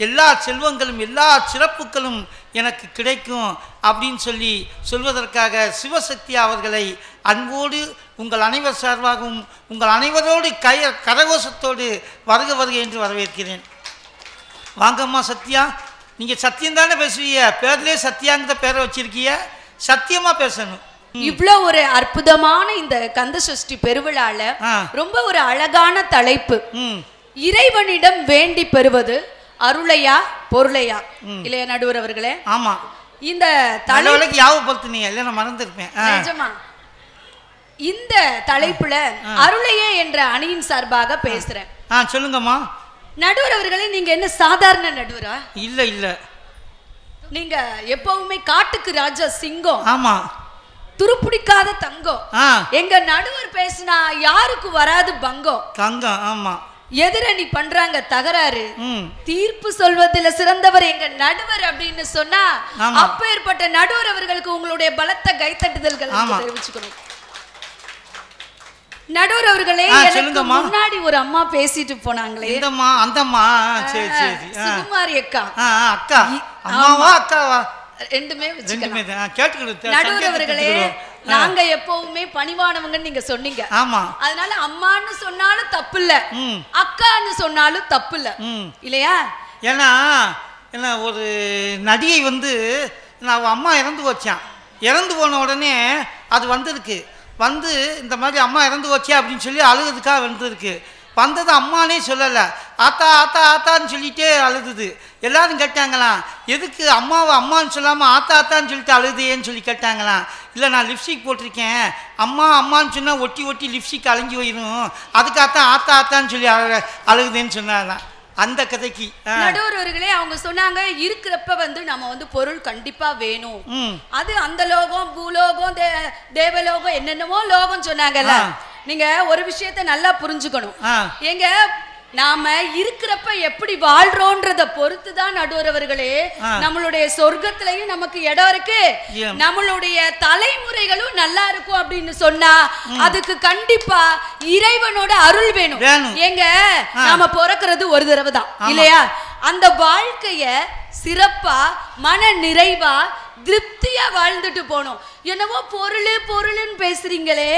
எல்லா செல்வங்களும் எல்லா சிறப்புகளும் எனக்கு கிடைக்கும் அப்படின்னு சொல்வதற்காக சிவசக்தி அவர்களை அன்போடு உங்கள் அனைவர் சார்பாகவும் உங்கள் அனைவரோடு கரகோஷத்தோடு வருக வருக என்று வரவேற்கிறேன். வாங்கம்மா சத்யா, நீங்கள் சத்தியம் தானே பேசுவீங்க, பேர்லேயே சத்யாங்கிற பேரை வச்சிருக்கீங்க, சத்தியமாக பேசணும். இவ்வளோ ஒரு அற்புதமான இந்த கந்த சஷ்டி பெருவிழால ரொம்ப ஒரு அழகான தலைப்பு, இறைவனிடம் வேண்டி பெறுவது அருளையா பொருளையா, இல்லையா நடுவர் அவர்களே? ஆமா, இந்த தலைவலுக்கு யாவப்படுத்தினீங்க, இல்லை நான் மறந்துருப்பேன். நிஜமா இந்த தலைப்புல அருளையே என்ற அணியின் சார்பாக பேசுறேன். சொல்லுங்கம்மா. நடுவர் அவர்களே, நீங்க என்ன சாதாரண நடுவரா? இல்ல இல்ல, நீங்க எப்பவுமே காட்டுக்கு ராஜா சிங்கம். ஆமா, துருப்பிடிக்காத தங்கம். எங்க நடுவர் பேசினா யாருக்கு வராது பங்கம் தங்கம். ஆமா, எதிரணி பண்றாங்க தகராறு, தீர்ப்பு சொல்வதில் சிறந்தவர் எங்க நடுவர் அப்படின்னு சொன்னா, அப்பேற்பட்ட நடுவர் அவர்களுக்கு உங்களுடைய பலத்த கைத்தட்டுதல்கள் தெரிவிச்சுக்கணும். நடுவர் அவர்களே, எனக்கு முன்னாடி ஒரு அம்மா பேசிட்டு போனாங்களே, இந்தம்மா அந்தம்மா, சரி சரி, சுகுமாரி அக்கா. அக்கா அம்மாவா அக்காவா? ரெண்டுமே வச்சுக்கலாம். கேட்டுக்கிட்டு நடுவர் அவர்களே, நாங்க எப்பவுமே பணிவானவங்கன்னு நீங்க சொன்னீங்க. ஆமா, அதனால அம்மான்னு சொன்னாலும் தப்பு இல்ல, அக்கான்னு சொன்னாலும் தப்பு இல்ல, இல்லையா? ஏன்னா என்ன, ஒரு நடிகை நான் அம்மா இறந்து போச்சான், இறந்து போன உடனே அது வந்திருக்கு, இந்த மாதிரி அம்மா இறந்து போச்சே அப்படின்னு சொல்லி அழுகிறதுக்காக வந்திருக்கு. வந்தது அம்மானே சொல்லலை, ஆத்தா ஆத்தா ஆத்தான்னு சொல்லிட்டே அழுதுது. எல்லாரும் கேட்டாங்களாம், எதுக்கு அம்மாவை அம்மான்னு சொல்லாமல் ஆத்தா ஆத்தான்னு சொல்லிட்டு அழுதேன்னு சொல்லி கேட்டாங்களாம். இல்லை, நான் லிப்ஸ்டிக் போட்டிருக்கேன், அம்மா அம்மான்னு சொன்னால் ஒட்டி ஒட்டி லிப்ஸ்டிக் அழிஞ்சு போயிடும், அதுக்காகத்தான் ஆத்தா ஆத்தான்னு சொல்லி அழுகுதேன்னு சொன்னாலாம். அந்த கதைக்கு நடுவர் அவர்களே, அவங்க சொன்னாங்க, இருக்கிறப்ப நம்ம பொருள் கண்டிப்பா வேணும், அது அந்த லோகம் பூலோகம் தேவலோகம் என்னென்னமோ லோகம் சொன்னாங்கல்ல. நீங்க ஒரு விஷயத்தை நல்லா புரிஞ்சுக்கணும். எங்க நாம இருக்கிறப்ப எப்படி வாழ்றோன்றத பொறுத்துதான் நடுவர் அவர்களே நம்மளுடைய சொர்க்கத்திலையும் நமக்கு இடம் இருக்கு, நம்மளுடைய தலைமுறைகளும் நல்லா இருக்கும் அப்படின்னு சொன்னா அதுக்கு கண்டிப்பா இறைவனோட அருள் வேணும். எங்க நாம பிறக்கிறது ஒரு தடவை தான் இல்லையா? அந்த வாழ்க்கைய சிறப்பா மன நிறைவா திருப்தியா வாழ்ந்துட்டு போனோம். என்னவோ பொருள் பொருள்னு பேசுறீங்களே,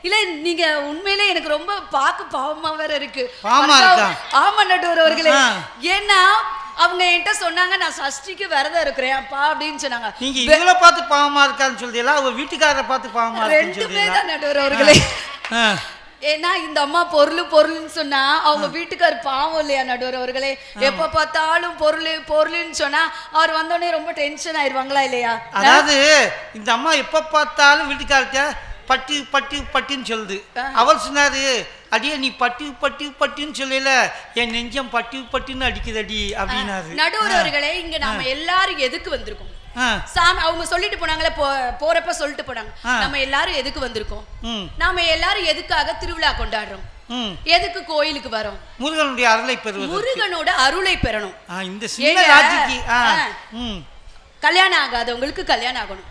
இல்ல நீங்க உண்மையிலே எனக்கு ரொம்ப பார்க்க பாவமா வேற இருக்கு. ஆமா நடுவர் அவர்களே, ஏன்னா அவங்க என்கிட்ட சொன்னாங்க, நான் சஷ்டிக்கு விரதம் இருக்கிறேன் அப்பா அப்படின்னு சொன்னாங்க. நீங்க இவங்கள பார்த்து பாவமா இருக்கான்னு சொல்றீங்களா, அவங்க வீட்டுக்காரரை பார்த்து பாவமா இருக்குன்னு சொல்றீங்களா? ரெண்டுமே தான் நடுவர் அவர்களே. ஏன்னா இந்த அம்மா பொருள்னு சொன்னா அவங்க வீட்டுக்கார் பாவம் இல்லையா நடுவர் அவர்களே? எப்ப பார்த்தாலும் பொருள்னு சொன்னா அவர் வந்தோடனே ரொம்ப டென்ஷன் ஆயிருவாங்களா இல்லையா? அதாவது இந்த அம்மா எப்ப பார்த்தாலும் வீட்டுக்கார்ட்ட பட்டு பட்டு பட்டுன்னு சொல்லுது. அவர் சொன்னாரு, அடியே நீ பட்டு பட்டு பட்டுன்னு சொல்லல, என் நெஞ்சம் பட்டு பட்டுன்னு அடிக்குதடி அப்படின்னாரு. நடுவர்களே, இங்க நாம எல்லாரும் எதுக்கு வந்திருக்கோம்? சாமி அவங்க சொல்லிட்டு போனாங்களே, போறப்ப சொல்லிட்டு போனாங்க, நம்ம எல்லாரும் எதுக்கு வந்திருக்கோம்? நாம எல்லாரும் எதுக்காக திருவிழா கொண்டாடுறோம்? எதுக்கு கோயிலுக்கு வரோம்? முருகனுடைய அருளை பெறுவது. முருகனோட அருளை பெறணும். இந்த சின்ன ராஜிக்கு கல்யாணம் ஆகாதவங்களுக்கு கல்யாணம் ஆகணும்,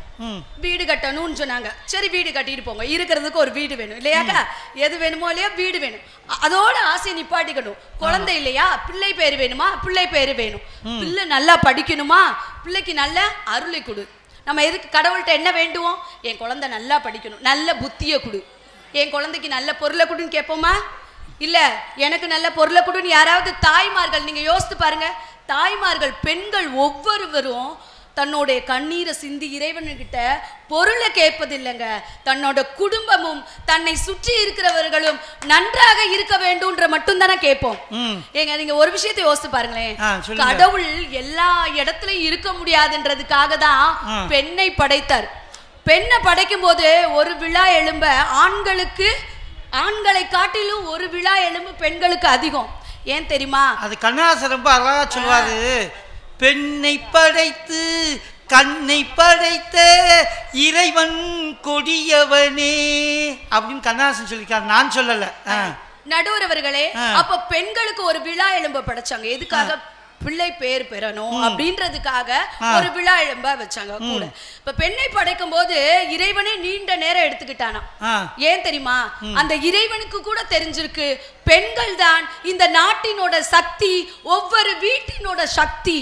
வீடு கட்டணும்னு சொன்னாங்க. சரி, வீடு கட்டிட்டு போங்க, இருக்கிறதுக்கு ஒரு வீடு வேணும் இல்லையாக்கா? எது வேணுமோ இல்லையா, வீடு வேணும். அதோட ஆசையை நிப்பாட்டிக்கணும். குழந்தை இல்லையா, பிள்ளை பேரு வேணுமா, பிள்ளை பேரு வேணும். பிள்ளை நல்லா படிக்கணுமா, பிள்ளைக்கு நல்ல அருளை கொடு. நம்ம எதுக்கு கடவுள்கிட்ட என்ன வேண்டுவோம்? என் குழந்தை நல்லா படிக்கணும், நல்ல புத்தியை கொடு, என் குழந்தைக்கு நல்ல பொருளை கொடுன்னு கேட்போமா? இல்ல, எனக்கு நல்ல பொருளை கொடுன்னு யாராவது தாய்மார்கள், நீங்க யோசித்து பாருங்க, தாய்மார்கள் பெண்கள் ஒவ்வொருவரும் தன்னுடைய கண்ணீரை சிந்தி இறைவன்கிட்ட பொருளை கேட்பதில்லைங்க. தன்னோட குடும்பமும் தன்னை சுற்றி இருக்கிறவர்களும் நன்றாக இருக்க வேண்டும்ன்ற மட்டும் தானே கேட்போம். ஏங்க, நீங்க ஒரு விஷயத்தை யோசித்து பாருங்களேன். கடவுள் எல்லா இடத்துலயும் இருக்க முடியாதுன்றதுக்காக தான் பெண்ணை படைத்தார். பெண்ணை படைக்கும் போது ஒரு விழா எலும்ப ஆண்களை காட்டிலும் ஒரு விழா எலும்பு பெண்களுக்கு அதிகம். ஏன் தெரியுமா? அது கண்ணாசன் ரொம்ப அழகா சொல்லுவாரு. பெண்ணை படைத்து கண்ணை படைத்த இறைவன் கொடியவனே அப்படின்னு கண்ணாசன் சொல்லிருக்காரு, நான் சொல்லல. நடுவரவர்களே, அப்ப பெண்களுக்கு ஒரு விழா எலும்ப படைச்சாங்க. எதுக்காக? பிள்ளை பேர் பெறணும் அப்படின்றதுக்காக ஒரு விழா எலும்ப வச்சாங்க கூட. இப்ப பெண்ணை படைக்கும் போது இறைவனே நீண்ட நேரம் எடுத்துக்கிட்டானா. ஏன் தெரியுமா? அந்த இறைவனுக்கு கூட தெரிஞ்சிருக்கு, பெண்கள் தான் இந்த நாட்டினோட சக்தி, ஒவ்வொரு வீட்டினோட சக்தி.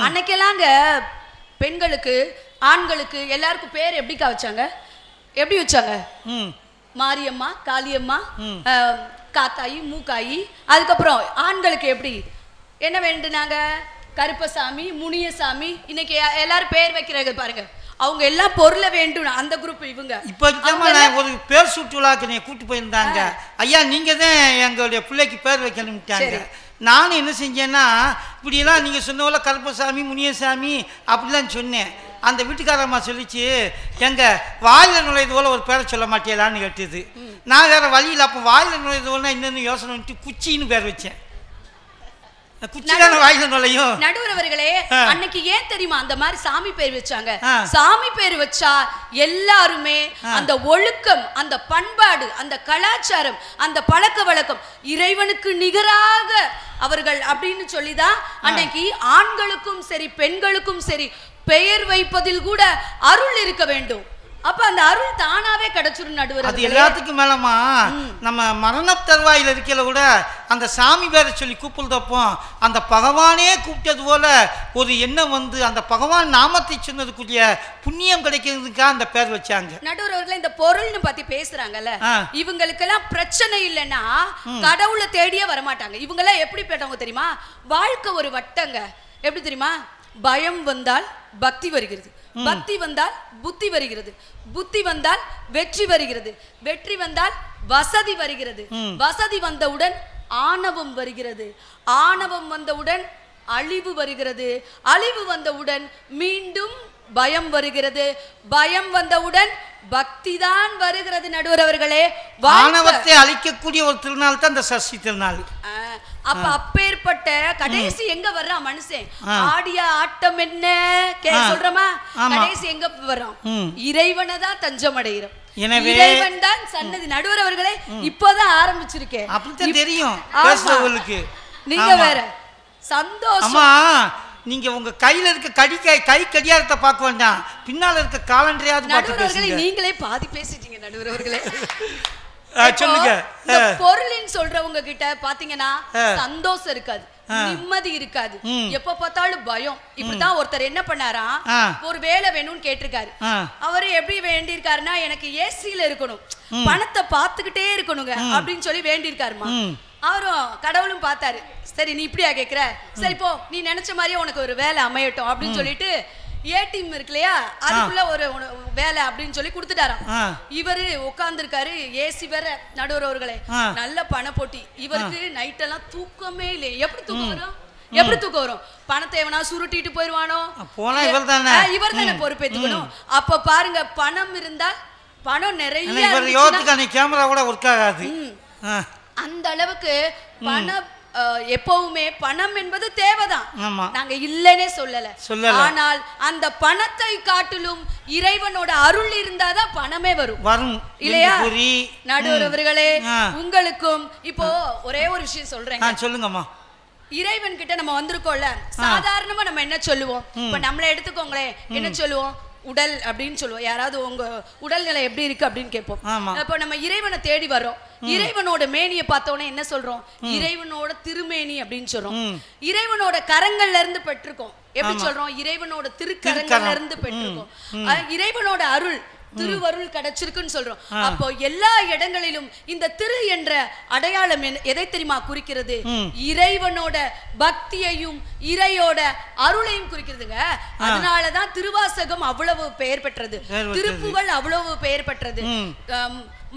அன்னைக்கெல்லாங்க பெண்களுக்கு ஆண்களுக்கு எல்லாருக்கும் பேர் எப்படிக்கா வச்சாங்க? எப்படி வச்சாங்க? மாரியம்மா, காளியம்மா, காத்தாயி, மூக்காயி. அதுக்கப்புறம் ஆண்களுக்கு எப்படி என்ன வேண்டுனாங்க? கருப்பசாமி, முனியசாமி. இன்னைக்கு எல்லாரும் பேர் வைக்கிறாங்க பாருங்க, அவங்க எல்லாம் பொருளை வேண்டும். அந்த குரூப் இவங்க. இப்போ ஒரு பேர் சுற்றுலாக்கு நீ கூட்டு போயிருந்தாங்க. ஐயா, நீங்க தான் எங்களுடைய பிள்ளைக்கு பேர் வைக்கணும்ட்டாங்க. நானும் என்ன செஞ்சேன்னா, இப்படியெல்லாம் நீங்க சொன்னவள கருப்பசாமி, முனியசாமி அப்படிலாம் சொன்னேன். அந்த வீட்டுக்காரம்மா சொல்லிச்சு, எங்க வாயில நுழைது போல ஒரு பேரை சொல்ல மாட்டேலான்னு கேட்டுது. நான் வேற வழியில் அப்போ வாயில நுழைது போலனா இன்னொன்னு யோசனை வந்துட்டு குச்சின்னு பேர் வச்சேன். நடுவரவர்களே, அன்னைக்கு ஏன் தெரியுமா அந்த மாதிரி சாமி பேர் வச்சாங்க? சாமி பேர் வச்சா எல்லாருமே அந்த ஒழுக்கம், அந்த பண்பாடு, அந்த கலாச்சாரம், அந்த பழக்க வழக்கம் இறைவனுக்கு நிகராக அவர்கள் அப்படின்னு சொல்லிதான் அன்னைக்கு ஆண்களுக்கும் சரி பெண்களுக்கும் சரி பெயர் வைப்பதில் கூட அருள் இருக்க வேண்டும். அப்ப அந்த அருள் தானாவே கிடைச்சிரும். நடுவர், அது எல்லாத்துக்கும் மேலமா நம்ம மரண தருவாயில் இருக்கல கூட அந்த சாமி பேரை சொல்லி கூப்பிடுறப்போ அந்த பகவானே கூப்பிட்டது போல ஒரு எண்ணம் வந்து அந்த பகவான் நாமத்தை சொன்னதுக்குரிய புண்ணியம் கிடைக்கிறதுக்காக அந்த பேர் வச்சாங்க. நடுவர்களே, இந்த பொருள்னு பத்தி பேசுறாங்கல்ல, இவங்களுக்கு எல்லாம் பிரச்சனை இல்லைன்னா கடவுளை தேடியே வரமாட்டாங்க. இவங்க எல்லாம் எப்படி பேட்டவங்க தெரியுமா? வாழ்க்கை ஒரு வட்டங்க. எப்படி தெரியுமா? பயம் வந்தால் பக்தி வருகிறது, பக்தி வந்தால் புத்தி வருகிறது, புத்தி வந்தால் வெற்றி வருகிறது, வெற்றி வந்தால் வசதி வருகிறது, வசதி வந்தவுடன் ஆணவம் வருகிறது, ஆணவம் வந்தவுடன் அழிவு வருகிறது, அழிவு வந்தவுடன் மீண்டும் பயம் வருகிறது, பயம் வந்தவுடன் பக்தி தான் வருகிறது. நடுவர் அவர்களே, ஆணவத்தை அழிக்கக்கூடிய ஒரு திருநாள் தான் இந்த சஷ்டி திருநாள். அப்ப அப்பேற்பட்ட கடைசி எங்க வர்றான் மனுஷன்? ஆடிய ஆட்டம் என்ன சொல்றமா? கடைசி எங்க வர்றான்? இறைவனை தான் தஞ்சம் அடைகிறோம். இறைவன் தான் சன்னதி. நடுவர் அவர்களே, இப்போதான் ஆரம்பிச்சிருக்கேன். அப்படித்தான் தெரியும் பேசுறவங்களுக்கு. நீங்க வேற சந்தோஷம். நீங்க உங்க கையில இருக்க கை கடியாரத்தை பார்க்க வேண்டாம், பின்னால இருக்க காலண்டரையாவது பார்த்து பேசுங்க. நீங்களே பாதி பேசிட்டீங்க நடுவர் அவர்களே. சொல்லுங்க. பொருளின்னு சொல்றவங்க கிட்ட பாத்தீங்கன்னா சந்தோஷம் இருக்காது, நிம்மதி இருக்காது, எப்ப பார்த்தாலும் பயம். இப்படிதான் ஒருத்தர் என்ன பண்ணாரா, ஒரு வேலை வேணும்னு கேட்டிருக்காரு. அவரு எப்படி வேண்டியிருக்காருன்னா, எனக்கு ஏசியில இருக்கணும், பணத்தை பார்த்துக்கிட்டே இருக்கணுங்க அப்படின்னு சொல்லி வேண்டியிருக்காருமா. அவரும் கடவுளும் பார்த்தாரு. சரி, நீ இப்படியா கேக்குற, சரி போ, நீ நினைச்ச மாதிரியே உனக்கு ஒரு வேலை அமையட்டும் அப்படின்னு சொல்லிட்டு ஏடிஎம் இருக்கு இல்லையா, அதுக்குள்ள ஒரு வேலை அப்படின்னு சொல்லி கொடுத்துட்டாராம். இவரு உட்கார்ந்துருக்காரு, ஏசி வேற. நடுவர் அவர்களே, நல்ல பண போட்டி. இவருக்கு நைட் எல்லாம் தூக்கமே இல்லை. எப்படி தூக்கம் வரும்? எப்படி தூக்கம் வரும்? பணத்தை எவனா சுருட்டிட்டு போயிருவானோ, இவர் தானே பொறுப்பேற்றுக்கணும். அப்ப பாருங்க, பணம் இருந்தா, பணம் நிறைய கேமரா கூட ஒர்க் ஆகாது. அந்த அளவுக்கு பணம் எப்பவுமே பணம் என்பது தேவைதான், ஆமா. நாங்க இல்லைன்னே சொல்லல. சொல்லல. ஆனால் அந்த பணத்தை காட்டிலும் இறைவனோட அருள் இருந்தாதான் பணமே வரும் இல்லையா? நடுவர் அவர்களே, உங்களுக்கும் இப்போ ஒரே ஒரு விஷயம் சொல்றேன். சொல்லுங்கம்மா. இறைவன் கிட்ட நம்ம வந்திருக்கோம்ல, சாதாரணமா நம்ம என்ன சொல்லுவோம்? இப்ப நம்மள எடுத்துக்கோங்களேன், என்ன சொல்லுவோம்? உடல் அப்படின்னு சொல்லுவோம். யாராவது உங்க உடல்நிலை எப்படி இருக்கு அப்படின்னு கேட்போம். அப்ப நம்ம இறைவனை தேடி வர்றோம். இறைவனோட மேனியை பார்த்தோன்னே என்ன சொல்றோம்? இறைவனோட திருமேனி அப்படின்னு சொல்றோம். இறைவனோட கரங்கள்ல இருந்து பெற்றிருக்கோம். எப்படி சொல்றோம்? இறைவனோட திருக்கரங்கள்ல இருந்து பெற்றிருக்கோம். இறைவனோட அருள் திருவருள் கிடைச்சிருக்குன்னு சொல்றோம். அப்போ எல்லா இடங்களிலும் இந்த திரு என்ற அடையாளம் எதை தெரியுமா குறிக்கிறது? இறைவனோட பக்தியையும் இறையோட அருளையும் குறிக்கிறதுங்க. அதனாலதான் திருவாசகம் அவ்வளவு பெயர் பெற்றது, திருப்புகழ் அவ்வளவு பெயர் பெற்றது.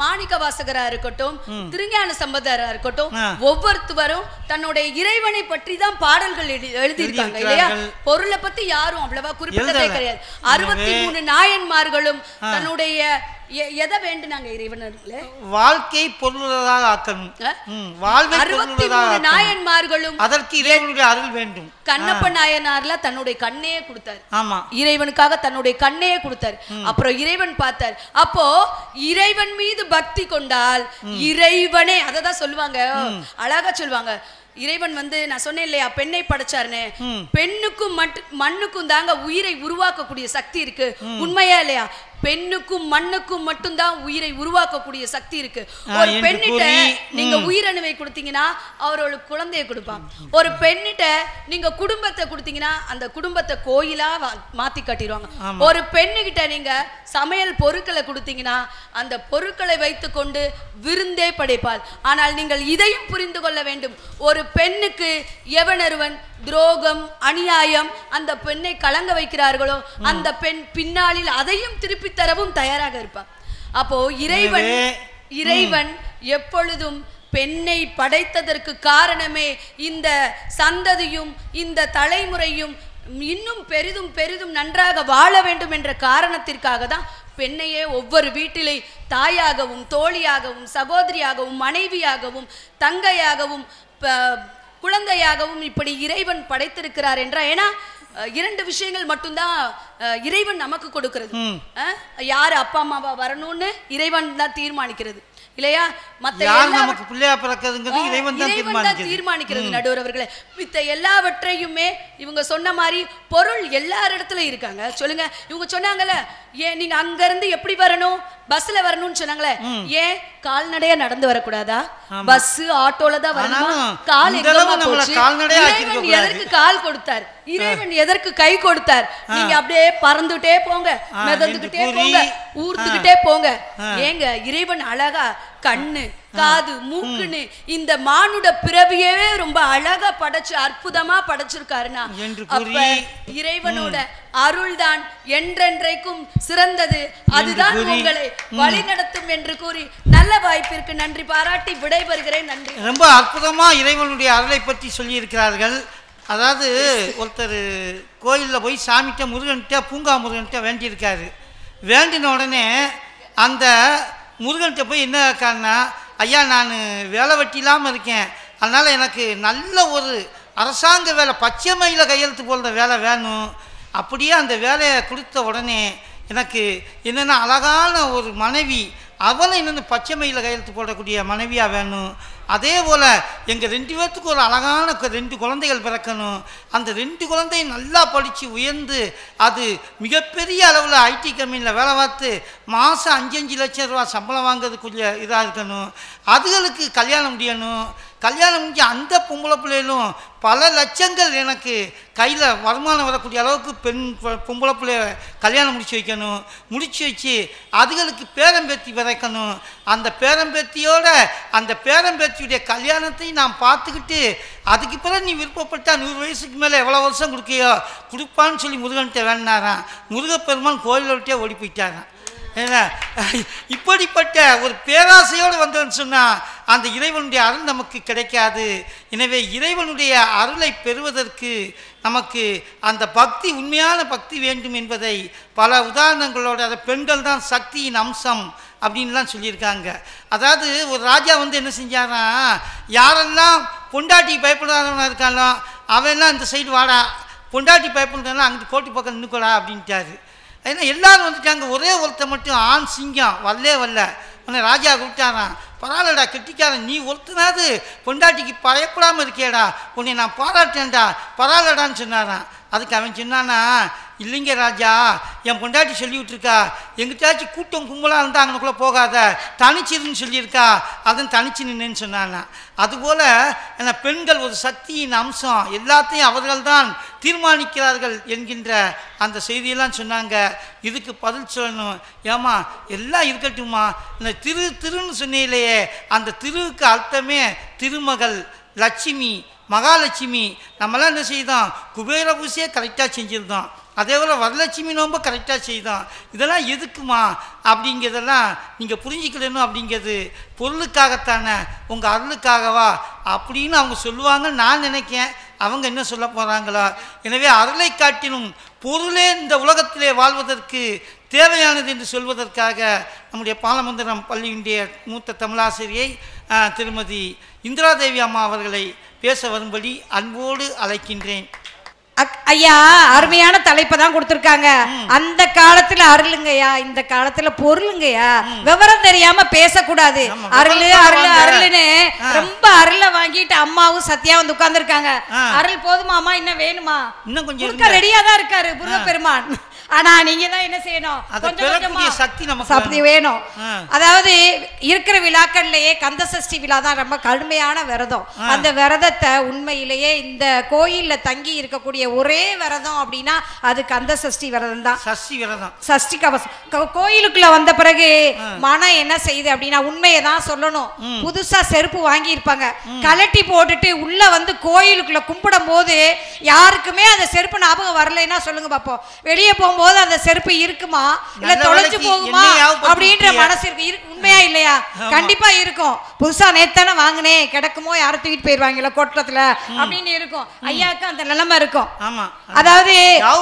மாணிக்க வாசகரா இருக்கட்டும், திருஞான சம்பந்தரா இருக்கட்டும், ஒவ்வொருத்தரும் தன்னுடைய இறைவனை பற்றி தான் பாடல்கள் எழுதியிருக்காங்க இல்லையா? பொருளை பத்தி யாரும் அவ்வளவா குறிப்பிட்டதே கிடையாது. 63 நாயன்மார்களும் தன்னுடைய எதை வேண்டுனாங்க? இறைவனர்களே வாழ்க்கை பொருளாக ஆக்கணும். 63 நாயன்மார்களும் அதற்கு இறைவனுடைய அருள் வேண்டும். கண்ணப்ப நாயனார்ல தன்னுடைய கண்ணையே கொடுத்தார். ஆமா, இறைவனுக்காக தன்னுடைய கண்ணையே கொடுத்தார். அப்புறம் இறைவன் பார்த்தார். அப்போ இறைவன் மீது பக்தி கொண்டால் இறைவனே, அததான் சொல்லுவாங்க, அழகா சொல்லுவாங்க. இறைவன் நான் சொன்னேன் இல்லையா, பெண்ணை படைச்சாருன்னு. பெண்ணுக்கும் மண்ணுக்கும் தாங்க உயிரை உருவாக்கக்கூடிய சக்தி இருக்கு. உண்மையா இல்லையா? பெண்ணுக்கும் மண்ணுக்கும் மட்டும்தான் உயிரை உருவாக்கக்கூடிய சக்தி இருக்கு. ஒரு பெண்ணிட்ட நீங்க உயிரணுவை கொடுத்தீங்கன்னா அவரோட குழந்தைய கொடுப்பான். ஒரு பெண்ணிட்ட நீங்க குடும்பத்தை கொடுத்தீங்கன்னா அந்த குடும்பத்தை கோயிலா மாத்தி காட்டிடுவாங்க. ஒரு பெண்ணுகிட்ட நீங்க சமையல் பொருட்களை கொடுத்தீங்கன்னா அந்த பொருட்களை வைத்து கொண்டு விருந்தே படைப்பாள். ஆனால் நீங்கள் இதையும் புரிந்து கொள்ள வேண்டும். ஒரு பெண்ணுக்கு எவனொருவன் துரோகம் அநியாயம் அந்த பெண்ணை கலங்க வைக்கிறார்களோ அந்த பெண் பின்னாளில் அதையும் திருப்பி தரவும் தயாராக இருப்பார். அப்போ இறைவன் எப்பொழுதும் பெண்ணை படைத்ததற்கு காரணமே இந்த சந்ததியும் இந்த தலைமுறையும் இன்னும் பெரிதும் பெரிதும் நன்றாக வாழ வேண்டும் என்ற காரணத்திற்காக தான் பெண்ணையே ஒவ்வொரு வீட்டிலே தாயாகவும் தோழியாகவும் சகோதரியாகவும் மனைவியாகவும் தங்கையாகவும் குழந்தையாகவும் இப்படி இறைவன் படைத்திருக்கிறார் என்றால், ஏன்னா 2 விஷயங்கள் மட்டும்தான் இறைவன் நமக்கு கொடுக்கிறது. யாரு அப்பா அம்மாவா வரணும்னு இறைவன் தான் தீர்மானிக்கிறது இல்லையா? மத்த நமக்கு பிள்ளையா பிறக்கிறதுங்கிறது இறைவன் தான் தீர்மானிக்கிறது. நடுவர் அவர்களே, மித்த எல்லாவற்றையுமே இவங்க சொன்ன மாதிரி பொருள் எல்லார் இடத்துலயும் இருக்காங்க. சொல்லுங்க, இவங்க சொன்னாங்கல்ல, ஏன் நீங்க அங்க இருந்து எப்படி வரணும்? பஸ்ல வரணும்னு சொன்னாங்களே, ஏன் கால்நடையா நடந்து வரக்கூடாதா? பஸ் ஆட்டோல தான் வரணும். கால் இறைவன் எதற்கு கால் கொடுத்தார்? இறைவன் எதற்கு கை கொடுத்தார்? நீங்க அப்படியே பறந்துட்டே போங்க, மிதந்துகிட்டே போங்க, ஊர்த்துக்கிட்டே போங்க. ஏங்க இறைவன் அழகா கண்ணு காது மூக்குன்னு இந்த மானுட பிறவியவே ரொம்ப அழகா படைச்சு அற்புதமா படைச்சிருக்காருன்னா, அப்ப இறைவனோட அருள் தான் என்றென்றைக்கும் சிறந்தது. அதுதான் உங்களை வழி நடத்தும் என்று கூறி நல்ல வாய்ப்பிற்கு நன்றி பாராட்டி விடைபெறுகிறேன். நன்றி. ரொம்ப அற்புதமா இறைவனுடைய அருளை பற்றி சொல்லி இருக்கிறார்கள். அதாவது ஒருத்தர் கோயிலில் போய் சாமிகிட்ட முருகன்கிட்ட பூங்கா முருகன்கிட்ட வேண்டியிருக்காரு. வேண்டின உடனே அந்த முருகன்கிட்ட போய் என்ன இருக்காருன்னா, ஐயா நான் வேலை வெட்டி இல்லாமல் இருக்கேன், அதனால் எனக்கு நல்ல ஒரு அரசாங்க வேலை பச்சை மயில கையெழுத்து போடுற வேலை வேணும். அப்படியே அந்த வேலையை கொடுத்த உடனே எனக்கு என்னென்னா அழகான ஒரு மனைவி, அவளை என்னென்ன பச்சை மயில கையெழுத்து போடக்கூடிய மனைவியாக வேணும். அதே போல் எங்கள் 2 பேர்த்துக்கு ஒரு அழகான 2 குழந்தைகள் பிறக்கணும். அந்த 2 குழந்தையும் நல்லா படித்து உயர்ந்து அது மிகப்பெரிய அளவில் ஐடி கம்பெனியில் வேலை பார்த்து மாதம் 5-5 லட்சம் ரூபா சம்பளம் வாங்கிறதுக்குரிய இதாக இருக்கணும். அதுகளுக்கு கல்யாணம் முடியணும். கல்யாணம் முடிஞ்சு அந்த பொம்பளை பிள்ளைகளும் பல லட்சங்கள் எனக்கு கையில் வருமானம் வரக்கூடிய அளவுக்கு பொம்பளை பிள்ளைய கல்யாணம் முடிச்சு வைக்கணும். முடிச்சு வச்சு அதுகளுக்கு பேரம்பேத்தி விதைக்கணும். அந்த பேரம்பேத்தியோட அந்த பேரம்பேத்தியுடைய கல்யாணத்தை நான் பார்த்துக்கிட்டு அதுக்கு பிறகு நீ விருப்பப்பட்டா 100 வயசுக்கு மேலே எவ்வளோ வருஷம் கொடுக்கையோ கொடுப்பான்னு சொல்லி முருகன்கிட்ட வேணாரான். முருகப்பெருமான் கோயிலை விட்டே ஓடி போயிட்டாரான். ஏன்னா இப்படிப்பட்ட ஒரு பேராசையோடு வந்தோன்னு சொன்னால் அந்த இறைவனுடைய அருள் நமக்கு கிடைக்காது. எனவே இறைவனுடைய அருளை பெறுவதற்கு நமக்கு அந்த பக்தி, உண்மையான பக்தி வேண்டும் என்பதை பல உதாரணங்களோடு, அந்த பெண்கள் தான் சக்தியின் அம்சம் அப்படின்லாம் சொல்லியிருக்காங்க. அதாவது ஒரு ராஜா வந்து என்ன செஞ்சாரா, யாரெல்லாம் பொண்டாட்டி பயப்படாதவனா இருக்கானோ அவெல்லாம் இந்த சைடு வாடா, பொண்டாட்டி பயப்படுறதுனால அங்கிட்டு கோட்டி பக்கம் நின்றுக்கோடா அப்படின்ட்டாரு. ஏன்னா எல்லாரும் வந்துட்டாங்க, ஒரே ஒருத்தர் மட்டும் ஆண் சிங்கம் வரல. உன்னை ராஜா கூப்பிட்டாரான், பரவாயில்லடா கெட்டிக்காரன், நீ ஒருத்தனாவது பொண்டாட்டிக்கு பயப்படாமல் இருக்கியடா, உன்னை நான் பாராட்டேன்டா, பரவாயில்லடான்னு சொன்னாரான். அதுக்கு அவன் சொன்னானா, இல்லைங்க ராஜா, என் பொண்டாட்டி சொல்லி விட்டுருக்கா, எங்கிட்டாச்சும் கூட்டம் கும்பலாக இருந்தால் அங்கனுக்குள்ளே போகாத, தனிச்சிருன்னு சொல்லியிருக்கா, அதன் தனிச்சு நின்னுன்னு சொன்னானா. அதுபோல் என்ன பெண்கள் ஒரு சக்தியின் அம்சம், எல்லாத்தையும் அவர்கள் தான் தீர்மானிக்கிறார்கள் என்கின்ற அந்த செய்தியெல்லாம் சொன்னாங்க. இதுக்கு பதில் சொல்லணும், ஏமா எல்லாம் இருக்கட்டுமா, இந்த திருன்னு சொன்னீங்களே, அந்த திருவுக்கு அர்த்தமே திருமகள், லட்சுமி, மகாலட்சுமி. நம்மளாம் என்ன செய்தோம், குபேர பூசையை கரெக்டாக செஞ்சுருந்தோம், அதே போல் வரலட்சுமி நோம்ப கரெக்டாக செய்தோம். இதெல்லாம் எதுக்குமா அப்படிங்கிறதெல்லாம் நீங்கள் புரிஞ்சுக்கணும். அப்படிங்கிறது பொருளுக்காகத்தானே, உங்கள் அருளுக்காகவா அப்படின்னு அவங்க சொல்லுவாங்கன்னு நான் நினைக்கேன். அவங்க என்ன சொல்ல போகிறாங்களோ. எனவே அருளை காட்டினும் பொருளே இந்த உலகத்திலே வாழ்வதற்கு தேவையானது என்று சொல்வதற்காக நம்முடைய பாலமந்திரம் பள்ளியினுடைய மூத்த தமிழாசிரியை திருமதி இந்திராதேவி அம்மா அவர்களை பேச வரும்படி அன்போடு அழைக்கின்றேன். ஐயா, அருமையான தலைப்பை தான் கொடுத்துருக்காங்க. அந்த காலத்துல அருளுங்கய்யா, இந்த காலத்துல பொருளுங்கய்யா. விவரம் தெரியாம பேசக்கூடாது. அருள்னு ரொம்ப அருளை வாங்கிட்டு அம்மாவும் சத்யா வந்து உட்கார்ந்து இருக்காங்க. அருள் போதுமாமா, இன்னும் வேணுமா? இன்னும் கொஞ்சம் ரெடியா தான் இருக்காரு முருகப்பெருமான். ஆனா நீங்க தான் என்ன செய்யணும், சக்தி வேணும். அதாவது இருக்கிற விழாக்கள்லயே கந்த சஷ்டி விழா தான் ரொம்ப கடுமையான விரதம். அந்த விரதத்தை உண்மையிலேயே இந்த கோயில்ல தங்கி இருக்கக்கூடிய ஒரே விரதம் அப்படின்னா அது கந்த சஷ்டி விரதம் தான். சஷ்டி கவசம் கோயிலுக்குள்ள வந்த பிறகு மனம் என்ன செய்யுது அப்படின்னா, உண்மையை தான் சொல்லணும். புதுசா செருப்பு வாங்கி இருப்பாங்க, கலட்டி போட்டுட்டு உள்ள வந்து கோயிலுக்குள்ள கும்பிடும் போது யாருக்குமே அந்த செருப்பு ஞாபகம் வரலைன்னா சொல்லுங்க பாப்போம். வெளியே போகும்போது அந்த செருப்பு இருக்குமா இல்ல தொலைச்சு போகுமா அப்படின்ற மனசு இருக்கு. உண்மையா இல்லையா? கண்டிப்பா இருக்கும். புதுசா நேத்தானே வாங்கினேன், கிடக்குமோ யாரும் தூக்கிட்டு போயிருவாங்கல்ல கோட்டத்துல அப்படின்னு இருக்கும். ஐயாவுக்கு அந்த நிலைமை இருக்கும். அதாவது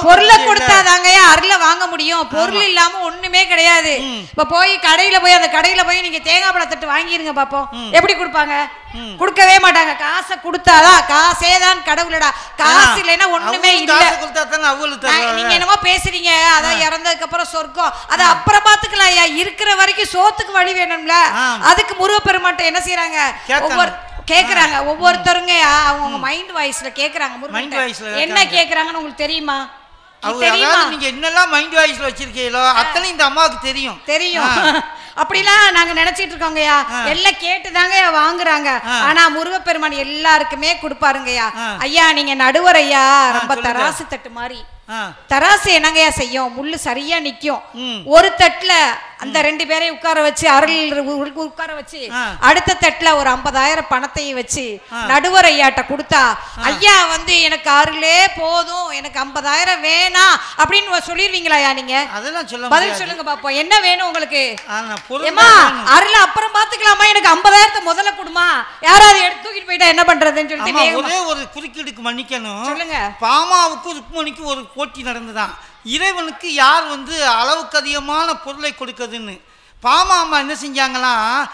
பொருளை கொடுத்தாதாங்க அருளை வாங்க முடியும். பொருள் இல்லாம ஒண்ணுமே கிடையாது. இப்ப போய் கடையில போய் அந்த கடையில போய் நீங்க தேங்காய் பழத்தட்டு வாங்கிருங்க பாப்போம், எப்படி கொடுப்பாங்க? கொடுக்கவே மாட்டாங்க. காசை கொடுத்தாதான், காசே தான் கடவுளடா, காசு இல்லைன்னா ஒண்ணுமே இல்ல. நீங்க என்னமோ பேசுறீங்க, அதான் இறந்ததுக்கு அப்புறம் சொர்க்கம், அதை அப்புறம் பாத்துக்கலாம். ஐயா, இருக்கிற வரைக்கும் சோத்துக்கு வழி வேணும்ல. அதுக்கு முருகப்பெருமாட்ட என்ன செய்யறாங்க, கேக்குறாங்க ஒவ்வொருத்தருங்க அவங்க மைண்ட் வாய்ஸ்ல கேக்குறாங்க. முருகன் என்ன கேக்குறாங்கன்னு உங்களுக்கு தெரியுமா? நீங்க என்னெல்லாம் மைண்ட் வாய்ஸ்ல வச்சிருக்கீங்களோ அத்தனை இந்த அம்மாவுக்கு தெரியும். அப்படிலாம் நாங்க நினைச்சிட்டு இருக்கோங்கய்யா. எல்லாம் கேட்டுதாங்கய்யா வாங்குறாங்க. ஆனா முருகப்பெருமான் எல்லாருக்குமே கொடுப்பாருங்கய்யா. ஐயா, நீங்க நடுவர் ஐயா, ரொம்ப தராசு தட்டு மாதிரி. தராசு என்னங்கய்யா செய்யும், முள்ளு சரியா நிக்கும். ஒரு தட்டுல அந்த 2 பேரை உட்கார வச்சு, அருள் உட்கார வச்சு, அடுத்த தட்டுல ஒரு 50,000 பணத்தையும் வச்சு நடுவர் ஐயாட்ட கொடுத்தா, ஐயா வந்து எனக்கு அருளே போதும், எனக்கு 50,000 வேணாம் அப்படின்னு சொல்லிருவீங்களா? நீங்க பதில் சொல்லுங்க பாப்போம், என்ன வேணும் உங்களுக்கு? அருள் அப்புறம் பாத்துக்கலாமா, எனக்கு 50,000 முதல்ல கொடுமா, யாராவது எடுத்து தூக்கிட்டு போயிட்டா என்ன பண்றதுன்னு சொல்லிட்டு ஒரே ஒரு குறுக்கீடுக்கு மன்னிக்கணும். சொல்லுங்க. பாமாவுக்கு ருக்மணிக்கு ஒரு போட்டி நடந்துதான், இறைவனுக்கு யார் வந்து அளவுக்கு அதிகமான பொருளை கொடுக்குதுன்னு. பாமா அம்மா என்ன செஞ்சாங்களாம்,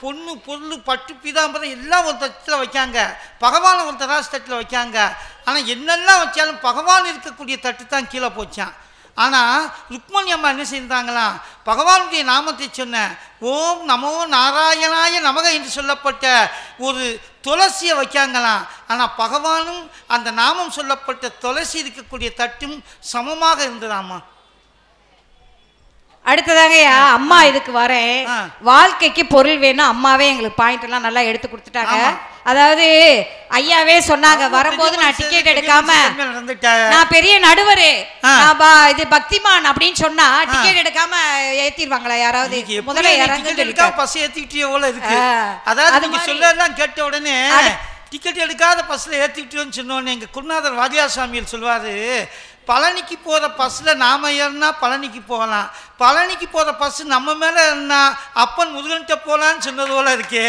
பொண்ணு பொருள் பட்டு பீதாம்பரம் எல்லாம் ஒரு தட்டில் வைக்காங்க, பகவானை ஒரு தராசு தட்டில் வைக்காங்க. ஆனால் என்னெல்லாம் வச்சாலும் பகவான் இருக்கக்கூடிய தட்டு தான் கீழே போச்சான். ஆனால் ருக்மணி அம்மா என்ன செய்தாங்களாம், பகவானுடைய நாமத்தை சொன்ன ஓம் நமோ நாராயணாய நமக என்று சொல்லப்பட்ட ஒரு துளசியை வைக்காங்களாம். ஆனால் பகவானும் அந்த நாமம் சொல்லப்பட்ட துளசி இருக்கக்கூடிய தட்டும் சமமாக இருந்ததாம்மா. அடுத்ததாங்க அம்மா இதுக்கு வரேன். வாழ்க்கைக்கு பொருள் வேணும், அம்மாவே எங்களுக்கு பாயிண்ட் எல்லாம் நல்லா எடுத்து கொடுத்துட்டாங்க. அதாவது ஐயாவே சொன்னாங்க, வரும்போது நான் டிக்கெட் எடுக்காம, நான் பெரிய நடுவரு, இது பக்திமான் அப்படின்னு சொன்னா டிக்கெட் எடுக்காம ஏத்திடுவாங்களா யாராவது? முதல்ல கேட்ட உடனே டிக்கெட் எடுக்காத பஸ்ல ஏத்திட்டோன்னு சொன்னோன்னு எங்க குருநாதர் வாதியார் சுவாமிகள் சொல்வாரு, பழனிக்கு போகிற பஸ்ஸில் நாம் ஏறினா பழனிக்கு போகலாம், பழனிக்கு போகிற பஸ் நம்ம மேலே ஏறினா அப்பன் முருகன்கிட்ட போகலான்னு சொன்னது போல இருக்கே.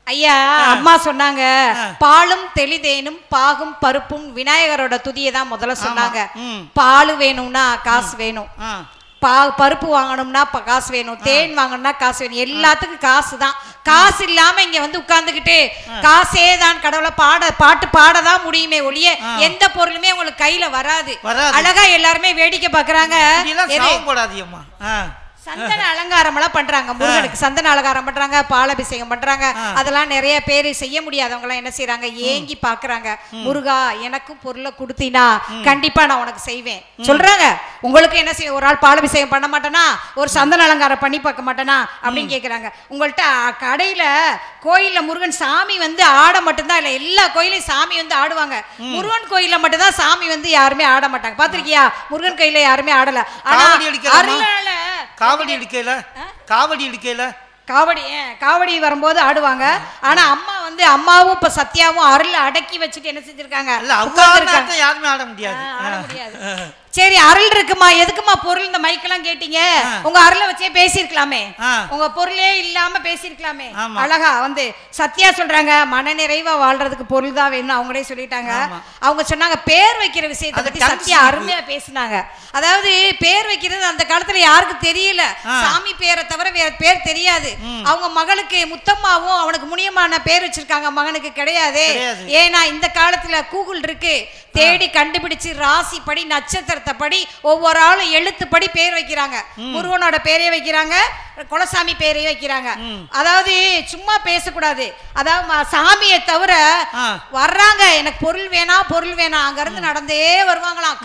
ஐயா, அம்மா சொன்னாங்க, பாலும் தெளிதேனும் பாகும் பருப்பும் விநாயகரோட துதியை தான் முதல்ல சொன்னாங்க. பால் வேணும்னா காசு வேணும், பருப்பு வாங்கணும்னா காசு வேணும், தேன் வாங்கணும்னா காசு வேணும், எல்லாத்துக்கும் காசு தான். காசு இல்லாம இங்க வந்து உட்கார்ந்துகிட்டு காசே தான் கடவுளை பாட்டு பாடதான் முடியுமே ஒழிய எந்த பொருளுமே உங்களுக்கு கையில வராது. அழகா எல்லாருமே வேடிக்கை பாக்குறாங்க. சந்தன அலங்காரம் எல்லாம் பண்றாங்க, முருகனுக்கு சந்தன அலங்காரம் பண்றாங்க, பாலாபிஷேகம் பண்றாங்க. அதெல்லாம் நிறைய பேர் செய்ய முடியாதவங்க எல்லாம் என்ன செய்யறாங்க, ஏங்கி பாக்குறாங்க. முருகா எனக்கும் பொருளை கொடுத்தீனா கண்டிப்பா நான் உனக்கு செய்வேன் சொல்றாங்க. உங்களுக்கு என்ன செய்ய, ஒரு ஆள் பாலாபிஷேகம் பண்ண மாட்டேனா, ஒரு சந்தன அலங்காரம் பண்ணி பார்க்க மாட்டேனா அப்படின்னு கேக்குறாங்க. உங்கள்கிட்ட கடையில கோயில்ல முருகன் சாமி வந்து ஆட மட்டும்தான் இல்ல, எல்லா கோயிலையும் சாமி வந்து ஆடுவாங்க. முருகன் கோயில்ல மட்டும்தான் சாமி வந்து யாருமே ஆட மாட்டாங்க. பாத்திருக்கியா, முருகன் கோயில யாருமே ஆடல. ஆனா அருளால காவடி வரும்போது ஆடுவாங்க. ஆனா அம்மா வந்து அம்மாவும் இப்ப சத்யாவும் அருள் அடக்கி வச்சுட்டு என்ன செஞ்சிருக்காங்க, யாருமே ஆட முடியாது. சரி அருள் இருக்குமா, எதுக்குமா பொருள் இந்த மைக்கெல்லாம் கேட்டீங்க? உங்க அருளை வச்சே பேசிருக்கலாமே, உங்க பொருளே இல்லாம பேசிருக்கலாமே. அழகா வந்து சத்யா சொல்றாங்க, மன நிறைவா வாழ்றதுக்கு பொருள் தான் வேணும் அவங்களே சொல்லிட்டாங்க. அவங்க சொன்னாங்க பேர் வைக்கிற விஷயத்தை பத்தி சத்யா அருமையா பேசினாங்க. அதாவது பேர் வைக்கிறது அந்த காலத்துல யாருக்கு தெரியல, சாமி பேரை தவிர வேற பேர் தெரியாது. அவங்க மகளுக்கு முத்தம்மாவும் அவனுக்கு முனியமான பேர் வச்சிருக்காங்க, மகனுக்கு கிடையாது. ஏன்னா இந்த காலத்துல கூகுள் இருக்கு, தேடி கண்டுபிடிச்சு ராசி படி நட்சத்திரத்தை படி ஒவ்வொரு ஆளும் எழுத்துப்படி பேர் வைக்கிறாங்க. முருகனோட பேரே வைக்கிறாங்க, குலசாமி பேரே வைக்கிறாங்க. அதாவது சும்மா பேசக்கூடாது, அதாவது சாமியை தவிர வர்றாங்க எனக்கு பொருள் வேணாம் பொருள் வேணாம், அங்க இருந்து நடந்தே வருவாங்களாம்.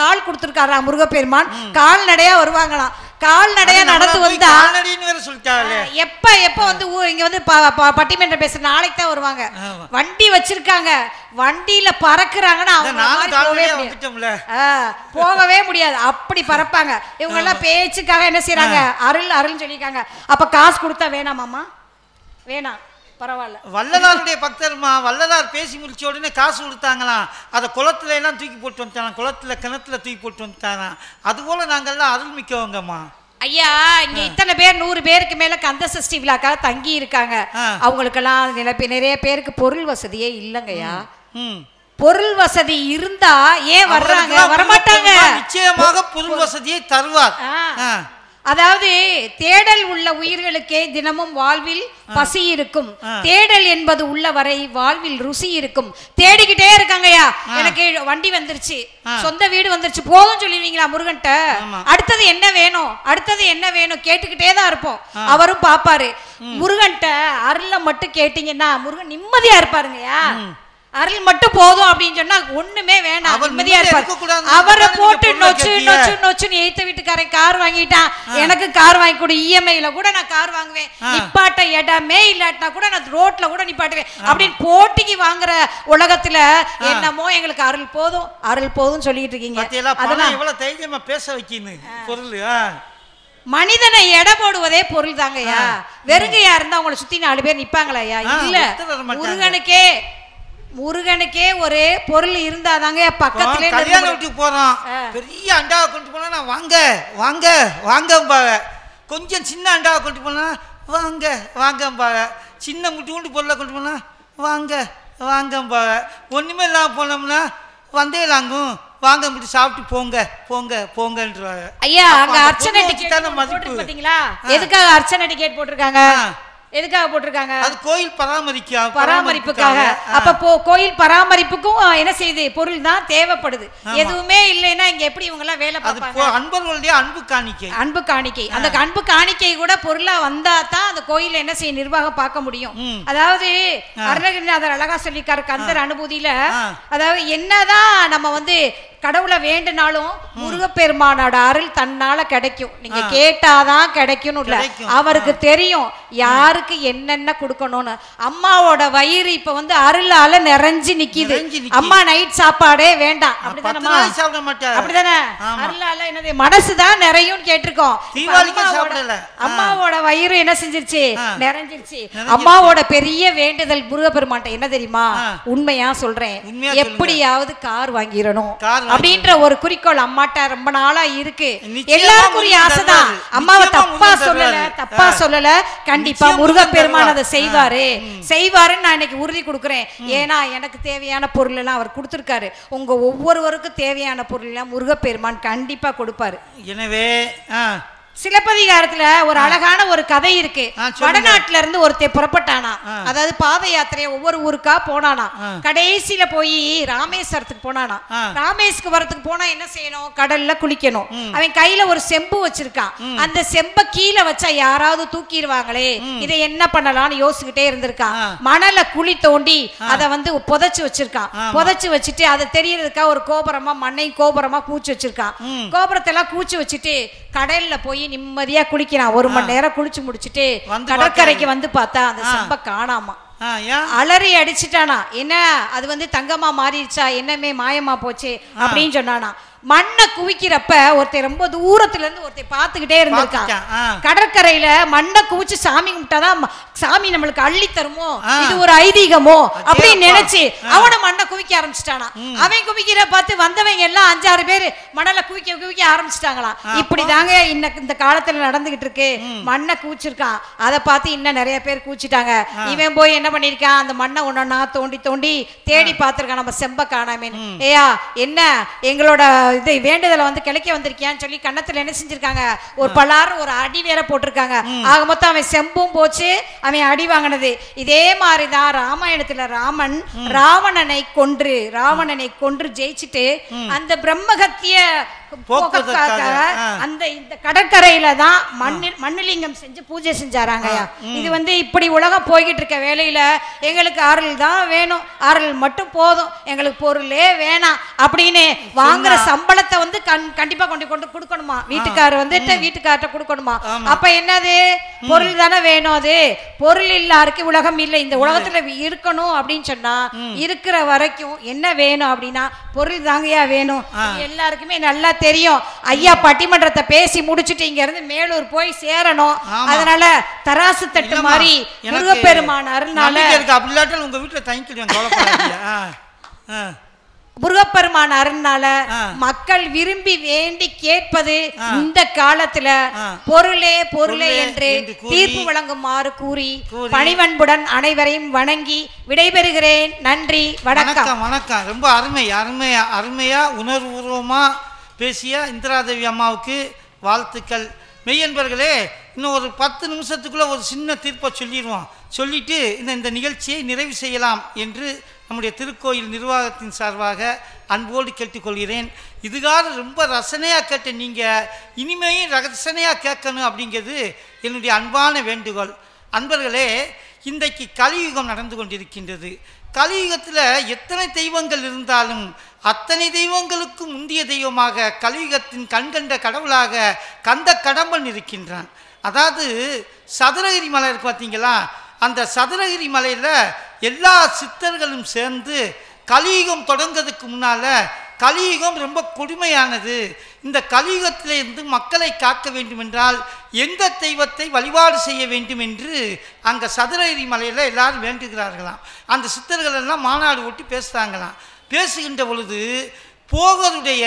கால் கொடுத்துருக்காரா முருகப்பெருமான், கால்நடையா வருவாங்களாம். கால்நடையா நடந்து வந்தா எப்ப எப்ப வந்து இங்க வந்து பட்டிமன்றம் பேசுற நாளைக்கு தான் வருவாங்க. வண்டி வச்சிருக்காங்க, வண்டியில பறக்குறாங்கன்னா போகவே முடியாது, அப்படி பறப்பாங்க. இவங்க எல்லாம் பேச்சுக்காக என்ன செய்யறாங்க, அருள் அருள் சொல்லிருக்காங்க. அப்ப காசு கொடுத்தா வேணாமாமா, வேணாம் பரவாயில்ல. வள்ளலாருடைய பக்தர்மா, வள்ளலார் பேசி முடிச்ச உடனே காசு கொடுத்தாங்களாம். அதை குளத்துல எல்லாம் தூக்கி போட்டு வந்துட்டாங்க, குளத்துல கிணத்துல தூக்கி போட்டு வந்துட்டாங்க. அது போல நாங்கெல்லாம் அருள் மிக்கவங்கம்மா. ஐயா இங்க இத்தனை பேர் 100 பேருக்கு மேல கந்த சஷ்டி விழாக்காக தங்கி இருக்காங்க. அவங்களுக்கெல்லாம் நிறைய பேருக்கு பொருள் வசதியே இல்லைங்கய்யா. பொருள் வசதி இருந்தா ஏன் வர்றாங்க, வரமாட்டாங்க. நிச்சயமாக பொருள் வசதியை தருவார். அதாவது தேடல் உள்ள உயிர்களுக்கே தினமும் வாழ்வில் பசி இருக்கும், தேடல் என்பது உள்ளவரை வாழ்வில் ருசி இருக்கும். தேடிக்கிட்டே இருக்காங்கய்யா, எனக்கு வண்டி வந்துருச்சு, சொந்த வீடு வந்துருச்சு, போதும் சொல்லிடுவீங்களா முருகன்ட்ட? அடுத்தது என்ன வேணும், அடுத்தது என்ன வேணும் கேட்டுக்கிட்டே தான் இருப்போம். அவரும் பாப்பாரு. முருகன்ட்ட அருளை மட்டும் கேட்டீங்கன்னா முருகன் நிம்மதியா இருப்பாருங்கய்யா. அருள் மட்டும் போதும் அப்படின்னு சொன்னா ஒண்ணுமே வேணாம், நிம்மதியா இருப்பாரு. அவரை போட்டு நொச்சு நொச்சு நொச்சுன்னு எய்த்த வீட்டுக்காரன் கார் வாங்கிட்டான், எனக்கு கார் வாங்கி கொடு, இஎம்ஐல கூட நான் கார் வாங்குவேன், நிப்பாட்ட இடமே இல்லாட்டினா கூட நான் ரோட்ல கூட நிப்பாட்டுவேன் அப்படின்னு போட்டிக்கு வாங்குற உலகத்துல என்னமோ எங்களுக்கு அருள் போதும் அருள் போதும் சொல்லிட்டு இருக்கீங்க. அதெல்லாம் எவ்வளவு தைரியமா பேச வைக்கணும். பொருள் மனிதனை எடை போடுவதே பொருள் தாங்கய்யா. வெறுங்கையா இருந்தா அவங்களை சுத்தி 4 பேர் நிப்பாங்களையா? இல்ல, முருகனுக்கே ஒரு பொருள் இருந்தாதாங்க பக்கத்துல. கல்யாண வீட்டுக்கு போறோம், பெரிய அண்டாவை கொண்டு போனா நான் வாங்க வாங்க வாங்கம்பாங்க. கொஞ்சம் சின்ன அண்டாவை கொண்டு போனா வாங்க வாங்கம்பாங்க. சின்ன முட்டு பொருளை கொண்டு போனா வாங்க வாங்கம்பாங்க. ஒண்ணுமே இல்லாம போனோம்னா வந்தேலாங்கும், வாங்க முடிச்சு சாப்பிட்டு போங்க போங்க போங்கன்றாங்க. ஐயா அங்க அர்ச்சனை டிக்கெட் மதிப்பு பாத்தீங்களா? எதுக்காக அர்ச்சனை டிக்கெட் போட்டிருக்காங்க, எதுக்காக போட்டிருக்காங்க? அது கோயில் பராமரிப்புக்காக. அப்ப கோயில் பராமரிப்புக்கும் என்ன செய்யுது, பொருள் தான் தேவைப்படுது. எதுவுமே இல்லைன்னா இங்க எப்படி இவங்க எல்லாம் வேலை பார்ப்பாங்க? அன்பர்களுடைய அன்பு காணிக்கை, அன்பு காணிக்கை. அந்த அன்பு காணிக்கை கூட பொருளா வந்தா தான் அந்த கோயில என்ன செய்ய நிர்வாகம் பார்க்க முடியும். அதாவது அருணகிரிநாதர் அழகா சொல்லிருக்காரு கந்தர் அனுபூதியில, அதாவது என்னதான் நம்ம வந்து கடவுளை வேண்டுனாலும் முருகப்பெருமானோட அருள் தன்னால கிடைக்கும். நீங்க கேட்டாதான் கிடைக்கும்னு இல்ல, அவருக்கு தெரியும் யாருக்கு என்னென்ன கொடுக்கணும்னு. அம்மாவோட வயிறு இப்ப வந்து அருளால நிறைஞ்சு நிக்குது. அம்மா நைட் சாப்பாடே வேண்டாம் அப்படிதானே? அருளால என்னது மனசுதான் நிறையும் கேட்டிருக்கோம். அம்மாவோட வயிறு என்ன செஞ்சிருச்சு, நிறைஞ்சிருச்சு. அம்மாவோட பெரிய வேண்டுதல் முருகப்பெருமான்ட்ட என்ன தெரியுமா, உண்மையா சொல்றேன், எப்படியாவது கார் வாங்கிடணும் அப்படின்ற ஒரு குறிக்கோள் அம்மாட்ட ரொம்ப நாளா இருக்கு. எல்லாருக்குரிய ஆசைதான். அம்மாவை தப்பா சொல்லல கண்டிப்பா முருகன் முருகப்பெருமான் அதை செய்வாருன்னு நான் இன்னைக்கு உறுதி கொடுக்குறேன். ஏன்னா எனக்கு தேவையான பொருள் எல்லாம் அவர் கொடுத்துருக்காரு. உங்க ஒவ்வொருவருக்கும் தேவையான பொருள் எல்லாம் முருகப்பெருமான் கண்டிப்பா கொடுப்பாரு. எனவே சிலப்பதிகாரத்துல ஒரு அழகான ஒரு கதை இருக்கு. வடநாட்டுல இருந்து ஒருத்தர் புறப்பட்டானா, அதாவது பாத யாத்திரையை ஒவ்வொரு ஊருக்கா போனானா. கடைசியில போய் ராமேஸ்வரத்துக்கு போனானா. ராமேஸ்வரத்துக்கு போனா என்ன செய்யணும்? கடல்ல குளிக்கணும். அவன் கையில ஒரு செம்பு வச்சிருக்கான். அந்த செம்ப கீழே வச்சா யாராவது தூக்கிடுவாங்களே, இதை என்ன பண்ணலாம்னு யோசிச்சுக்கிட்டே இருந்திருக்கான். மணல குழி தோண்டி அதை புதைச்சு வச்சிருக்கான். புதைச்சு வச்சுட்டு அதை தெரியறதுக்கா ஒரு கோபுரமா மண்ணை கோபுரமா கூச்சு வச்சிருக்கான். கோபுரத்தை எல்லாம் கூச்சு வச்சுட்டு கடல்ல போய் நிம்மதியா குளிக்கிறான். 1 மணி நேரம் குளிச்சு முடிச்சுட்டு கடற்கரைக்கு பார்த்தா அந்த செம்ப காணாமா. அலறி அடிச்சுட்டானா. என்ன அது தங்கமா மாறிடுச்சா, என்னமே மாயமா போச்சு அப்படின்னு சொன்னானா. மண்ணை குவிக்கிறப்ப ஒருத்தர் ரொம்ப தூரத்துல இருந்து ஒருத்தர் பார்த்துக்கிட்டே இருந்திருக்கான். கடற்கரையில மண்ணை குவிச்சு சாமி கும்பிட்டாதான் சாமி நம்மளுக்கு அள்ளி தருமோ, இது ஒரு ஐதீகமோ அப்படின்னு நினைச்சு அவனை மண்ணை குவிக்க ஆரம்பிச்சுட்டானா. அவன் குவிக்கிற பார்த்து வந்தவங்க எல்லாம் 5-6 பேர் மணலை குவிக்க ஆரம்பிச்சுட்டாங்களாம். இப்படிதாங்க இந்த காலத்துல நடந்துகிட்டு இருக்கு. மண்ணை குவிச்சிருக்கான், அதை பார்த்து இன்னும் நிறைய பேர் குவிச்சிட்டாங்க. இவன் போய் என்ன பண்ணிருக்கான்? அந்த மண்ணை ஒன்னா தோண்டி தோண்டி தேடி பார்த்திருக்கான். நம்ம செம்ப காணாமே. ஏயா என்ன எங்களோட இது வேண்டுதலை கிளைக்க வந்திருக்கியான்னு சொல்லி கன்னத்துல என்ன செஞ்சிருக்காங்க? ஒரு பலாறு ஒரு அடி வேற போட்டிருக்காங்க. ஆக மொத்தம் அவன் செம்பும் போச்சு, அவன் அடி வாங்கினது. இதே மாதிரிதான் ராமாயணத்துல ராமன் ராவணனை கொன்று ஜெயிச்சுட்டு அந்த பிரம்மகத்திய அந்த இந்த கடற்கரையில தான் மண்ணுலிங்கம் செஞ்சு பூஜை செஞ்சாராங்க. இது இப்படி உலகம் போய்கிட்டு இருக்க வேலையில எங்களுக்கு அருள் தான் வேணும், அருள் மட்டும் போதும், எங்களுக்கு பொருளே வேணாம் அப்படின்னு வாங்குற சம்பளத்தை கண்டிப்பா கொண்டு கொடுக்கணுமா. வீட்டுக்காரர் வீட்டுக்கார்ட்ட கொடுக்கணுமா. அப்ப என்னது? பொருள் தானே வேணும். அது பொருள் இல்லாருக்கு உலகம் இல்லை. இந்த உலகத்துல இருக்கணும் அப்படின்னு சொன்னா இருக்கிற வரைக்கும் என்ன வேணும் அப்படின்னா பொருள் தாங்கயா வேணும். எல்லாருக்குமே நல்லா தெரியும். ஐயா பட்டிமன்றத்தை பேசி முடிச்சுட்டு இங்க இருந்து மேலூர் போய் சேரணும். அதனால தராசு தட்டு மாதிரி முருகப்பெருமான் அருள்னால உங்க வீட்டுல தங்கிடுவாங்க. முருகப்பெருமான் அருள்னால மக்கள் விரும்பி வேண்டி கேட்பது இந்த காலத்துல பொருளே என்று தீர்ப்பு வழங்குமாறு கூறி பணிவன்புடன் அனைவரையும் வணங்கி விடைபெறுகிறேன். நன்றி, வணக்கம். வணக்கம். ரொம்ப அருமையா உணர்வுபூர்வமா பேசிய இந்திராதேவி அம்மாவுக்கு வாழ்த்துக்கள். மெய்யன்பர்களே, இன்னும் ஒரு 10 நிமிஷத்துக்குள்ள ஒரு சின்ன தீர்ப்பை சொல்லிட்டு இந்த நிகழ்ச்சியை நிறைவு செய்யலாம் என்று நம்முடைய திருக்கோயில் நிர்வாகத்தின் சார்பாக அன்போடு கேட்டுக்கொள்கிறேன். இதுகாக ரொம்ப ரசனையாக கேட்ட நீங்கள் இனிமேயும் ரசனையாக கேட்கணும் அப்படிங்கிறது என்னுடைய அன்பான வேண்டுகோள். அன்பர்களே, இன்றைக்கு கலியுகம் நடந்து கொண்டிருக்கின்றது. கலியுகத்தில் எத்தனை தெய்வங்கள் இருந்தாலும் அத்தனை தெய்வங்களுக்கும் முந்திய தெய்வமாக கலியுகத்தின் கண்கண்ட கடவுளாக கந்த கடம்பன் இருக்கின்றான். அதாவது சதுரகிரி மலை இருக்கு பார்த்தீங்களா, அந்த சதுரகிரி மலையில் எல்லா சித்தர்களும் சேர்ந்து கலியுகம் தொடங்கிறதுக்கு முன்னால் கலியுகம் ரொம்ப கொடுமையானது, இந்த கலியுகத்திலிருந்து மக்களை காக்க வேண்டுமென்றால் எந்த தெய்வத்தை வழிபாடு செய்ய வேண்டும் என்று அங்கே சதுரகிரி மலையில் எல்லாரும் வேண்டுகிறார்களாம். அந்த சித்தர்கள் எல்லாம் மாநாடு ஓட்டி பேசுகிறாங்களாம். பேசுகின்ற பொழுது போகருடைய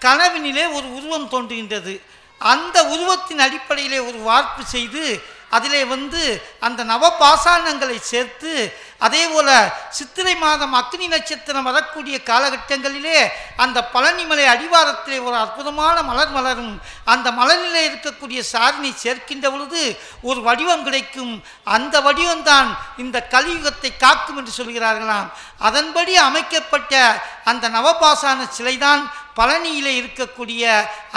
கனவினிலே ஒரு உருவம் தோன்றுகின்றது. அந்த உருவத்தின் அடிப்படையிலே ஒரு வார்ப்பு செய்து அதிலே அந்த நவபாசானங்களை சேர்த்து அதே போல் சித்திரை மாதம் அக்னி நட்சத்திரம் வரக்கூடிய காலகட்டங்களிலே அந்த பழனிமலை அடிவாரத்திலே ஒரு அற்புதமான மலர் மலரும். அந்த மலரிலே இருக்கக்கூடிய சாரினை சேர்க்கின்ற பொழுது ஒரு வடிவம் கிடைக்கும். அந்த வடிவம்தான் இந்த கலியுகத்தை காக்கும் என்று சொல்கிறார்களாம். அதன்படி அமைக்கப்பட்ட அந்த நவபாசான சிலைதான் பழனியிலே இருக்கக்கூடிய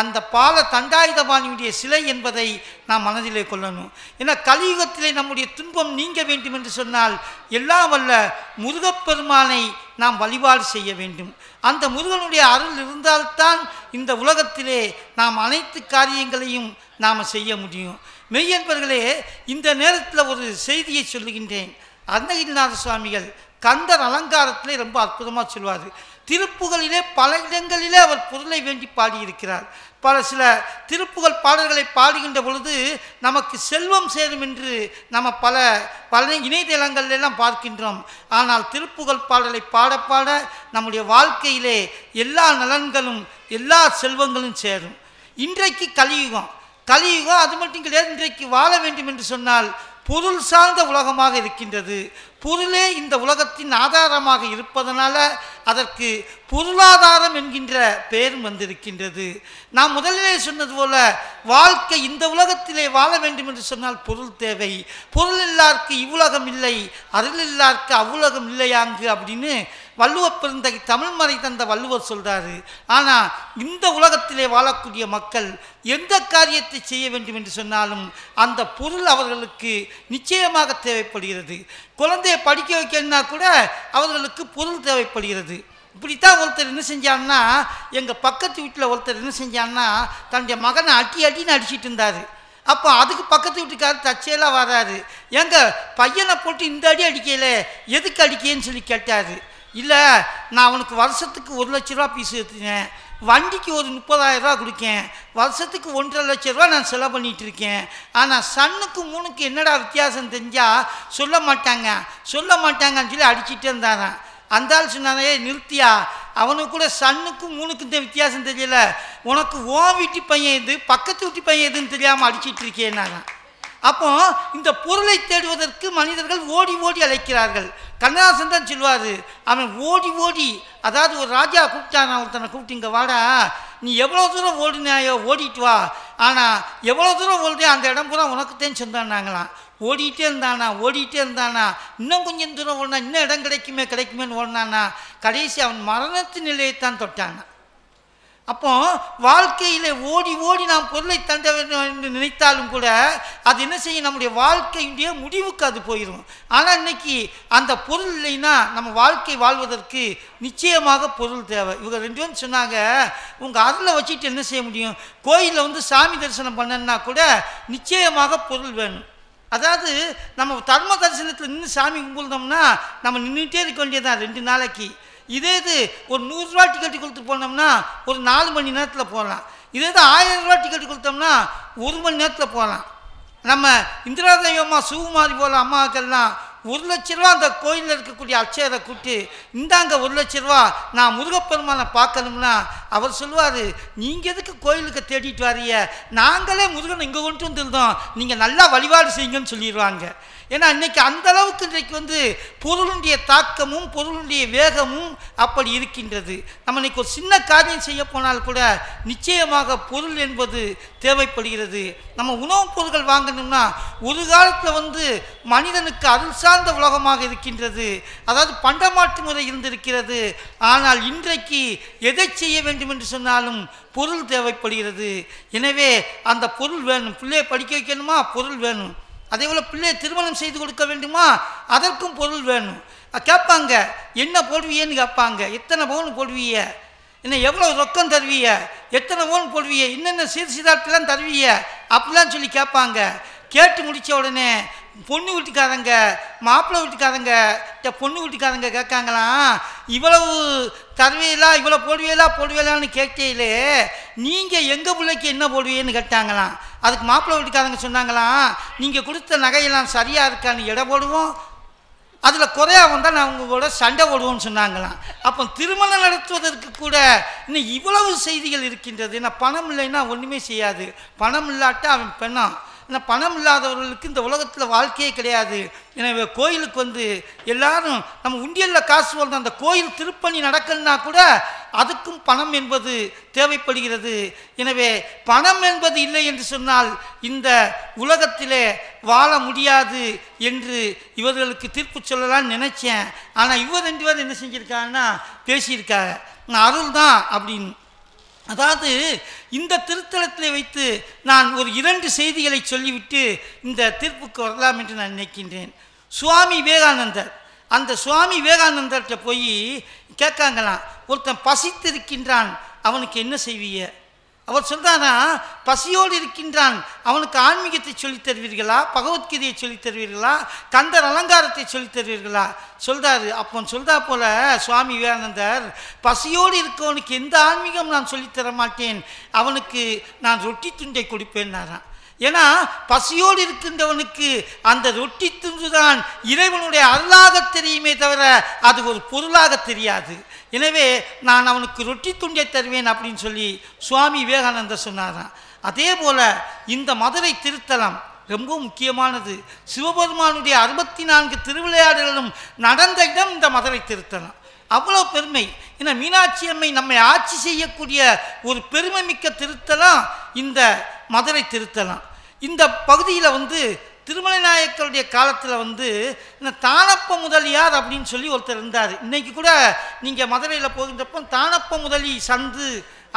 அந்த பால தண்டாயுதபாணியுடைய சிலை என்பதை நாம் மனதிலே கொள்ளணும். ஏன்னா கலியுகத்திலே நம்முடைய துன்பம் நீங்க வேண்டும் என்று சொன்னால் எல்லாம் வல்ல முருகப்பெருமானை நாம் வழிபாடு செய்ய வேண்டும். அந்த முருகனுடைய அருள் இருந்தால்தான் இந்த உலகத்திலே நாம் அனைத்து காரியங்களையும் நாம் செய்ய முடியும். மெய்யன்பர்களே, இந்த நேரத்தில் ஒரு செய்தியை சொல்லுகின்றேன். அருணகிரிநாத சுவாமிகள் கந்தர் அலங்காரத்திலே ரொம்ப அற்புதமாக சொல்வார். திருப்புகளிலே பல இடங்களிலே அவர் பொருளை வேண்டி பாடியிருக்கிறார். சில திருப்புகழ் பாடல்களை பாடுகின்ற பொழுது நமக்கு செல்வம் சேரும் என்று நம்ம பல இணையதளங்களெல்லாம் பார்க்கின்றோம். ஆனால் திருப்புகழ் பாடலை பாட பாட நம்முடைய வாழ்க்கையிலே எல்லா நலன்களும் எல்லா செல்வங்களும் சேரும். இன்றைக்கு கலியுகம் அது மட்டும் கிடையாது. இன்றைக்கு வாழ வேண்டும் என்று சொன்னால் பொருள் சார்ந்த உலகமாக இருக்கின்றது. பொருளே இந்த உலகத்தின் ஆதாரமாக இருப்பதனால அதற்கு பொருளாதாரம் என்கின்ற பெயரும் வந்திருக்கின்றது. நான் முதலிலே சொன்னது போல வாழ்க்கை இந்த உலகத்திலே வாழ வேண்டும் என்று சொன்னால் பொருள் தேவை. பொருள் இல்லாருக்கு இவ்வுலகம் இல்லை, அருள் இல்லாருக்கு அவ்வுலகம் இல்லையாங்கு அப்படின்னு வள்ளுவர் பெருந்தகை தமிழ் மறை தந்த வள்ளுவர் சொல்றாரு. ஆனால் இந்த உலகத்திலே வாழக்கூடிய மக்கள் எந்த காரியத்தை செய்ய வேண்டும் என்று சொன்னாலும் அந்த பொருள் அவர்களுக்கு நிச்சயமாக தேவைப்படுகிறது. குழந்தையை படிக்க வைக்கணும்னா கூட அவர்களுக்கு பொருள் தேவைப்படுகிறது. இப்படித்தான் ஒருத்தர் என்ன செஞ்சான்னா, எங்கள் பக்கத்து வீட்டில் ஒருத்தர் என்ன செஞ்சான்னா தன்னுடைய மகனை அடின்னு அடிச்சிட்டு இருந்தார். அப்போ அதுக்கு பக்கத்து வீட்டுக்காரர் தச்சையெல்லாம் வராரு. எங்கள் பையனை போட்டு இந்த அடி அடிக்கல, எதுக்கு அடிக்கேன்னு சொல்லி கேட்டார். இல்லை, நான் அவனுக்கு வருஷத்துக்கு 1 லட்ச ரூபா ஃபீஸ் எடுத்துனேன், வண்டிக்கு ஒரு 30,000 ரூபா கொடுக்கேன், வருஷத்துக்கு 1.5 லட்ச ரூபா நான் செலவு பண்ணிகிட்டு இருக்கேன். ஆனால் சன்னுக்கு 3க்கு என்னடா வித்தியாசம் தெரிஞ்சால் சொல்ல மாட்டாங்கன்னு சொல்லி அடிச்சுட்டே இருந்தாரான். அந்த ஆள் சொன்னாரே, நிறுத்தியா, அவனுக்கு கூட சன்னுக்கும் 3க்கும் இந்த வித்தியாசம் தெரியல, உனக்கு ஓன் வீட்டு பையன் எது பக்கத்து வீட்டு பையன் எதுன்னு தெரியாமல் அடிச்சிட்டு இருக்கேன்னாரான். அப்போ இந்த பொருளை தேடுவதற்கு மனிதர்கள் ஓடி ஓடி அழைக்கிறார்கள். கண்ணதாசன் தான் சொல்லுவார், அவன் ஓடி ஓடி, அதாவது ஒரு ராஜா கூப்பிட்டான், ஒருத்தனை கூப்பிட்டு இங்கே வாடா, நீ எவ்வளோ தூரம் ஓடினாயோ ஓடிட்டு வா, ஆனால் எவ்வளோ தூரம் ஓடுதே அந்த இடம் பூரா உனக்குத்தேன்னு சொன்னாங்களாம். ஓடிட்டே இருந்தானா, இன்னும் கொஞ்சம் தூரம் ஓடினா இன்னும் இடம் கிடைக்குமேன்னு ஓடினானா, கடைசி அவன் மரணத்து நிலையைத்தான் தொட்டானா. அப்போ வாழ்க்கையில் ஓடி ஓடி நாம் பொருளை தண்ட வேண்டும் என்று நினைத்தாலும் கூட அது என்ன செய்யும், நம்முடைய வாழ்க்கையுடைய முடிவுக்கு அது போயிடும். ஆனால் இன்னைக்கு அந்த பொருள் இல்லைன்னா நம்ம வாழ்க்கை வாழ்வதற்கு நிச்சயமாக பொருள் தேவை. இவங்க 2 பேரும் சொன்னாங்க, உங்கள் அருளை வச்சுட்டு என்ன செய்ய முடியும், கோயிலில் சாமி தரிசனம் பண்ணணுன்னா கூட நிச்சயமாக பொருள் வேணும். அதாவது நம்ம தர்ம தரிசனத்தில் நின்று சாமி கும்பிடுறோம்னா நம்ம நின்றுட்டே இருக்க வேண்டியதான் 2 நாளைக்கு. இதே இது ஒரு 100 ரூபா டிக்கெட்டு கொடுத்து போனோம்னா ஒரு 4 மணி நேரத்தில் போகலாம். இதே இது 1000 ரூபா டிக்கெட்டு கொடுத்தோம்னா 1 மணி நேரத்தில் போகலாம். நம்ம இந்திரா தெய்வம்மா சுகுமாரி போல அம்மாக்கெல்லாம் 1 லட்ச ரூபா அந்த கோயிலில் இருக்கக்கூடிய அர்ச்சகரை கூப்பிட்டு, இந்தாங்க 1 லட்ச ரூபா, நான் முருகப்பெருமானை பார்க்கணும்னா அவர் சொல்லுவார், நீங்கள் எதுக்கு கோயிலுக்கு தேடிட்டு வாரிய, நாங்களே முருகனை இங்கே கொண்டு வந்துருந்தோம், நீங்கள் நல்லா வழிபாடு செய்யுங்கன்னு சொல்லிடுவாங்க. ஏன்னா இன்றைக்கி அந்த அளவுக்கு இன்றைக்கு பொருளுடைய தாக்கமும் பொருளுடைய வேகமும் அப்படி இருக்கின்றது. நம்ம இன்றைக்கி ஒரு சின்ன காரியம் செய்ய போனால் கூட நிச்சயமாக பொருள் என்பது தேவைப்படுகிறது. நம்ம உணவுப் பொருட்கள் வாங்கணும்னா ஒரு காலத்தில் மனிதனுக்கு அருள் சார்ந்த உலகமாக இருக்கின்றது, அதாவது பண்டமாற்று முறை இருந்திருக்கிறது. ஆனால் இன்றைக்கு எதை செய்ய வேண்டும் என்று சொன்னாலும் பொருள் தேவைப்படுகிறது. எனவே அந்த பொருள் வேணும். பிள்ளையை படிக்க வைக்கணுமா, பொருள் வேணும். அதே போல் பிள்ளையை திருமணம் செய்து கொடுக்க வேண்டுமா, அதற்கும் பொருள் வேணும். கேட்பாங்க, என்ன போடுவீன்னு கேட்பாங்க, எத்தனை பவுன் போடுவீய, என்ன எவ்வளோ ரொக்கம் தருவீய, எத்தனை பவுன் போடுவீய, என்னென்ன சீர்சிதாட்டெல்லாம் தருவீய அப்படிலாம் சொல்லி கேட்பாங்க. கேட்டு முடித்த உடனே பொண்ணு வீட்டுக்காரங்க மாப்பிள்ளை வீட்டுக்காரங்க பொண்ணு வீட்டுக்காரங்க கேட்காங்களாம், இவ்வளவு தருவையிலா இவ்வளோ போடுவேலான்னு கேட்கையிலே நீங்கள் எங்கள் பிள்ளைக்கு என்ன போடுவீன்னு கேட்டாங்களாம். அதுக்கு மாப்பிள்ளை வீட்டுக்காரங்க சொன்னாங்களாம், நீங்கள் கொடுத்த நகையெல்லாம் சரியாக இருக்கான்னு எடை போடுவோம், அதில் குறையா வந்தால் நான் உங்களோட சண்டை போடுவோம்னு சொன்னாங்களாம். அப்போ திருமணம் நடத்துவதற்கு கூட இன்னும் இவ்வளவு செய்திகள் இருக்கின்றது. ஏன்னா பணம் இல்லைன்னா ஒன்றுமே செய்யாது. பணம் இல்லாட்டா அவன் பெண்ணான். ஏன்னா பணம் இல்லாதவர்களுக்கு இந்த உலகத்தில் வாழ்க்கையே கிடையாது. எனவே கோயிலுக்கு எல்லாரும் நம்ம உண்டியலில் காசு போடுறோம், அந்த கோயில் திருப்பணி நடக்கணும்னா கூட அதுக்கும் பணம் என்பது தேவைப்படுகிறது. எனவே பணம் என்பது இல்லை என்று சொன்னால் இந்த உலகத்திலே வாழ முடியாது என்று இவர்களுக்கு தீர்ப்பு சொல்லலான்னு நினைச்சேன். ஆனால் இவர் 2 பேரும் என்ன செஞ்சுருக்காங்கன்னா பேசியிருக்காங்க, அருள் தான் அப்படின்னு. அதாவது இந்த திருத்தலத்தில் வைத்து நான் ஒரு 2 செய்திகளை சொல்லிவிட்டு இந்த தீர்ப்புக்கு வரலாம் என்று நான் நினைக்கின்றேன். சுவாமி விவேகானந்தர், அந்த சுவாமி விவேகானந்தர்கிட்ட போய் கேட்காங்களாம், ஒருத்தன் பசித்திருக்கின்றான், அவனுக்கு என்ன செய்வீங்க? அவர் சொல்றானா, பசியோடு இருக்கின்றான், அவனுக்கு ஆன்மீகத்தை சொல்லித் தருவீர்களா, பகவத்கீதையை சொல்லித் தருவீர்களா, கந்தர் அலங்காரத்தை சொல்லித் தருவீர்களா சொல்றாரு. அப்போ சொல்றா போல சுவாமி விவேகானந்தர், பசியோடு இருக்கவனுக்கு எந்த ஆன்மீகம் நான் சொல்லித்தர மாட்டேன், அவனுக்கு நான் ரொட்டி துண்டை கொடுப்பேன்னாரான். ஏன்னா பசியோடு இருக்கின்றவனுக்கு அந்த ரொட்டி துண்டு தான் இறைவனுடைய அருளாக தெரியுமே தவிர அது ஒரு பொருளாக தெரியாது. எனவே நான் அவனுக்கு ரொட்டி துண்டை தருவேன் அப்படின்னு சொல்லி சுவாமி விவேகானந்தர் சொன்னாராம். அதே போல இந்த மதுரை திருத்தலம் ரொம்ப முக்கியமானது. சிவபெருமானுடைய 64 திருவிளையாடல்களும் நடந்த இடம் இந்த மதுரை திருத்தலம். அவ்வளோ பெருமை. ஏன்னா மீனாட்சி அம்மை நம்மை ஆட்சி செய்யக்கூடிய ஒரு பெருமை மிக்க திருத்தலம் இந்த மதுரை திருத்தலம். இந்த பகுதியில் திருமலை நாயக்கருடைய காலத்தில் இந்த தானப்ப முதலியார் அப்படின்னு சொல்லி ஒருத்தர் இருந்தார். இன்றைக்கி கூட நீங்கள் மதுரையில் போகின்றப்போ தானப்ப முதலி சந்து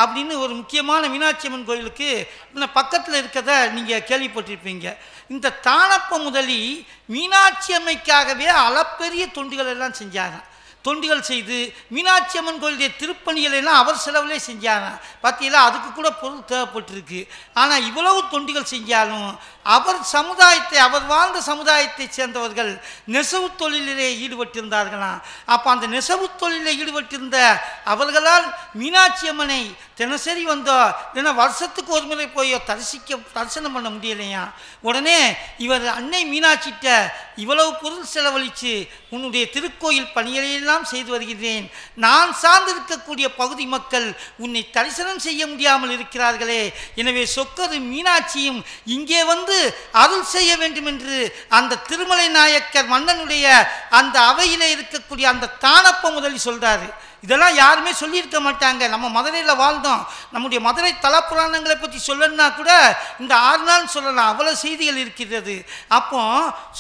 அப்படின்னு ஒரு முக்கியமான மீனாட்சி அம்மன் கோயிலுக்கு இந்த பக்கத்தில் இருக்கிறத நீங்கள் கேள்விப்பட்டிருப்பீங்க. இந்த தானப்ப முதலி மீனாட்சி அம்மைக்காகவே அளப்பெரிய தொண்டுகள் எல்லாம் செஞ்சாங்க. தொண்டுகள் செய்து மீனாட்சி அம்மன் கோயிலுடைய திருப்பணிகளை எல்லாம் அவர் செலவிலே செஞ்சாங்க. பார்த்தீங்களா, அதுக்கு கூட பொருள் தேவைப்பட்டிருக்கு. ஆனால் இவ்வளவு தொண்டுகள் செஞ்சாலும் அவர் வாழ்ந்த சமுதாயத்தை சேர்ந்தவர்கள் நெசவு தொழிலிலே ஈடுபட்டிருந்தார்களாம். அப்போ அந்த நெசவு தொழிலில் ஈடுபட்டிருந்த அவர்களால் மீனாட்சி அம்மனை தினசரி வந்தோம் இல்லைன்னா வருஷத்துக்கு ஒரு முறை போய் தரிசனம் பண்ண முடியலையா. உடனே இவர் அன்னை மீனாட்சிட்ட இவ்வளவு பொருள் செலவழித்து உன்னுடைய திருக்கோயில் பணிகளையெல்லாம் செய்து வருகிறேன், நான் சார்ந்திருக்கக்கூடிய பகுதி மக்கள் உன்னை தரிசனம் செய்ய முடியாமல் இருக்கிறார்களே, எனவே சொக்கரு மீனாட்சியும் இங்கே அருள் செய்ய வேண்டும் என்று அந்த திருமலை நாயக்கர் மன்னனுடைய அந்த அவையிலே இருக்கக்கூடிய அந்த தானப்ப முதலி சொல்றாரு. இதெல்லாம் யாருமே சொல்லியிருக்க மாட்டாங்க. நம்ம மதுரையில் வாழ்ந்தோம். நம்முடைய மதுரை தலப்புராணங்களை பற்றி சொல்லணும்னா கூட இந்த 6 நாள் சொல்லலாம், அவ்வளோ செய்திகள் இருக்கிறது. அப்போ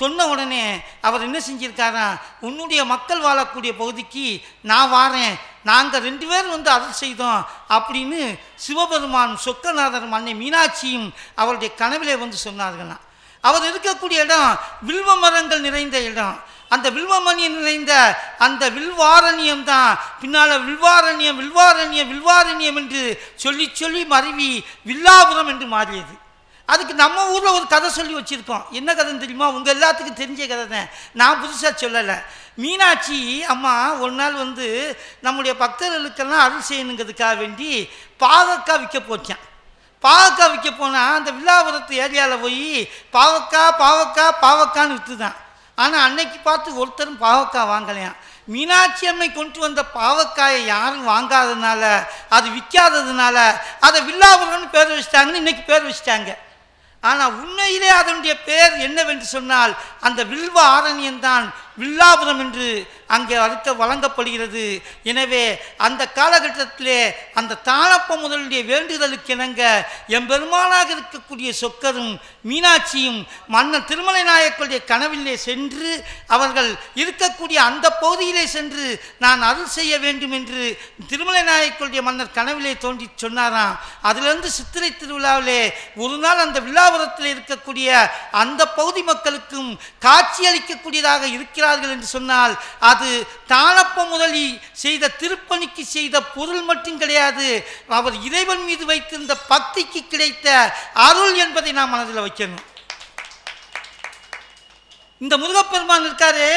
சொன்ன உடனே அவர் என்ன செஞ்சிருக்காரா, உன்னுடைய மக்கள் வாழக்கூடிய பகுதிக்கு நான் வாரேன், நாங்கள் 2 பேர் அருள் செய்தோம் அப்படின்னு சிவபெருமான் சொக்கநாதரும் அன்னை மீனாட்சியும் அவருடைய கனவிலே சொன்னார்களாம். அவர் இருக்கக்கூடிய இடம் வில்வ மரங்கள் நிறைந்த இடம். அந்த வில்வமணி நிறைந்த அந்த வில்வாரண்யம் தான் பின்னால் வில்வாரண்யம் வில்வாரண்யம் வில்வாரண்யம் என்று சொல்லி சொல்லி மருவி வில்லாபுரம் என்று மாறியது. அதுக்கு நம்ம ஊரில் ஒரு கதை சொல்லி வச்சுருக்கோம். என்ன கதைன்னு தெரியுமா? உங்கள் எல்லாத்துக்கும் தெரிஞ்ச கதை தான், நான் புதுசாக சொல்லலை. மீனாட்சி அம்மா ஒரு நாள் நம்முடைய பக்தர்களுக்கெல்லாம் அருள் செய்யணுங்கிறதுக்காக வேண்டி பாகக்காய் விற்க போச்சான். பாவக்காய் விற்க போனால் அந்த வில்லாபுரத்து ஏரியாவில் போய் பாவக்கான்னு விற்றுதான். ஆனால் அன்னைக்கு பார்த்து ஒருத்தரும் பாவக்காய் வாங்கலையாம். மீனாட்சி அம்மை கொண்டு வந்த பாவக்காயை யாரும் வாங்காததுனால, அது விற்காததுனால அதை வில்லாபுரம்னு பேர் வச்சிட்டாங்கன்னு இன்னைக்கு பேர் வச்சிட்டாங்க. ஆனால் உண்மையிலே அதனுடைய பேர் என்னவென்று சொன்னால் அந்த வில்வ ஆரண்யம்தான் வில்லாபுரம் என்று அங்கே வழங்கப்படுகிறது. எனவே அந்த காலகட்டத்திலே அந்த தானப்ப முதலுடைய வேண்டுதலுக்கு இணங்க எம்பெருமானாக இருக்கக்கூடிய சொக்கரும் மீனாட்சியும் மன்னர் திருமலை நாயக்கருடைய கனவிலே சென்று அவர்கள் இருக்கக்கூடிய அந்த பகுதியிலே சென்று நான் அருள் செய்ய வேண்டும் என்று திருமலை நாயக்கருடைய மன்னர் கனவிலே தோன்றி சொன்னாராம். அதிலிருந்து சித்திரை திருவிழாவிலே ஒரு நாள் அந்த வில்லாபுரத்தில் இருக்கக்கூடிய அந்த பகுதி மக்களுக்கும் காட்சியளிக்கக்கூடியதாக இருக்கிறார்கள் என்று சொன்னால் அது தானப்ப முதலி செய்த திருப்பணிக்கு செய்த பொருள் மட்டும் கிடையாது, அவர் இறைவன் மீது வைத்திருந்த பக்திக்கு கிடைத்த அருள் என்பதை நாம் மனதில் வைக்கணும். இந்த முருகப்பெருமான் இருக்காரு,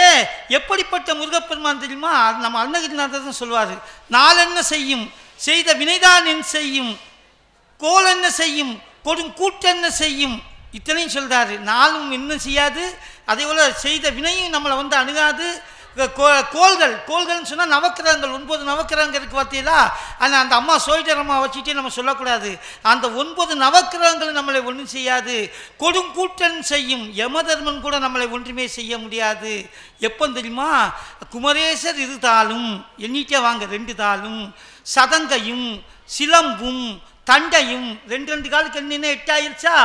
எப்படிப்பட்ட முருகப்பெருமான் தெரியுமா? நம்ம அருணகிரிநாதர் சொல்வாரு, நாளென்ன செய்யும் செய்த வினைதான் என் செய்யும், கோல் என்ன செய்யும் கொடும் கூட்டென்ன செய்யும், இத்தனையும் சொல்றாரு. நாளும் என்ன செய்யாது, அதே போல செய்த வினையும் நம்மளை அணுகாது. கோள்கள்னு சொன்னால் நவக்கிரகங்கள், 9 நவக்கிரகங்கள் இருக்கு பார்த்தீங்களா? ஆனால் அந்த அம்மா சோயிட்டரம்மா வச்சுட்டே நம்ம சொல்லக்கூடாது. அந்த 9 நவக்கிரகங்கள் நம்மளை ஒன்றும் செய்யாது. கொடுங்கூட்டன் செய்யும் யமதர்மன் கூட நம்மளை ஒன்றுமே செய்ய முடியாது. எப்போ தெரியுமா? குமரேசர் இருதாலும், எண்ணிட்டே வாங்க, 2 தாளும், சதங்கையும் சிலம்பும் தண்டையும், 2 காலுக்கு என்ன 8 ஆயிருச்சா?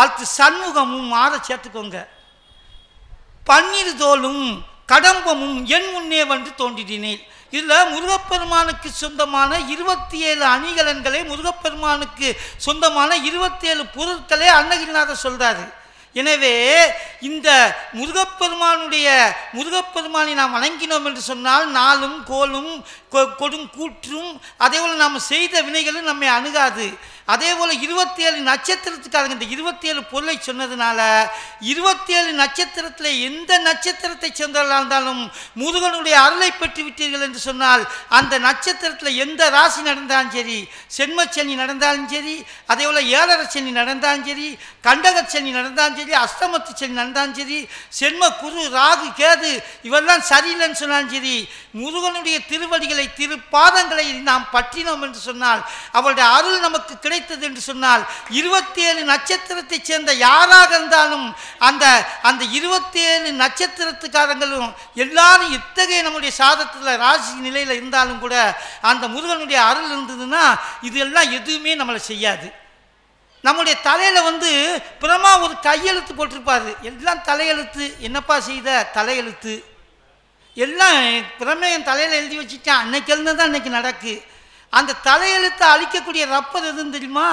அடுத்து சண்முகமும் 6 சேர்த்துக்கோங்க, பன்னீர் தோலும் கடம்பமும் என் முன்னே தோன்றினேன். இதில் முருகப்பெருமானுக்கு சொந்தமான 27 அணிகலன்களை, முருகப்பெருமானுக்கு சொந்தமான 27 பொருட்களை அருணகிரிநாதர் சொல்றாரு. எனவே இந்த முருகப்பெருமானை நாம் வணங்கினோம் என்று சொன்னால் நாளும் கோலும் கொடுங்கூற்றும் அதே போல் நாம் செய்த வினைகளும் நம்மை அணுகாது. அதே போல் 27 நட்சத்திரத்துக்காக இந்த 27 பொருளை சொன்னதுனால 27 நட்சத்திரத்தில் எந்த நட்சத்திரத்தை சேர்ந்தவர்களாக இருந்தாலும் முருகனுடைய அருளை பெற்று விட்டீர்கள் என்று சொன்னால் அந்த நட்சத்திரத்தில் எந்த ராசி நடந்தாலும் சரி, சென்மச்சனி நடந்தாலும் சரி, அதே போல் 7.5 சனி நடந்தாலும் சரி, கண்டகச்சனி நடந்தாலும் சரி, அஷ்டமத்து சனி நடந்தாலும் சரி, சென்ம குரு ராகு கேது இவெல்லாம் சரியில்லைன்னு சொன்னாலும் சரி, முருகனுடைய திருவடிகளை திருப்பாதங்களை நாம் பற்றினோம் என்று சொன்னால் அவருடைய அருள் நமக்கு கிடைத்து கிடைத்தது என்று சொன்னால் 27 நட்சத்திரத்தைச் சேர்ந்த யாராக இருந்தாலும் அந்த அந்த 27 நட்சத்திரத்துக்காரங்களும் எல்லாரும் இத்தகைய நம்முடைய சாதத்தில் ராசி நிலையில் இருந்தாலும் கூட அந்த முருகனுடைய அருள் இருந்ததுன்னா இதெல்லாம் எதுவுமே நம்மளை செய்யாது. நம்முடைய தலையில் பிரமா ஒரு கையெழுத்து போட்டிருப்பாரு. எல்லாம் தலையெழுத்து, என்னப்பா செய்த தலையெழுத்து எல்லாம் பிரமையன் தலையில் எழுதி வச்சுட்டான். அன்னைக்கு எழுந்ததான் அன்னைக்கு நடக்கு. அந்த தலையெழுத்தை அழிக்கக்கூடிய ரப்பர் எதுன்னு தெரியுமா?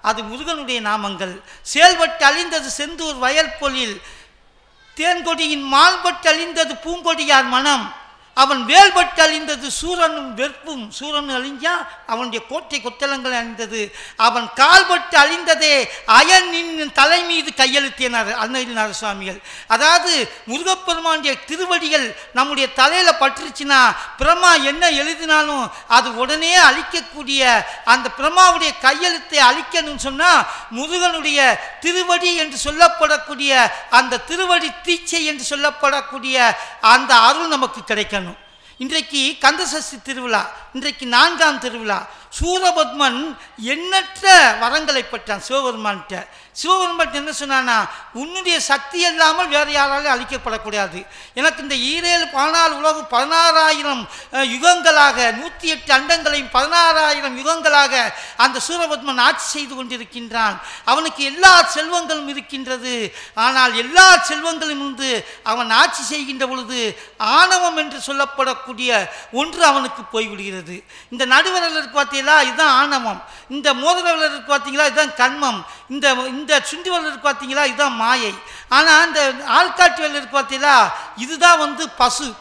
அது முருகனுடைய நாமங்கள். செயல்பட்டு அழிந்தது செந்தூர் வயல் பொழில், தேன்கொடியின் மால்பட்டு அழிந்தது பூங்கொடியார் மனம், அவன் வேல்பட்டு அழிந்தது சூரனும் வெறுப்பும். சூரன் அழிஞ்சா அவனுடைய கோட்டை கொத்தளங்கள் அழிந்தது. அவன் கால்பட்டு அழிந்ததே அயனின் தலை மீது கையெழுத்தினார் அருணகிரிநாத சுவாமிகள். அதாவது முருகப்பெருமானுடைய திருவடிகள் நம்முடைய தலையில் பட்டுருச்சுன்னா பிரம்மா என்ன எழுதினாலும் அது உடனே அழிக்கக்கூடிய அந்த பிரம்மாவுடைய கையெழுத்தை அழிக்கணும்னு சொன்னால் முருகனுடைய திருவடி என்று சொல்லப்படக்கூடிய அந்த திருவடி தீட்சை என்று சொல்லப்படக்கூடிய அந்த அருள் நமக்கு கிடைக்கணும். இன்றைக்கு கந்தசஷ்டி திருவிழா, இன்றைக்கு 4ஆம் திருவிழா. சூரபத்மன் எண்ணற்ற வரங்களை பெற்றான் சிவபெருமான்கிட்ட. சிவபெருமான் என்ன சொன்னான்னா, உன்னுடைய சக்தி இல்லாமல் வேறு யாராலும் அழிக்கப்படக்கூடாது. எனக்கு இந்த 14 உலகம் 16,000 யுகங்களாக 108 அண்டங்களையும் 16,000 யுகங்களாக அந்த சூரபத்மன் ஆட்சி செய்து கொண்டிருக்கின்றான். அவனுக்கு எல்லா செல்வங்களும் இருக்கின்றது. ஆனால் எல்லா செல்வங்களும் அவன் ஆட்சி செய்கின்ற பொழுது ஆணவம் என்று சொல்லப்படக்கூடிய ஒன்று அவனுக்கு போய்விடுகிறது. இந்த நடுவரல் இருக்கு பார்த்தீங்களா, இதுதான் ஆணவம். இந்த மோதிரவரல் இருக்கு பார்த்தீங்களா, இதுதான் கண்மம். இந்த சுண்டி வரல் இருக்கு பார்த்தீங்களா, இதுதான் மாயை. ஆனால் இந்த ஆள்காட்டி வரல் இருக்கு பார்த்தீங்களா, இதுதான்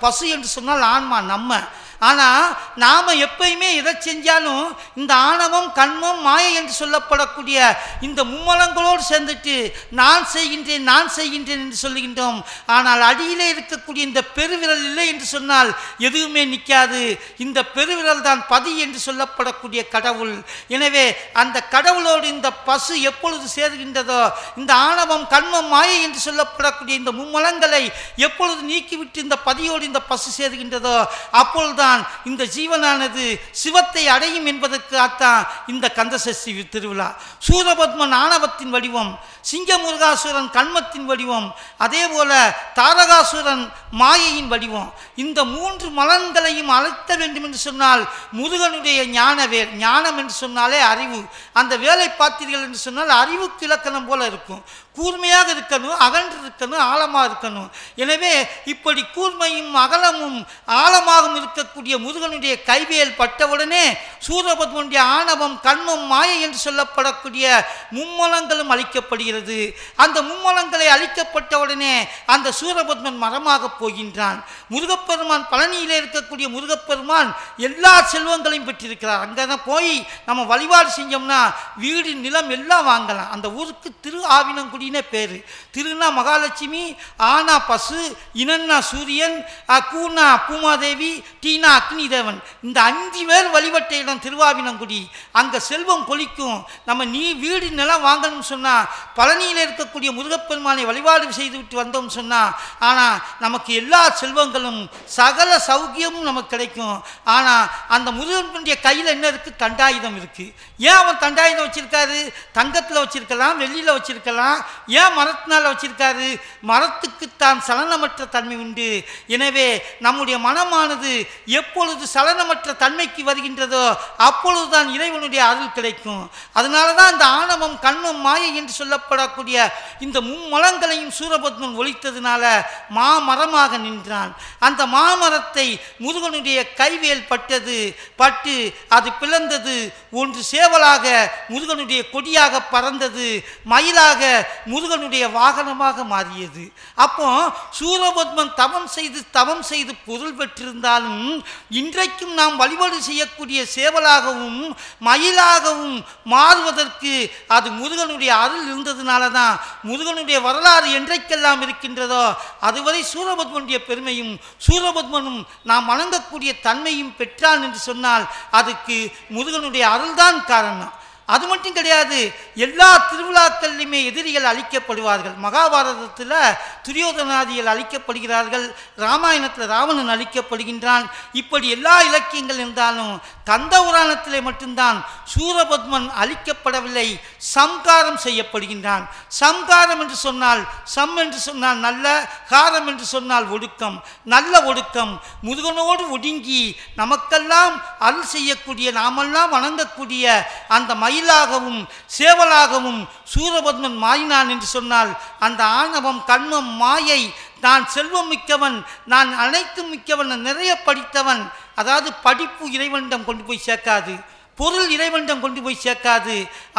பசு என்று சொன்னால் ஆன்மா நம்ம. ஆனால் நாம் எப்பயுமே எதை செஞ்சாலும் இந்த ஆணவம் கண்மம் மாயை என்று சொல்லப்படக்கூடிய இந்த மும்மலங்களோடு சேர்ந்துட்டு நான் செய்கின்றேன் என்று சொல்லுகின்றோம். ஆனால் அடியிலே இருக்கக்கூடிய இந்த பெருவிரல் இல்லை என்று சொன்னால் எதுவுமே நிற்காது. இந்த பெருவிரல் தான் பதி என்று சொல்லப்படக்கூடிய கடவுள். எனவே அந்த கடவுளோடு இந்த பசு எப்பொழுது சேர்கின்றதோ, இந்த ஆணவம் கண்மம் மாயை என்று சொல்லப்படக்கூடிய இந்த மும்மலங்களை எப்பொழுது நீக்கிவிட்டு இந்த பதியோடு இந்த பசு சேர்கின்றதோ அப்பொழுதுதான் இந்த ஜீவனானது சிவத்தை அடையும் என்பதற்காகத்தான் இந்த கந்தசஷ்டி திருவிழா. சூரபத்மன் ஆணவத்தின் வடிவம், சிங்கமுருகாசுரன் கண்மத்தின் வடிவம், அதே போல தாரகாசுரன் மாயையின் வடிவம். இந்த 3 மலன்களையும் அழைத்த வேண்டும் என்று சொன்னால் முருகனுடைய ஞானவேல். ஞானம் என்று சொன்னாலே அறிவு. அந்த வேலை பார்த்தீர்கள் என்று சொன்னால் அறிவுக்கு இலக்கணம் போல இருக்கும். கூர்மையாக இருக்கணும், அகன்று இருக்கணும், ஆழமாக இருக்கணும். எனவே இப்படி கூர்மையும் அகலமும் ஆழமாகவும் இருக்கக்கூடிய முருகனுடைய கைவேல் பட்டவுடனே சூரபத்மனுடைய ஆணவம் கண்மம் மாயை என்று சொல்லப்படக்கூடிய மும்மலங்களும் அழிக்கப்படுகிறது. அந்த மும்மலங்களை அழிக்கப்பட்டவுடனே அந்த சூரபத்மன் மரமாக போகின்றான். முருகப்பெருமான் பழனியிலே இருக்கக்கூடிய முருகப்பெருமான் எல்லா செல்வங்களையும் பெற்றிருக்கிறார். அங்கே தான் போய் நம்ம வழிபாடு செஞ்சோம்னா வீடு நிலம் எல்லாம் வாங்கலாம். அந்த ஊருக்கு திரு ஆவினங்குடினே பேரு. திருனா மகாலட்சுமி, ஆனா பசு, இனன்னா சூரியன், கூனா பூமாதேவி, டீனா அக்னி தேவன். இந்த 5 பேர் வழிபட்ட இடம் திருவாவினங்குடி. அங்கே செல்வம் கொளிக்கும். நம்ம வீடு நிலம் வாங்கணும்னு சொன்னால் பழனியில் இருக்கக்கூடிய முருகப்பெருமானை வழிபாடு செய்துவிட்டு வந்தோம்னு சொன்னால் ஆனால் நமக்கு எல்லா செல்வங்களும் சகல சௌக்கியமும் நமக்கு கிடைக்கும். ஆனால் அந்த முருகனுடைய கையில் என்ன இருக்குது? தண்டாயுதம் இருக்குது. ஏன் அவன் தண்டாயுதம் வச்சிருக்காரு? தங்கத்தில் வச்சிருக்கலாம், வெள்ளியில் வச்சிருக்கலாம். ஏன் மரத்தினால் வச்சிருக்காரு? மரத்துக்கு தான் சலனமற்ற தன்மை உண்டு. எனவே நம்முடைய மனமானது எப்பொழுது சலனமற்ற தன்மைக்கு வருகின்றதோ அப்பொழுதுதான் இறைவனுடைய அருள் கிடைக்கும். அதனால தான் இந்த ஆணவம் கண்மம் மாயை என்று சொல்லப்படக்கூடிய இந்த மும்மலங்களையும் சூரபத்மன் ஒழித்ததுனால மாமரமாக நின்றான். அந்த மாமரத்தை முருகனுடைய கைவேல் பட்டு அது பிளந்தது. ஒன்று சேவலாக முருகனுடைய கொடியாக பறந்தது, மயிலாக முருகனுடைய வாகனமாக மாறியது. அப்போ சூரபத்மன் தவம் செய்து பொருள் பெற்றிருந்தாலும் இன்றைக்கும் நாம் வழிபாடு செய்யக்கூடிய சேவலாகவும் மயிலாகவும் மாறுவதற்கு அது முருகனுடைய அருள் இருந்ததுனால தான். முருகனுடைய வரலாறு என்றைக்கெல்லாம் இருக்கின்றதோ அதுவரை சூரபத்மனுடைய பெருமையும் சூரபத்மனும் நாம் வணங்கக்கூடிய தன்மையும் பெற்றான் என்று சொன்னால் அதுக்கு முருகனுடைய அருள்தான் காரணம். அது மட்டும் கிடையாது, எல்லா திருவிழாக்கள்லையுமே எதிரிகள் அழிக்கப்படுவார்கள். மகாபாரதத்தில் துரியோதனாதிகள் அழிக்கப்படுகிறார்கள், ராமாயணத்தில் ராவணன் அழிக்கப்படுகின்றான். இப்படி எல்லா இலக்கியங்கள் இருந்தாலும் கந்த புராணத்திலே மட்டும்தான் சூரபத்மன் அழிக்கப்படவில்லை, சம்காரம் செய்யப்படுகின்றான். சம்காரம் என்று சொன்னால், சம் என்று சொன்னால் நல்ல, காரம் என்று சொன்னால் ஒடுக்கம். நல்ல ஒடுக்கம், முருகனோடு ஒடுங்கி நமக்கெல்லாம் அருள் செய்யக்கூடிய, நாமெல்லாம் வணங்கக்கூடிய அந்த மயிலாகவும் சேவலாகவும் சூரபத்மன் மாயினான் என்று சொன்னால், அந்த ஆணவம், கண்மம், மாயை, நான் செல்வம் மிக்கவன், நான் அனைத்தும் மிக்கவன், நிறைய படித்தவன், அதாவது படிப்பு இறைவனிடம் கொண்டு போய் சேர்க்காது, பொருள் இறைவனிடம் கொண்டு போய் சேர்க்காது.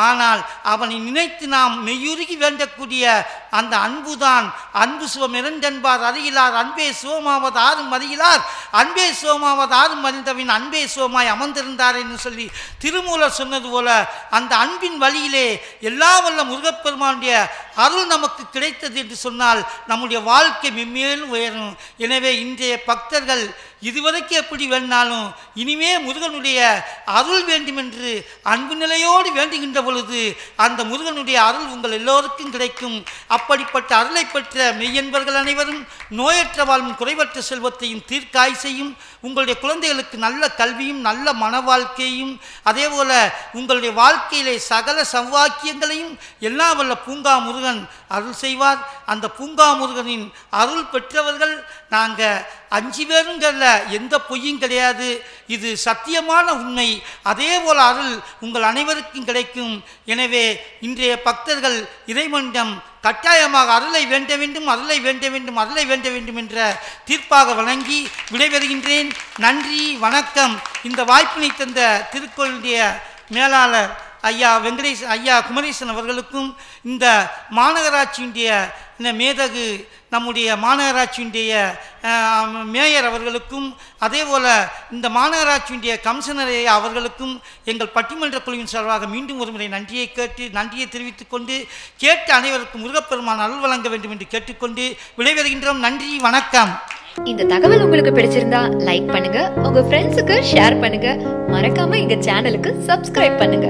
ஆனால் அவனை நினைத்து நாம் மெய்யுருகி வேண்டக்கூடிய அந்த அன்புதான். அன்பு சிவம் இரண்டென்பார் அறியிலார், அன்பே சிவமாவது ஆறும் அறியிலார், அன்பே சிவமாவது ஆறும் அறிந்தவின் அன்பே சிவமாய் அமர்ந்திருந்தார் என்று சொல்லி திருமூலர் சொன்னது போல அந்த அன்பின் வழியிலே எல்லா வல்ல முருகப்பெருமானுடைய அருள் நமக்கு கிடைத்தது என்று சொன்னால் நம்முடைய வாழ்க்கை மென்மேலும் உயரும். எனவே இன்றைய பக்தர்கள் இதுவரைக்கும் எப்படி வேணாலும் இனிமே முருகனுடைய அருள் வேண்டும் என்று அன்பு நிலையோடு வேண்டுகின்ற பொழுது அந்த முருகனுடைய அருள் உங்கள் எல்லோருக்கும் கிடைக்கும். அப்படிப்பட்ட அருளை பெற்ற மெய்யன்பர்கள் அனைவரும் நோயற்ற வாழ்வும் குறைவற்ற செல்வத்தையும் தீர்க்காய் செய்யும். உங்களுடைய குழந்தைகளுக்கு நல்ல கல்வியும் நல்ல மன வாழ்க்கையும், அதே போல உங்களுடைய வாழ்க்கையிலே சகல சௌவாக்கியங்களையும் எல்லா வல்ல பூங்கா முருகன் அருள் செய்வார். அந்த பூங்கா முருகனின் அருள் பெற்றவர்கள் நாங்கள் 5 பேருங்கள்ல எந்த பொய்யும் கிடையாது, இது சத்தியமான உண்மை. அதே போல அருள் உங்கள் அனைவருக்கும் கிடைக்கும். எனவே இன்றைய பக்தர்கள் இறைவனிடம் கட்டாயமாக அருளை வேண்ட வேண்டும், அருளை வேண்ட வேண்டும், அருளை வேண்ட வேண்டும் என்ற தீர்ப்பாக வழங்கி விடைபெறுகின்றேன். நன்றி, வணக்கம். இந்த வாய்ப்பினை தந்த திருக்கோயிலுடைய மேலாளர் ஐயா ஐயா குமரேசன் அவர்களுக்கும், இந்த மாநகராட்சியினுடைய மேதகு நம்முடைய மாநகராட்சியினுடைய மேயர் அவர்களுக்கும், அதே போல் இந்த மாநகராட்சியினுடைய கமிஷனர் அவர்களுக்கும் எங்கள் பட்டிமன்ற குழுவின் சார்பாக மீண்டும் ஒருமுறை நன்றியை தெரிவித்துக் கொண்டு, கேட்ட அனைவருக்கும் முருகப்பெருமான் அருள் வழங்க வேண்டும் என்று கேட்டுக்கொண்டு விடைபெறுகின்றோம். நன்றி, வணக்கம். இந்த தகவல் உங்களுக்கு பிடிச்சிருந்தா லைக் பண்ணுங்க, உங்க ஃப்ரெண்ட்ஸுக்கு ஷேர் பண்ணுங்க, மறக்காம எங்க சேனலுக்கு சப்ஸ்கிரைப் பண்ணுங்க.